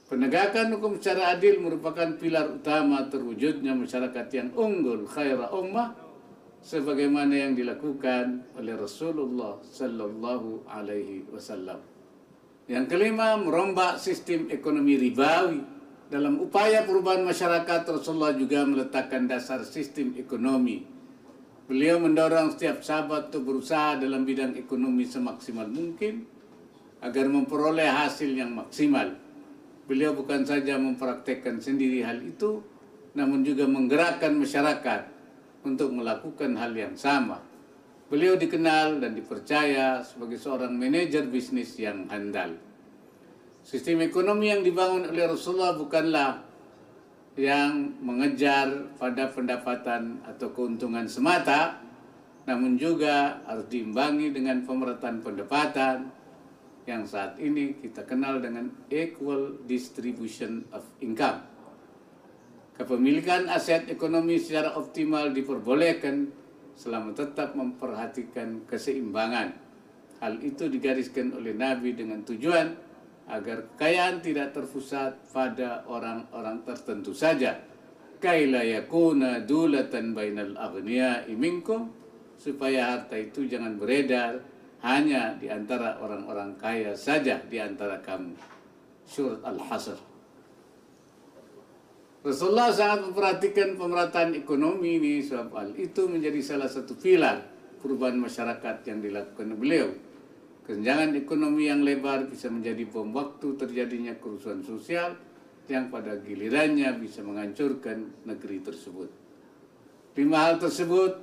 Penegakan hukum secara adil merupakan pilar utama terwujudnya masyarakat yang unggul, khaira ummah, sebagaimana yang dilakukan oleh Rasulullah sallallahu alaihi wasallam. Yang kelima, merombak sistem ekonomi ribawi. Dalam upaya perubahan masyarakat, Rasulullah juga meletakkan dasar sistem ekonomi. Beliau mendorong setiap sahabat untuk berusaha dalam bidang ekonomi semaksimal mungkin agar memperoleh hasil yang maksimal. Beliau bukan saja mempraktekkan sendiri hal itu, namun juga menggerakkan masyarakat untuk melakukan hal yang sama. Beliau dikenal dan dipercaya sebagai seorang manajer bisnis yang handal. Sistem ekonomi yang dibangun oleh Rasulullah bukanlah yang mengejar pada pendapatan atau keuntungan semata, namun juga harus diimbangi dengan pemerataan pendapatan, yang saat ini kita kenal dengan equal distribution of income. Kepemilikan aset ekonomi secara optimal diperbolehkan selama tetap memperhatikan keseimbangan. Hal itu digariskan oleh Nabi dengan tujuan agar kekayaan tidak terpusat pada orang-orang tertentu saja. Kaila yakuna dulatan bainal aghniya'i minkum, supaya harta itu jangan beredar hanya di antara orang-orang kaya saja di antara kamu. Surat Al-Hasr. Rasulullah sangat memperhatikan pemerataan ekonomi ini, sebab hal itu menjadi salah satu pilar perubahan masyarakat yang dilakukan beliau. Kesenjangan ekonomi yang lebar bisa menjadi bom waktu terjadinya kerusuhan sosial yang pada gilirannya bisa menghancurkan negeri tersebut. 5 hal tersebut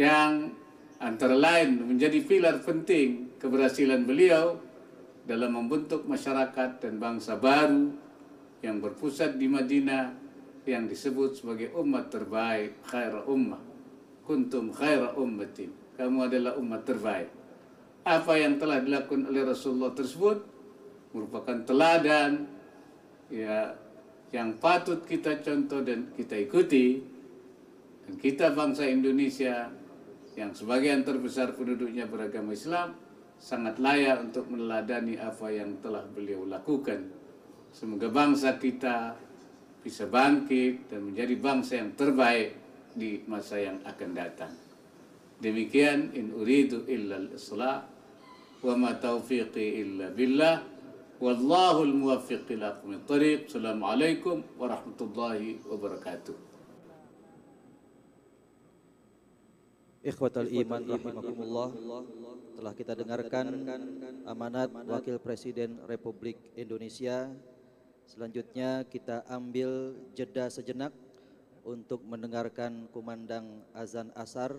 yang antara lain menjadi pilar penting keberhasilan beliau dalam membentuk masyarakat dan bangsa baru yang berpusat di Madinah yang disebut sebagai umat terbaik, khaira ummah. Kuntum khaira ummatin. Kamu adalah umat terbaik. Apa yang telah dilakukan oleh Rasulullah tersebut merupakan teladan ya yang patut kita contoh dan kita ikuti. Dan kita bangsa Indonesia yang sebagian terbesar penduduknya beragama Islam sangat layak untuk meneladani apa yang telah beliau lakukan. Semoga bangsa kita bisa bangkit dan menjadi bangsa yang terbaik di masa yang akan datang. Demikian, in uridu illa al-islah wa ma taufiqi illa billah wallahu al-muwaffiq ila aqwamit thariq. Assalamualaikum warahmatullahi wabarakatuh. Ikhwatal iman rahimakumullah, telah kita dengarkan amanat Wakil Presiden Republik Indonesia. Selanjutnya kita ambil jeda sejenak untuk mendengarkan kumandang azan asar,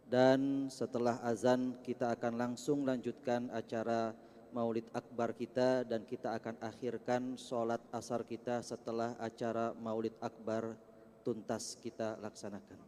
dan setelah azan kita akan langsung lanjutkan acara Maulid Akbar kita, dan kita akan akhirkan sholat asar kita setelah acara Maulid Akbar tuntas kita laksanakan.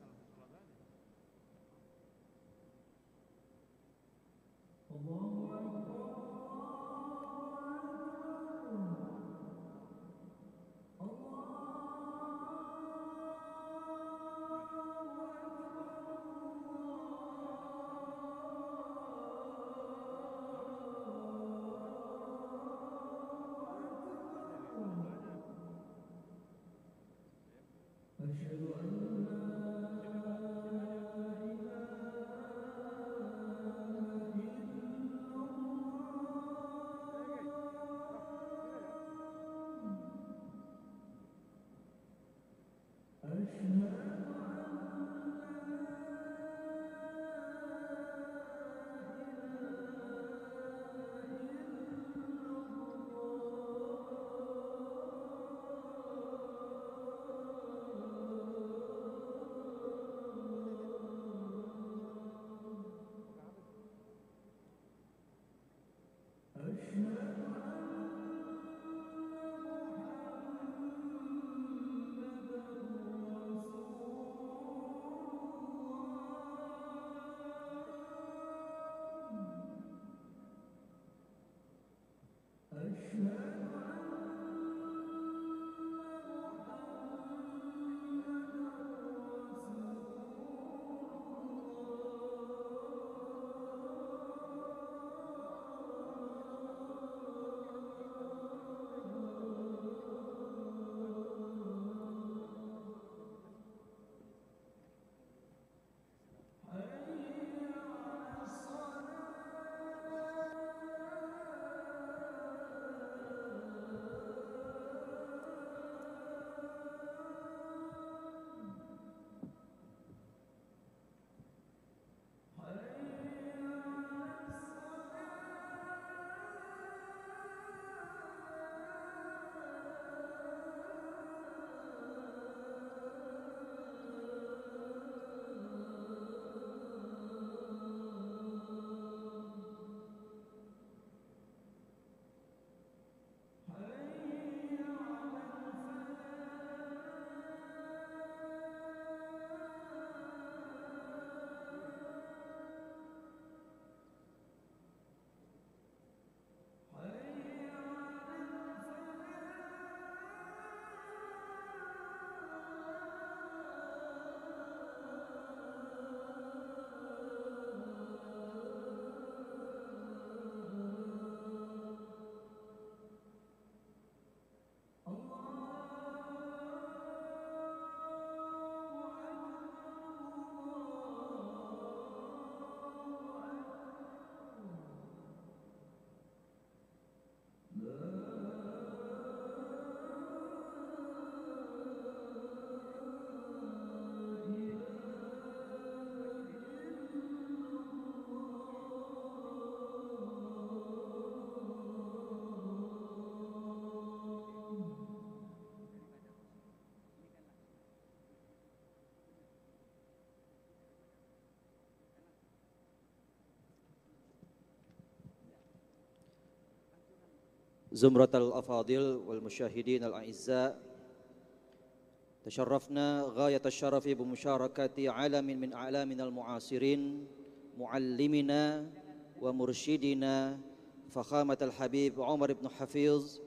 Zumratul Afadil wal Musyahidin al-A'izza, tasharrafna ghayat asy-syarafi bi musyarakati alamin min a'laminal mu'asirin muallimina wa mursyidina fakhamatul habib Umar ibn Hafiz,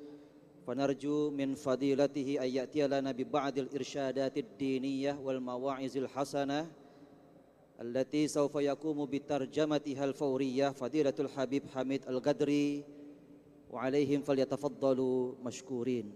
fanarju min fadilatihi ay ya'tiya lana bi ba'dil irsyadatid diniyah wal mawa'izil hasanah allati sawfa yaqumu bi tarjamatiha al-fawriyah fadilatul habib Hamid al-Ghadri wa alaihim falyatafaddalu mashkurin.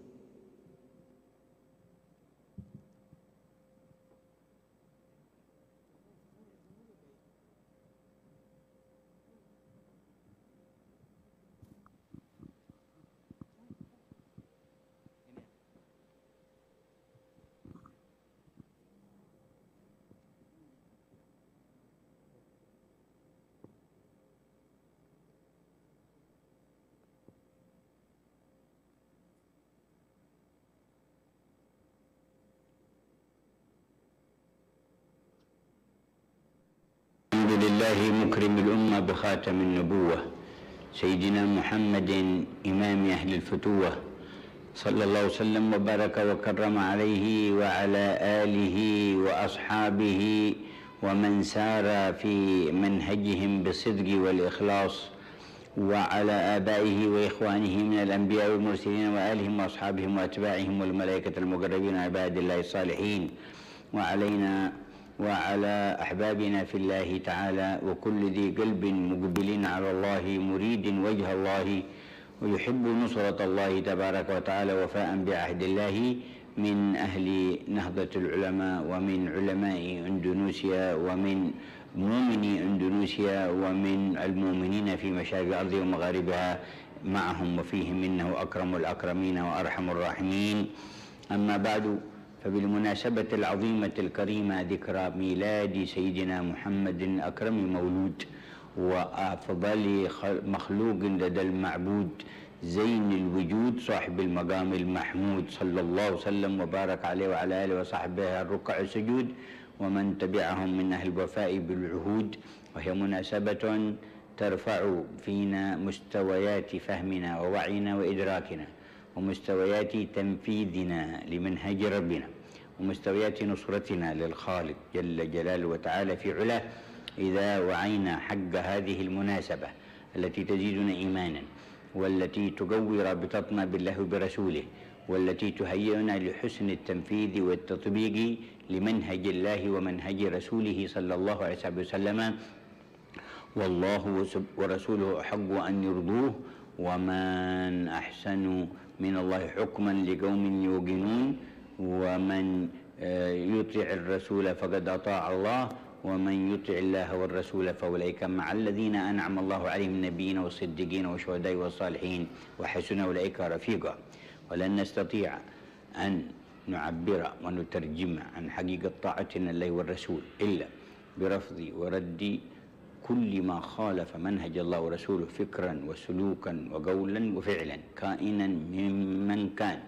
الحمد لله مكرم الأمة بخاتم النبوة سيدنا محمد إمام أهل الفتوة صلى الله وسلم وبارك وكرم عليه وعلى آله وأصحابه ومن سار في منهجهم بالصدق والإخلاص وعلى آبائه وإخوانه من الأنبياء والمرسلين وآلهم وأصحابهم وأتباعهم والملائكة المقربين عباد الله الصالحين وعلينا وعلى أحبابنا في الله تعالى وكل ذي قلب مقبل على الله مريد وجه الله ويحب نصرة الله تبارك وتعالى وفاء بعهد الله من أهل نهضة العلماء ومن علماء أندونيسيا ومن مؤمني أندونيسيا ومن المؤمنين في مشارق الأرض ومغاربها معهم وفيهم إنه أكرم الأكرمين وأرحم الراحمين. أما بعد، فبالمناسبة العظيمة الكريمة ذكرى ميلاد سيدنا محمد أكرم مولود وأفضل مخلوق لدى المعبود زين الوجود صاحب المقام المحمود صلى الله وسلم وبارك عليه وعلى آله وصحبه الركع السجود ومن تبعهم من أهل الوفاء بالعهود، وهي مناسبة ترفع فينا مستويات فهمنا ووعينا وإدراكنا ومستويات تنفيذنا لمنهج ربنا ومستويات نصرتنا للخالق جل جلاله وتعالى في علاه إذا وعينا حق هذه المناسبة التي تزيدنا إيمانا والتي تقوي رابطتنا بالله وبرسوله والتي تهيئنا لحسن التنفيذ والتطبيق لمنهج الله ومنهج رسوله صلى الله عليه وسلم، والله ورسوله أحق أن يرضوه ومن أحسن من الله حكما لقوم يوقنون ومن يطع الرسول فقد أطاع الله ومن يطع الله والرسول فأولئك مع الذين أنعم الله عليهم من النبيين والصديقين والشهداء والصالحين وحسن أولئك رفيقا. ولن نستطيع أن نعبر ونترجم عن حقيقة طاعتنا لله والرسول إلا برفض ورد كل ما خالف منهج الله ورسوله فكرا وسلوكا وقولا وفعلا كائنا ممن كان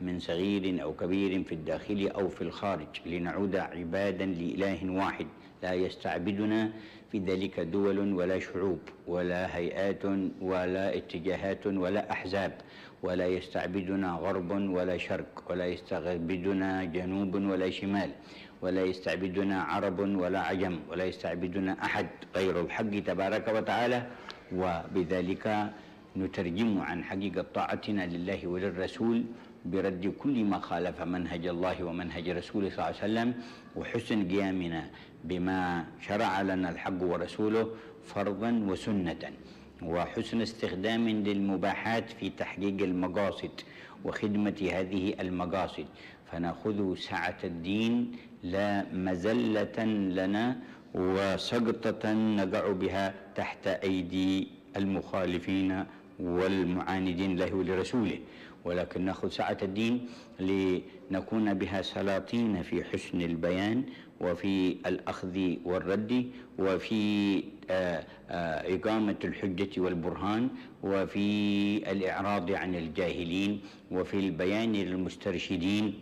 من صغير أو كبير في الداخل أو في الخارج، لنعود عبادا لإله واحد لا يستعبدنا في ذلك دول ولا شعوب ولا هيئات ولا اتجاهات ولا أحزاب، ولا يستعبدنا غرب ولا شرق ولا يستعبدنا جنوب ولا شمال ولا يستعبدنا عرب ولا عجم ولا يستعبدنا أحد غير الحق تبارك وتعالى. وبذلك نترجم عن حقيقة طاعتنا لله وللرسول برد كل ما خالف منهج الله ومنهج رسوله صلى الله عليه وسلم وحسن قيامنا بما شرع لنا الحق ورسوله فرضا وسنة وحسن استخدام للمباحات في تحقيق المقاصد وخدمة هذه المقاصد، فنأخذ سعة الدين لا مزلة لنا وسقطة نقع بها تحت أيدي المخالفين والمعاندين له ولرسوله، ولكن نأخذ سعة الدين لنكون بها سلاطين في حسن البيان وفي الأخذ والرد وفي إقامة الحجة والبرهان وفي الإعراض عن الجاهلين وفي البيان للمسترشدين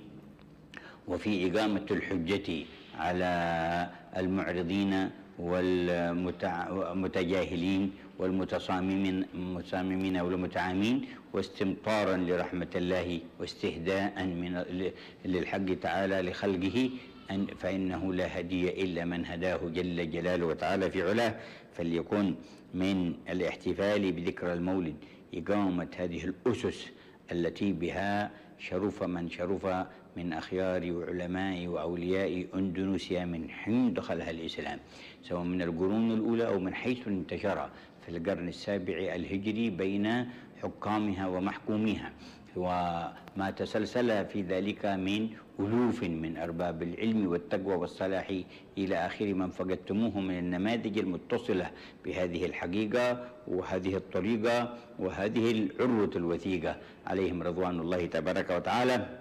وفي إقامة الحجة على المعرضين والمتجاهلين والمتصاممين والمتعامين، واستمطارا لرحمة الله واستهداء للحق تعالى لخلقه، فإنه لا هدي إلا من هداه جل جلاله وتعالى في علاه. فليكن من الاحتفال بذكرى المولد إقامة هذه الأسس التي بها شرف من شرف من أخيار وعلماء وأولياء أندونيسيا من حين دخلها الإسلام، سواء من القرون الأولى أو من حيث انتشر في القرن السابع الهجري بين حكامها ومحكوميها، وما تسلسل في ذلك من ألوف من أرباب العلم والتقوى والصلاح إلى آخر من فقدتموه من النماذج المتصلة بهذه الحقيقة وهذه الطريقة وهذه العروة الوثيقة عليهم رضوان الله تبارك وتعالى.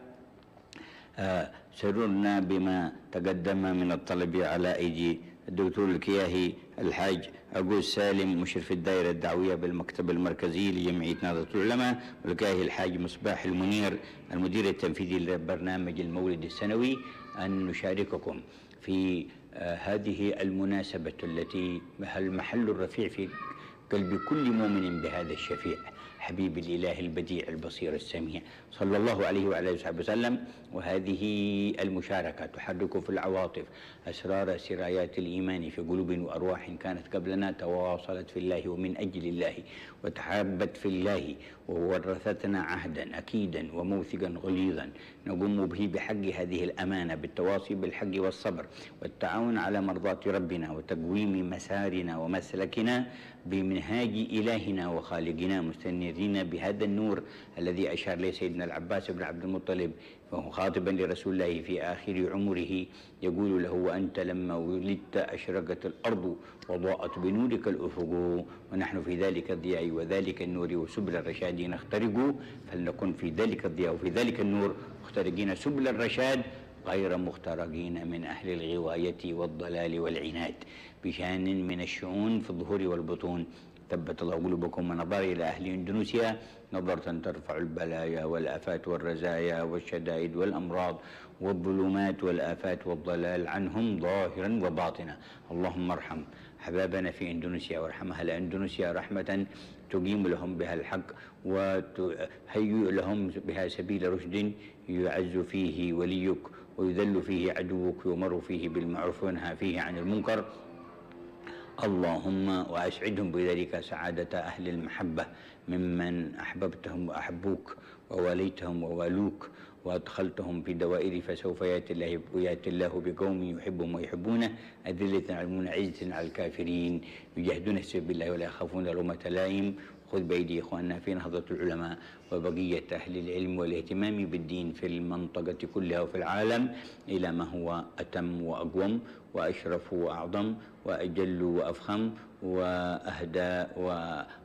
سررنا بما تقدم من الطلب على أيدي الدكتور الكياهي الحاج أقول سالم مشرف الدائرة الدعوية بالمكتب المركزي لجمعية نهضة العلماء، والكياهي الحاج مصباح المنير المدير التنفيذي لبرنامج المولد السنوي، أن نشارككم في هذه المناسبة التي المحل الرفيع في قلب كل مؤمن بهذا الشفيع حبيب الإله البديع البصير السميع صلى الله عليه وعلى آله وصحبه وسلم. وهذه المشاركة تحرك في العواطف أسرار سرايات الإيمان في قلوب وأرواح كانت قبلنا تواصلت في الله ومن أجل الله وتحابت في الله، وورثتنا عهدا أكيدا وموثقا غليظا نقوم به بحق هذه الأمانة بالتواصي بالحق والصبر والتعاون على مرضاة ربنا وتقويم مسارنا ومسلكنا بمنهاج إلهنا وخالقنا، مستنيرين بهذا النور الذي أشار إليه سيدنا العباس بن عبد المطلب وهو خاطبا لرسول الله في آخر عمره يقول له: وأنت لما ولدت أشرقت الأرض وضاءت بنورك الأفق، ونحن في ذلك الضياء وذلك النور وسبل الرشاد نخترق، فلنكن في ذلك الضياء وفي ذلك النور مخترقين سبل الرشاد غير مخترقين من أهل الغواية والضلال والعناد بشان من الشؤون في الظهور والبطون. ثبت الله قلوبكم ونظر إلى أهل إندونيسيا نظرة ترفع البلايا والآفات والرزايا والشدائد والأمراض والظلمات والآفات والضلال عنهم ظاهرا وباطنا. اللهم ارحم أحبابنا في إندونيسيا وارحم أهل إندونيسيا رحمة تقيم لهم بها الحق وتهيئ لهم بها سبيل رشد يعز فيه وليك ويذل فيه عدوك ويمر فيه بالمعروف وينهى فيه عن المنكر. اللهم وأسعدهم بذلك سعادة أهل المحبة ممن أحببتهم وأحبوك وواليتهم ووالوك وأدخلتهم في دوائر فسوف يأتي الله بقوم يحبهم ويحبونه أذلة على المؤمنين عزة على الكافرين يجاهدون في سبيل الله ولا يخافون لومة لائم. خذ بأيدي إخواننا في نهضة العلماء وبقية أهل العلم والاهتمام بالدين في المنطقة كلها وفي العالم إلى ما هو أتم وأقوم وأشرف وأعظم وأجل وأفخم وأهدى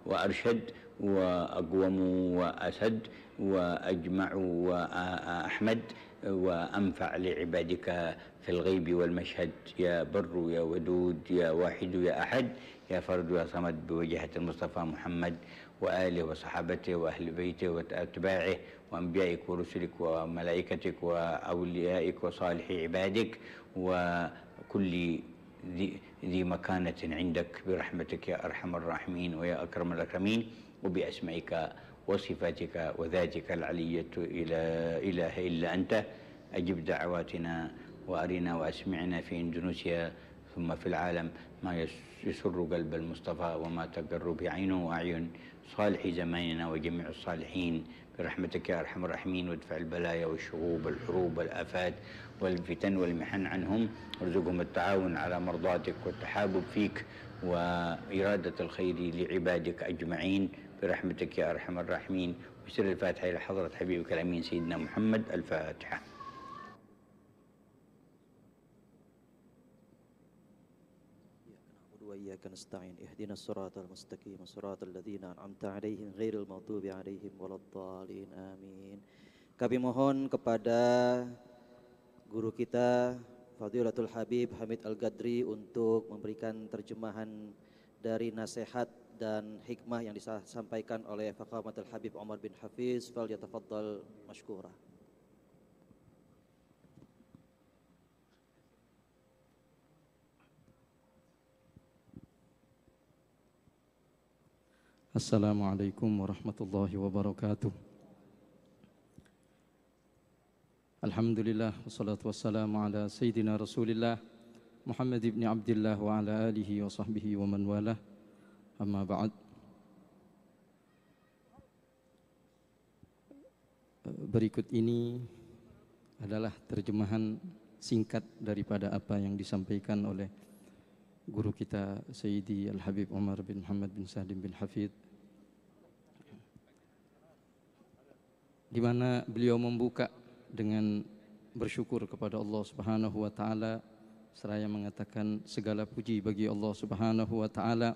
وأرشد وأقوم وأسد وأجمع وأحمد وأنفع لعبادك في الغيب والمشهد، يا بر يا ودود يا واحد يا أحد يا فرد يا صمد، بوجهة المصطفى محمد وآله وصحابته وأهل بيته وأتباعه وأنبيائك ورسلك وملائكتك وأوليائك وصالح عبادك وكل ذي مكانة عندك برحمتك يا أرحم الراحمين ويا أكرم الأكرمين، وبأسمائك وصفاتك وذاتك العلية إله إلا أنت. أجب دعواتنا وأرنا وأسمعنا في إندونيسيا ثم في العالم ما يسر قلب المصطفى وما تقر بعينه وأعين صالح زماننا وجميع الصالحين برحمتك يا أرحم الراحمين. وادفع البلايا والشغوب والحروب والآفات والفتن والمحن عنهم، وارزقهم التعاون على مرضاتك والتحابب فيك وإرادة الخير لعبادك أجمعين برحمتك يا أرحم الراحمين. بسر الفاتحة إلى حضرة حبيبك الأمين سيدنا محمد. الفاتحة. وإياك نستعين اهدنا الصراط المستقيم صراط الذين أنعمت عليهم غير المغضوب عليهم waladdallin amin. Kami mohon kepada guru kita Fadilatul Habib Hamid Al-Gadri untuk memberikan terjemahan dari nasihat dan hikmah yang disampaikan oleh Faqamatul Habib Umar bin Hafiz. Falyatafaddal mashkura. Assalamualaikum warahmatullahi wabarakatuh. Alhamdulillah wassalatu wassalamu ala sayyidina Rasulillah Muhammad ibn Abdullah wa ala alihi wa sahbihi wa man walah. Amma ba'd. Berikut ini adalah terjemahan singkat daripada apa yang disampaikan oleh guru kita Sayyidi Al-Habib Umar bin Muhammad bin Salim bin Hafid, di mana beliau membuka dengan bersyukur kepada Allah Subhanahu wa taala seraya mengatakan segala puji bagi Allah Subhanahu wa taala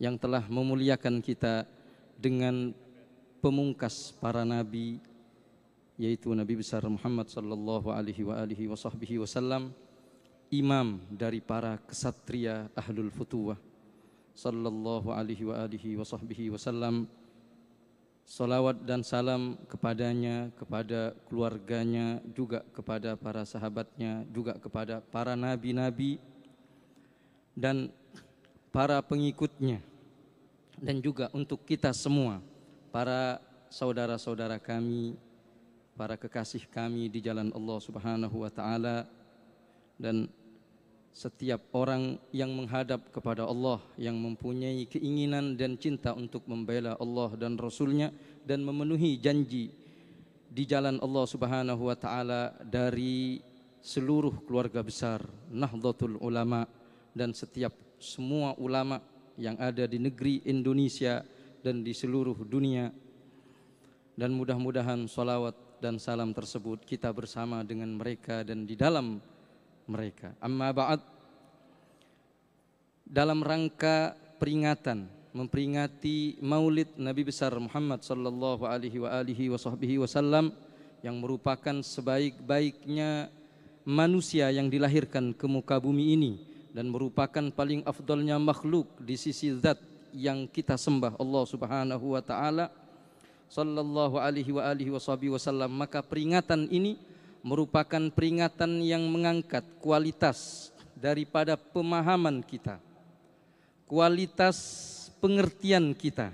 yang telah memuliakan kita dengan pemungkas para nabi, yaitu Nabi besar Muhammad sallallahu alaihi wasallam, imam dari para kesatria ahlul futuwah sallallahu alaihi wasallam. Salawat dan salam kepadanya, kepada keluarganya, juga kepada para sahabatnya, juga kepada para nabi-nabi dan para pengikutnya, dan juga untuk kita semua, para saudara-saudara kami, para kekasih kami di jalan Allah Subhanahu wa taala, dan setiap orang yang menghadap kepada Allah, yang mempunyai keinginan dan cinta untuk membela Allah dan Rasulnya dan memenuhi janji di jalan Allah Subhanahu wa taala dari seluruh keluarga besar Nahdlatul Ulama dan semua ulama yang ada di negeri Indonesia dan di seluruh dunia. Dan mudah-mudahan salawat dan salam tersebut kita bersama dengan mereka dan di dalam mereka. Amma ba'd, dalam rangka memperingati Maulid Nabi besar Muhammad sallallahu alaihi wasallam yang merupakan sebaik-baiknya manusia yang dilahirkan ke muka bumi ini dan merupakan paling afdalnya makhluk di sisi zat yang kita sembah Allah Subhanahu wa taala sallallahu alaihi wasallam, maka peringatan ini merupakan peringatan yang mengangkat kualitas daripada pemahaman kita, kualitas pengertian kita,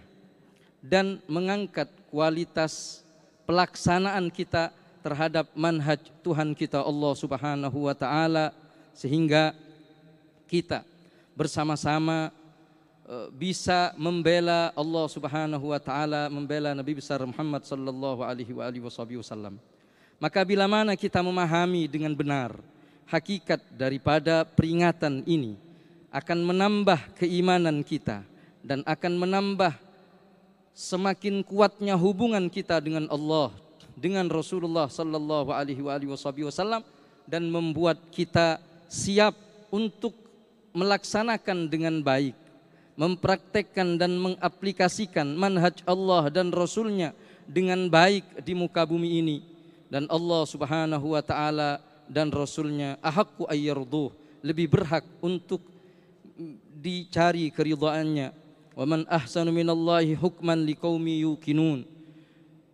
dan mengangkat kualitas pelaksanaan kita terhadap manhaj Tuhan kita Allah Subhanahu wa taala, sehingga kita bersama-sama bisa membela Allah Subhanahu wa taala, membela Nabi besar Muhammad sallallahu alaihi wasallam. Maka bila mana kita memahami dengan benar hakikat daripada peringatan ini, akan menambah keimanan kita dan akan menambah semakin kuatnya hubungan kita dengan Allah, dengan Rasulullah sallallahu alaihi wasallam, dan membuat kita siap untuk melaksanakan dengan baik, mempraktekkan dan mengaplikasikan manhaj Allah dan Rasulnya dengan baik di muka bumi ini. Dan Allah Subhanahu wa taala dan Rasulnya ahaqqu ayyarduh, lebih berhak untuk dicari keridhaannya. Wa man ahsanu minallahi hukman liqaumi yuqinun.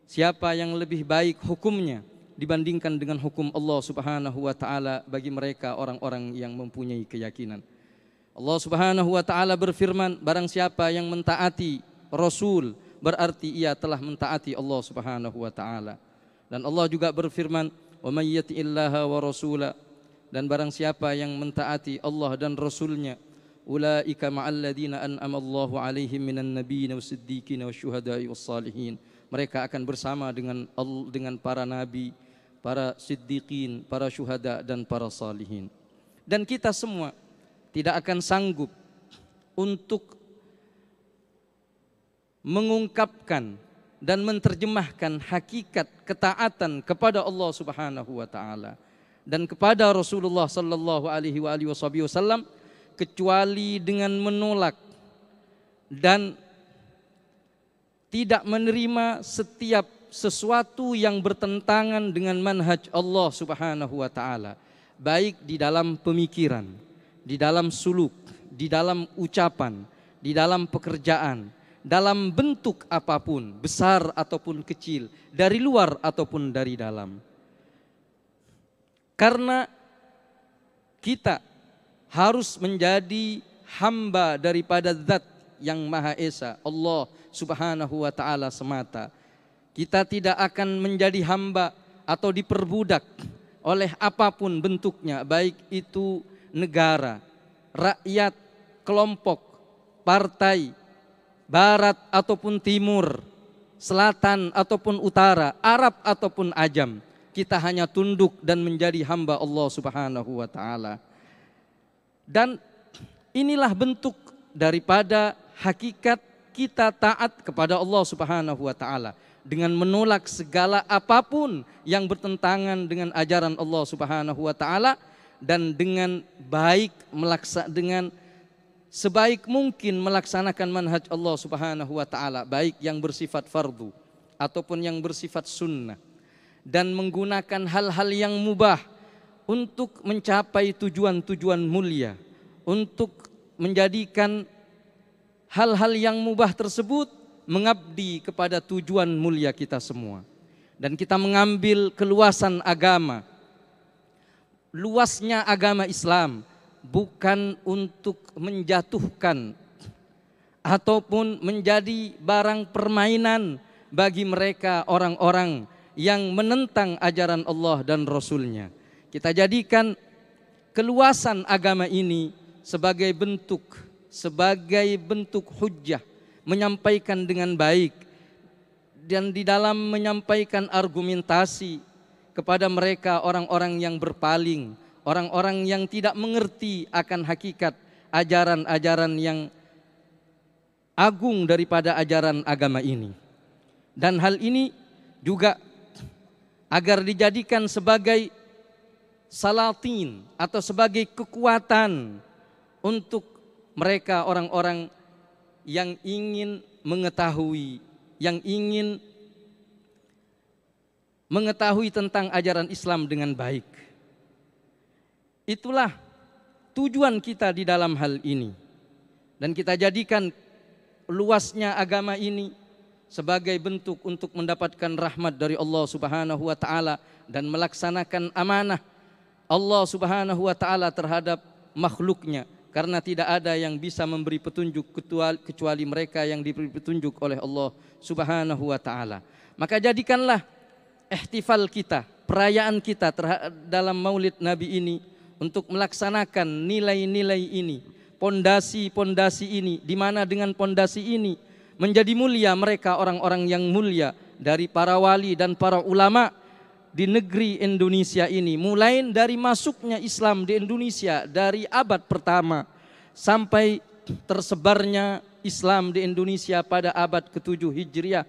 Siapa yang lebih baik hukumnya dibandingkan dengan hukum Allah Subhanahu wa taala bagi mereka orang-orang yang mempunyai keyakinan. Allah Subhanahu wa taala berfirman, barang siapa yang mentaati Rasul berarti ia telah mentaati Allah Subhanahu wa taala. Dan Allah juga berfirman, wa may yati'illaha wa rasula, dan barang siapa yang mentaati Allah dan Rasulnya, ulaika ma'al ladzina an'ama Allahu 'alaihim minan nabiyyin was-siddiqin wasyuhada'i was-salihin. Mereka akan bersama dengan para nabi, para siddiqin, para syuhada dan para salihin. Dan kita semua tidak akan sanggup untuk mengungkapkan dan menerjemahkan hakikat ketaatan kepada Allah Subhanahu wa taala dan kepada Rasulullah sallallahu alaihi wasallam kecuali dengan menolak dan tidak menerima setiap sesuatu yang bertentangan dengan manhaj Allah Subhanahu wa taala, baik di dalam pemikiran, di dalam suluk, di dalam ucapan, di dalam pekerjaan, dalam bentuk apapun, besar ataupun kecil, dari luar ataupun dari dalam. Karena kita harus menjadi hamba daripada zat yang Maha Esa, Allah Subhanahu wa Ta'ala semata. Kita tidak akan menjadi hamba atau diperbudak oleh apapun bentuknya, baik itu negara, rakyat, kelompok, partai, barat ataupun timur, selatan ataupun utara, Arab ataupun ajam. Kita hanya tunduk dan menjadi hamba Allah Subhanahu wa Ta'ala. Dan inilah bentuk daripada hakikat kita taat kepada Allah Subhanahu wa Ta'ala, dengan menolak segala apapun yang bertentangan dengan ajaran Allah Subhanahu wa Ta'ala, dan dengan baik dengan sebaik mungkin melaksanakan manhaj Allah Subhanahu wa Ta'ala, baik yang bersifat fardu ataupun yang bersifat sunnah, dan menggunakan hal-hal yang mubah untuk mencapai tujuan-tujuan mulia, untuk menjadikan hal-hal yang mubah tersebut mengabdi kepada tujuan mulia kita semua. Dan kita mengambil keluasan agama, luasnya agama Islam, bukan untuk menjatuhkan ataupun menjadi barang permainan bagi mereka orang-orang yang menentang ajaran Allah dan Rasul-Nya. Kita jadikan keluasan agama ini sebagai bentuk hujjah, menyampaikan dengan baik, dan di dalam menyampaikan argumentasi kepada mereka orang-orang yang berpaling, orang-orang yang tidak mengerti akan hakikat ajaran-ajaran yang agung daripada ajaran agama ini. Dan hal ini juga agar dijadikan sebagai salatin atau sebagai kekuatan untuk mereka orang-orang yang ingin mengetahui, yang ingin mengetahui tentang ajaran Islam dengan baik. Itulah tujuan kita di dalam hal ini. Dan kita jadikan luasnya agama ini sebagai bentuk untuk mendapatkan rahmat dari Allah Subhanahu wa Ta'ala dan melaksanakan amanah Allah Subhanahu wa Ta'ala terhadap makhluknya, karena tidak ada yang bisa memberi petunjuk kecuali mereka yang diberi petunjuk oleh Allah Subhanahu wa Ta'ala. Maka jadikanlah ihtifal kita, perayaan kita dalam Maulid Nabi ini untuk melaksanakan nilai-nilai ini, pondasi-pondasi ini, di mana dengan pondasi ini menjadi mulia mereka orang-orang yang mulia dari para wali dan para ulama di negeri Indonesia ini, mulai dari masuknya Islam di Indonesia dari abad pertama sampai tersebarnya Islam di Indonesia pada abad ke-7 Hijriah,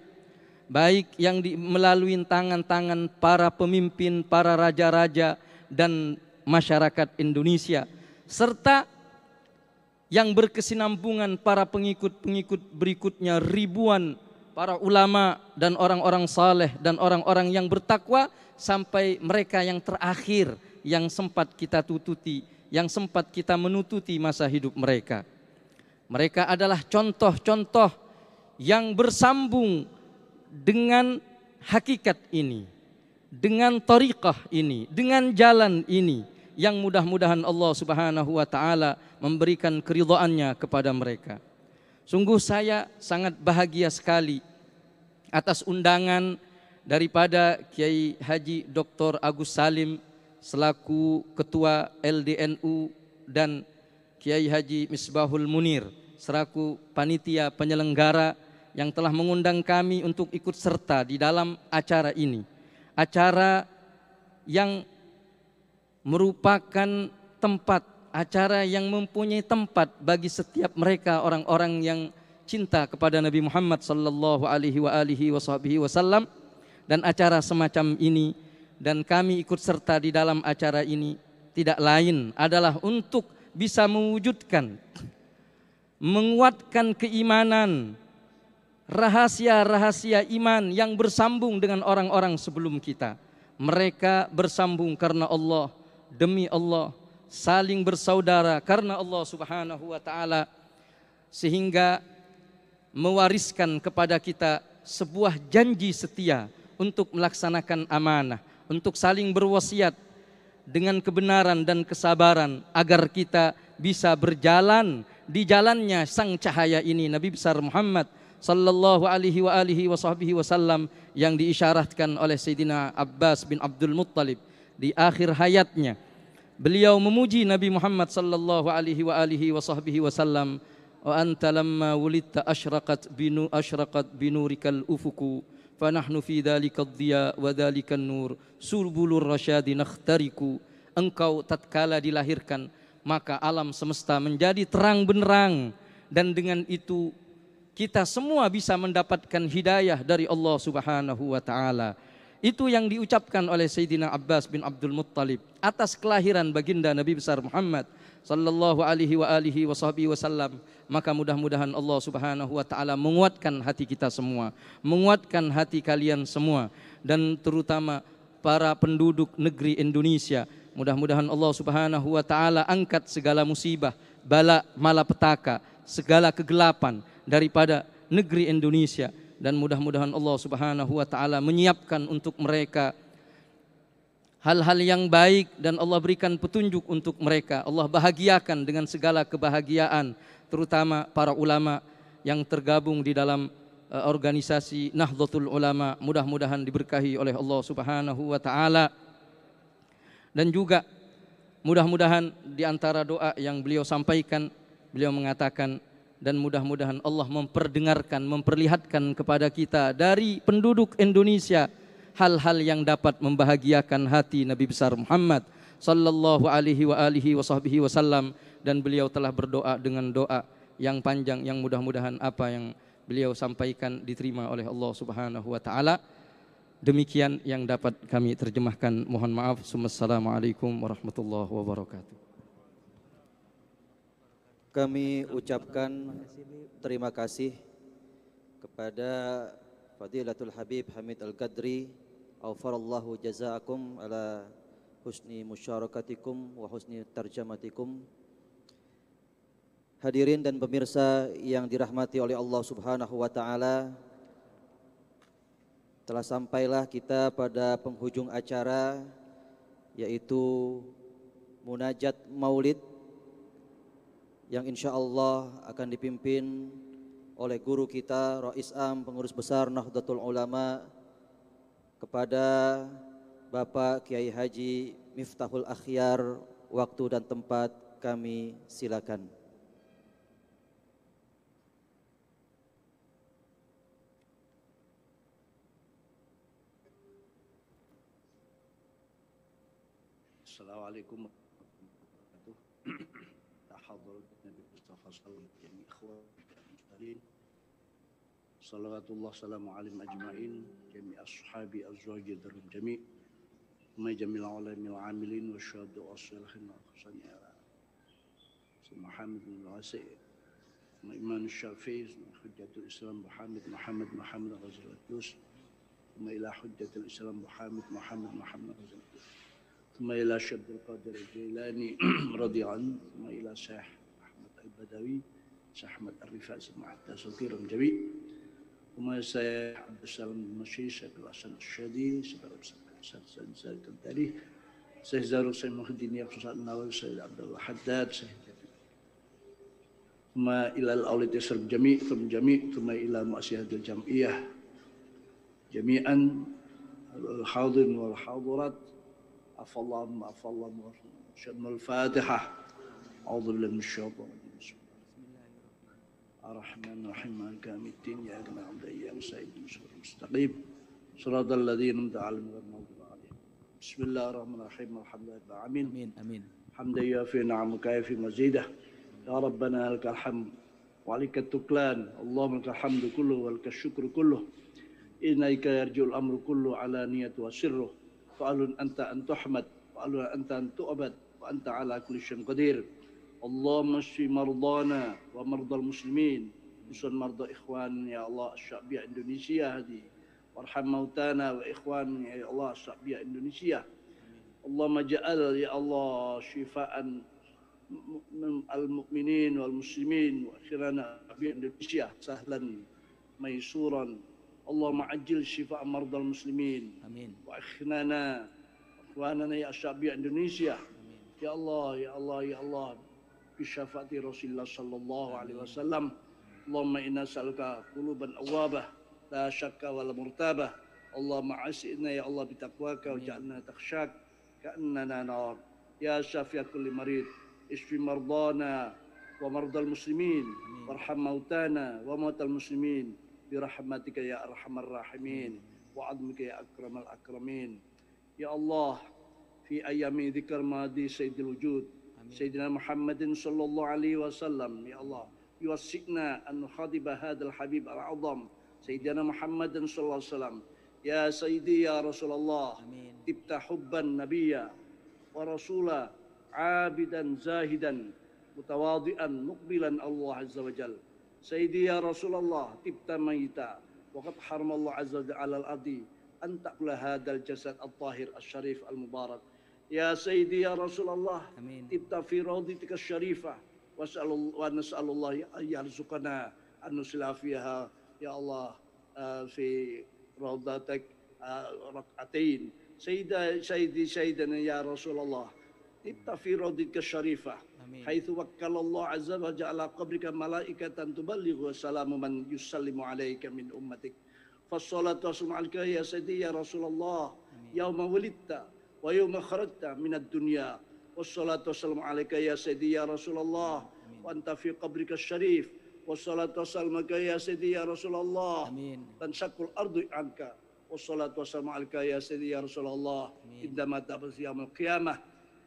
baik yang melalui tangan-tangan para pemimpin, para raja-raja dan masyarakat Indonesia, serta yang berkesinambungan para pengikut-pengikut berikutnya, ribuan para ulama dan orang-orang saleh dan orang-orang yang bertakwa, sampai mereka yang terakhir yang sempat kita tututi, yang sempat kita menututi masa hidup mereka. Mereka adalah contoh-contoh yang bersambung dengan hakikat ini, dengan tariqah ini, dengan jalan ini, yang mudah-mudahan Allah Subhanahu wa Ta'ala memberikan keridhaannya kepada mereka. Sungguh saya sangat bahagia sekali atas undangan daripada Kiai Haji Dr. Agus Salim selaku Ketua LDNU dan Kiai Haji Misbahul Munir selaku panitia penyelenggara yang telah mengundang kami untuk ikut serta di dalam acara ini. Acara yang merupakan tempat, acara yang mempunyai tempat bagi setiap mereka orang-orang yang cinta kepada Nabi Muhammad sallallahu alaihi wasallam, dan acara semacam ini, dan kami ikut serta di dalam acara ini tidak lain adalah untuk bisa mewujudkan, menguatkan keimanan, rahasia-rahasia iman yang bersambung dengan orang-orang sebelum kita. Mereka bersambung karena Allah, demi Allah, saling bersaudara karena Allah Subhanahu wa Ta'ala, sehingga mewariskan kepada kita sebuah janji setia untuk melaksanakan amanah, untuk saling berwasiat dengan kebenaran dan kesabaran agar kita bisa berjalan di jalannya sang cahaya ini, Nabi besar Muhammad sallallahu alaihi wasallam, yang diisyaratkan oleh Sayyidina Abbas bin Abdul Muttalib di akhir hayatnya. Beliau memuji Nabi Muhammad sallallahu alaihi wasallam, wa anta lamma wulidta asyraqat binurikal ufuku fanahnu fi dzalikad dhiya wa dzalikan nur sulbulur rasyadi nakhtariku. Engkau tatkala dilahirkan maka alam semesta menjadi terang benderang, dan dengan itu kita semua bisa mendapatkan hidayah dari Allah Subhanahu wa taala. Itu yang diucapkan oleh Sayyidina Abbas bin Abdul Muttalib atas kelahiran baginda Nabi besar Muhammad sallallahu alaihi wasallam. Maka mudah-mudahan Allah Subhanahu wa taala menguatkan hati kita semua, menguatkan hati kalian semua, dan terutama para penduduk negeri Indonesia. Mudah-mudahan Allah Subhanahu wa taala angkat segala musibah, bala, malapetaka, segala kegelapan daripada negeri Indonesia, dan mudah-mudahan Allah Subhanahu wa taala menyiapkan untuk mereka hal-hal yang baik, dan Allah berikan petunjuk untuk mereka. Allah bahagiakan dengan segala kebahagiaan, terutama para ulama yang tergabung di dalam organisasi Nahdlatul Ulama. Mudah-mudahan diberkahi oleh Allah Subhanahu wa taala. Dan juga mudah-mudahan di antara doa yang beliau sampaikan, beliau mengatakan, dan mudah-mudahan Allah memperdengarkan, memperlihatkan kepada kita dari penduduk Indonesia hal-hal yang dapat membahagiakan hati Nabi besar Muhammad sallallahu alaihi wasallam. Dan beliau telah berdoa dengan doa yang panjang, yang mudah-mudahan apa yang beliau sampaikan diterima oleh Allah Subhanahu wa taala. Demikian yang dapat kami terjemahkan. Mohon maaf. Wassalamualaikum warahmatullahi wabarakatuh. Kami ucapkan terima kasih kepada Fadilatul Habib Hamid Al-Qadri, awfarallahu jazaakum ala husni musyarakatikum wa husni tarjamatikum. Hadirin dan pemirsa yang dirahmati oleh Allah Subhanahu wa taala, telah sampailah kita pada penghujung acara, yaitu munajat Maulid yang insya Allah akan dipimpin oleh guru kita, Rais Am Pengurus Besar Nahdlatul Ulama, kepada Bapak Kiai Haji Miftahul Akhyar. Waktu dan tempat kami silakan. Assalamualaikum warahmatullahi wabarakatuh. Tahadzarat Nabi Mustafa sallallahu alaihi wasallam, ikhwan salawatullah salamu alim ajma'in, jami' ashabi azwaji darum jami' ma jamil alamil amilin wa syahadu as-salihin wa khusani ala Muhammad bin Wasi' wa Imam Syafi'i hujjatul Islam Muhammad Rasulullah Yus wa ila hujjatul Islam Muhammad Rasulullah ثم إلى شيخ عبد القادر الجيلاني رضي عنه ثم إلى شيخ أحمد البدوي شيخ أحمد الرفاعي سمعت صغيرا جميل ثم شيخ عبد السلام المشي شيخ الحسن الشادي شيخ سالك التاريخ شيخ زارو شيخ محي الدين يقصص النووي شيخ عبد الله حداد ثم إلى الأولاد يسر الجميع ثم إلى مؤسسة الجمعية جميعا الحاضر والحاضرات. Afallahu Al-Fatihah. A'udzu billahi minasyaitonir rajim. Ar-Rahmanir-Rahim. Maliki yaumiddin. Iyyaka na'budu wa iyyaka nasta'in. Mustaqim. Shiratal ladzina an'amta 'alaihim ghairil maghdubi 'alaihim. Bismillahirrahmanirrahim. Alhamdulillah. Amin. Amin. Hamdan yafi ni'amaka yafi mazidah. Ya Rabbana lakal hamd wa 'alaikal tuklan. Allahumma lakal hamdu kulluhu wa lakal syukru kulluhu. Innaka yarji'ul amru kulluhu 'ala niyyati wa sirruh. Fa'alun anta an tuhmad, fa'alun anta an tu'bad, wa anta ala kulli syai'in qadir. Allahumma shfi mardana wa mardal muslimin, khususan marda ikhwan ya Allah Sya'biyah Indonesia hadi. Warham mautana wa ikhwan ya Allah Sya'biyah Indonesia. Allahumma ja'al ya Allah syifaan al-mu'minin wal muslimin wa akhirana bi Indonesia sahlan maisuran. Allahumma ajil syifa' mardal muslimin. Amin. Wa ikhwanana ya Sya'biyah Indonesia. Amin. Ya Allah, ya Allah, ya Allah. بشفاعة رسول الله صلى الله عليه وسلم. اللهم إنا نسألك قلوبا أوابة لا شك ولا مرتابة. اللهم عسئنا يا الله بتقواك وجعلنا تخشاك كأننا نار. يا شافي كل مريض اشفي مرضانا ومرضى المسلمين وارحم موتانا وموتى المسلمين برحمتك يا أرحم الراحمين وعظمك يا أكرم الأكرمين. يا الله في أيام ذكر ماضي سيد الوجود سيدنا محمد صلى الله عليه وسلم، يا الله يوسعنا أن نخاطب هذا الحبيب العظم سيدنا محمد صلى الله عليه وسلم. يا سيدي يا رسول الله تبت حبا نبيا ورسولا عابدا زاهدا متواضعا مقبلا الله عز وجل. سيدي يا رسول الله تبت ميتا وقد حرم الله عز وجل على الأرض أن تأكل هذا الجسد الطاهر الشريف المبارك. يا سيدي يا رسول الله تبت في روضتك الشريفة ونسأل الله أن يرزقنا أن نصل فيها يا الله في روضتك ركعتين. سيدنا يا رسول الله تبت في روضتك الشريفة حيث وكل الله عز وجل على قبرك ملائكة تبلغ سلام من يسلم عليك من أمتك. فالصلاة والسلام عليك يا سيدي يا رسول الله يوم ولدت ويوم خرجت من الدنيا. والصلاة والسلام عليك يا سيدي يا رسول الله وأنت في قبرك الشريف. والصلاة والسلام عليك يا سيدي يا رسول الله تنشق الأرض عنك. والصلاة والسلام عليك يا سيدي يا رسول الله عندما تبعث يوم القيامة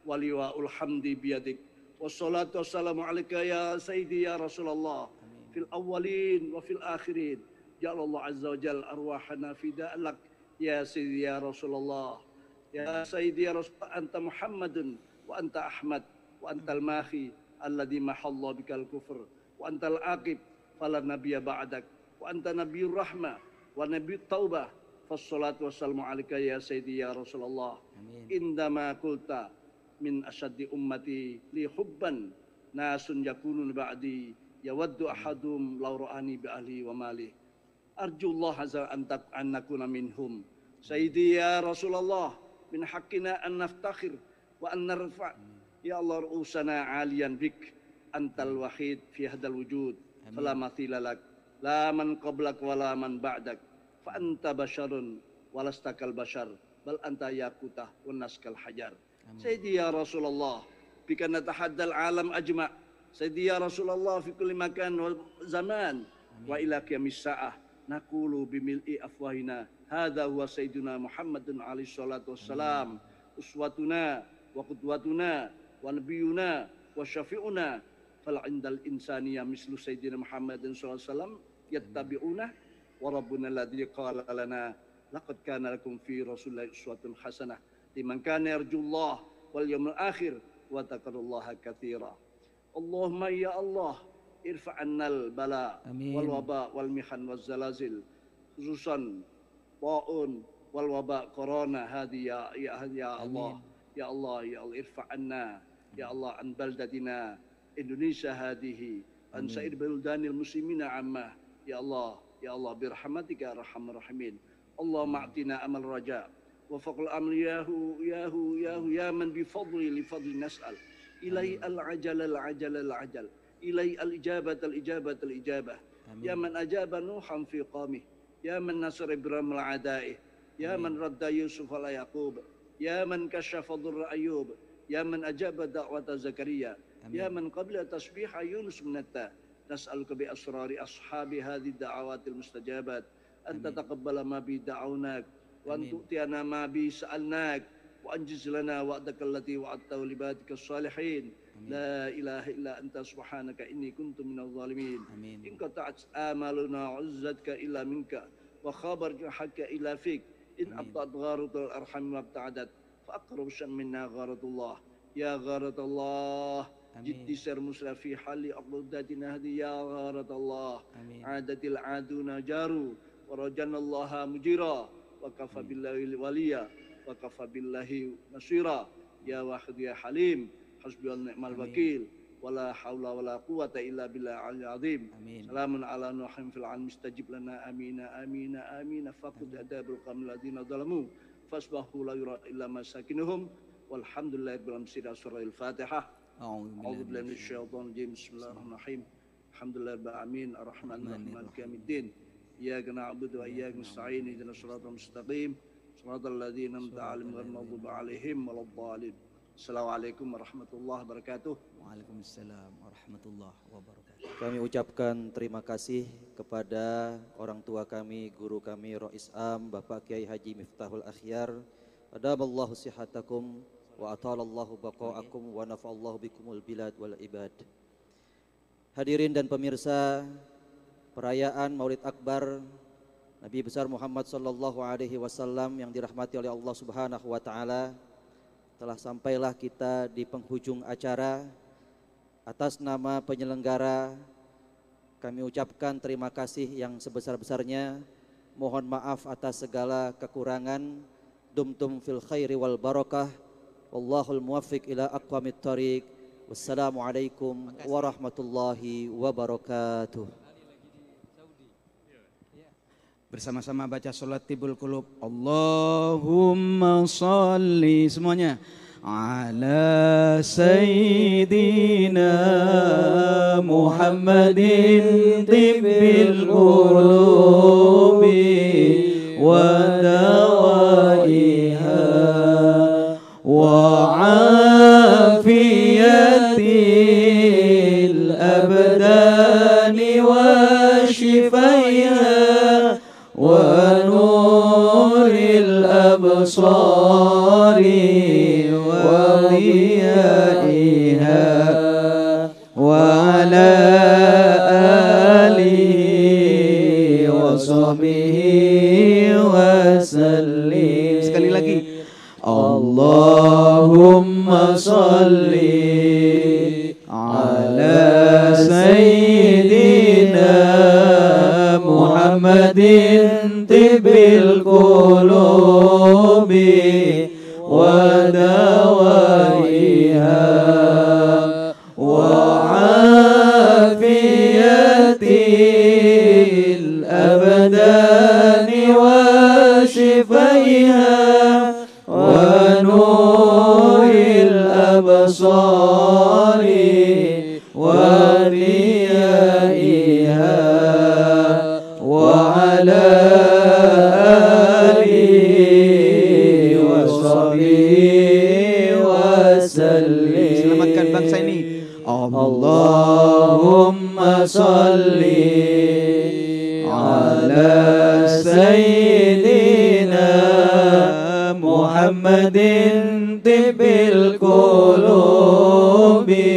ولواء الحمد بيدك. والصلاة والسلام عليك يا سيدي يا رسول الله في الأولين وفي الآخرين. جعل الله عز وجل أرواحنا فداء لك يا سيدي يا رسول الله. يا سيدي يا رسول الله أنت محمد وأنت أحمد وأنت الماخي الذي محى الله بك الكفر وأنت العاقب فلا نبي بعدك وأنت نبي الرحمة ونبي التوبة. فالصلاة والسلام عليك يا سيدي يا رسول الله. عندما قلت من أشد أمتي لي حبا ناس يكونون بعدي يود أحدهم لو رآني بأهلي ومالي. أرجو الله عز وجل أن نكون منهم. سيدي يا رسول الله من حقنا أن نفتخر وأن نرفع يا الله رؤوسنا عاليا بك. أنت الوحيد في هذا الوجود فلا مثيل لك لا من قبلك ولا من بعدك. فأنت بشر ولست كالبشر بل أنت ياقوتة والناس كالحجر. سيدي يا رسول الله بك نتحدى العالم أجمع. سيدي يا رسول الله في كل مكان وزمان وإلى قيام الساعة نقول بملء أفواهنا هذا هو سيدنا محمد عليه الصلاة والسلام أسوتنا وقدوتنا ونبينا وشفيعنا. فعند الإنسانية مثل سيدنا محمد صلى الله عليه وسلم يتبعونه. وربنا الذي قال لنا لقد كان لكم في رسول الله أسوة حسنة لمن كان يرجو الله واليوم الآخر وذكر الله كثيرا. اللهم يا الله ارفع عنا البلاء والوباء والمحن والزلازل خصوصا طاعون والوباء كورونا هذه يا الله. يا الله يا الله ارفع عنا يا الله عن بلدتنا إندونيسيا هذه عن سائر بلدان المسلمين عامة. يا الله يا الله برحمتك يا أرحم الراحمين. اللهم أعطنا أمل رجاء وفق الأمر يا من بفضل لفضل نسأل إلي العجل إلي الإجابة يا من أجاب نوحا في قومه يا من نصر إبراهيم العدائه يا من رد يوسف على يعقوب يا من كشف ضر أيوب يا من أجاب دعوة زكريا يا من قبل تسبيح يونس من التاء. نسألك بأسرار أصحاب هذه الدعوات المستجابات أن تتقبل ما بي دعوناك وأن تؤتينا ما بي سألناك وأنجز لنا وعدك التي وعدته لعبادك الصالحين. لا إله إلا أنت سبحانك إني كنت من الظالمين. إن قطعت آمالنا عزتك إلا منك وخابر جرحك إلا فيك. إن أبطأت غارة الأرحم وابتعدت فأقرب منا غارة الله. يا غارة الله جدي سر مسرف في حال أقدادنا هذه يا غارة الله. عادت العادون جاروا ورجنا الله مجيرا وكفى بالله وليا وكفى بالله نصيرا. يا واحد يا حليم حسبي ونعم الوكيل ولا حول ولا قوة إلا بالله العلي العظيم. سلام على نوح في العالم استجب لنا آمين آمين آمين. فقد أداب القوم الذين ظلموا فاصبحوا لا يرى إلا مساكنهم والحمد لله رب العالمين. سورة الفاتحة. أعوذ بالله من الشيطان الرجيم بسم الله الرحمن الرحيم الحمد لله رب العالمين الرحمن الرحيم مالك يوم الدين إياك نعبد وإياك نستعين اهدنا الصراط المستقيم صراط الذين أنعمت عليهم غير المغضوب عليهم ولا الضالين Assalamualaikum warahmatullahi wabarakatuh. Waalaikumsalam warahmatullahi wabarakatuh. Kami ucapkan terima kasih kepada orang tua kami, guru kami Rois Am, Bapak Kiai Haji Miftahul Akhyar. Adaballahu sihatakum wa atalallahu baqa'akum wa nafa'allahu bikumul bilad wal ibad. Hadirin dan pemirsa, perayaan Maulid Akbar Nabi besar Muhammad sallallahu alaihi wasallam yang dirahmati oleh Allah Subhanahu wa taala, telah sampailah kita di penghujung acara. Atas nama penyelenggara kami ucapkan terima kasih yang sebesar-besarnya. Mohon maaf atas segala kekurangan. Dumtum fil khairi wal barakah. Wallahul muwaffiq ila aqwamit thariq. Wassalamualaikum warahmatullahi wabarakatuh. Bersama-sama baca sholat tibul qulub. Allahumma sholli semuanya ala sayyidina Muhammadin tibbil qulubi wa dawaiha wa afiyatil abdani wa shifaiha ونور الأبصار وضيائها وعلى آله وصحبه وسلم. Sekali lagi, Allahumma salli ala sayyidina Muhammadin tibbil qulubi wa dawaiha wa afiyatil abdani wa shifaiha wa nuril absari wa riyaiha وعلى آله وصحبه وسلم. Selamatkan bangsa ini. Allahumma salli ala sayyidina Muhammadin tibbil qulubi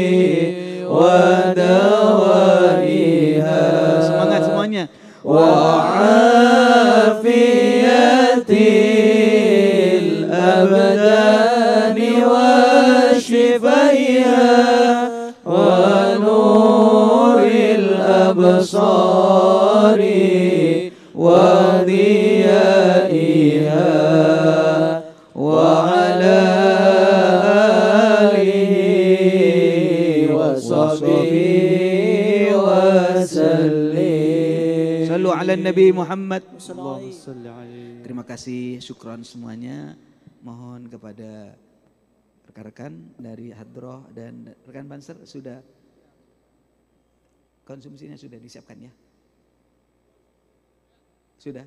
wa dawaiha. Semangat semuanya. وعافية الأبدان وشفائها ونور الأبصار وضيائها وعلى آله وصحبه وسلم. Sallu ala Nabi Muhammad. Terima kasih, syukran semuanya. Mohon kepada rekan-rekan dari Hadroh dan rekan Banser sudah konsumsinya sudah disiapkan ya? Sudah?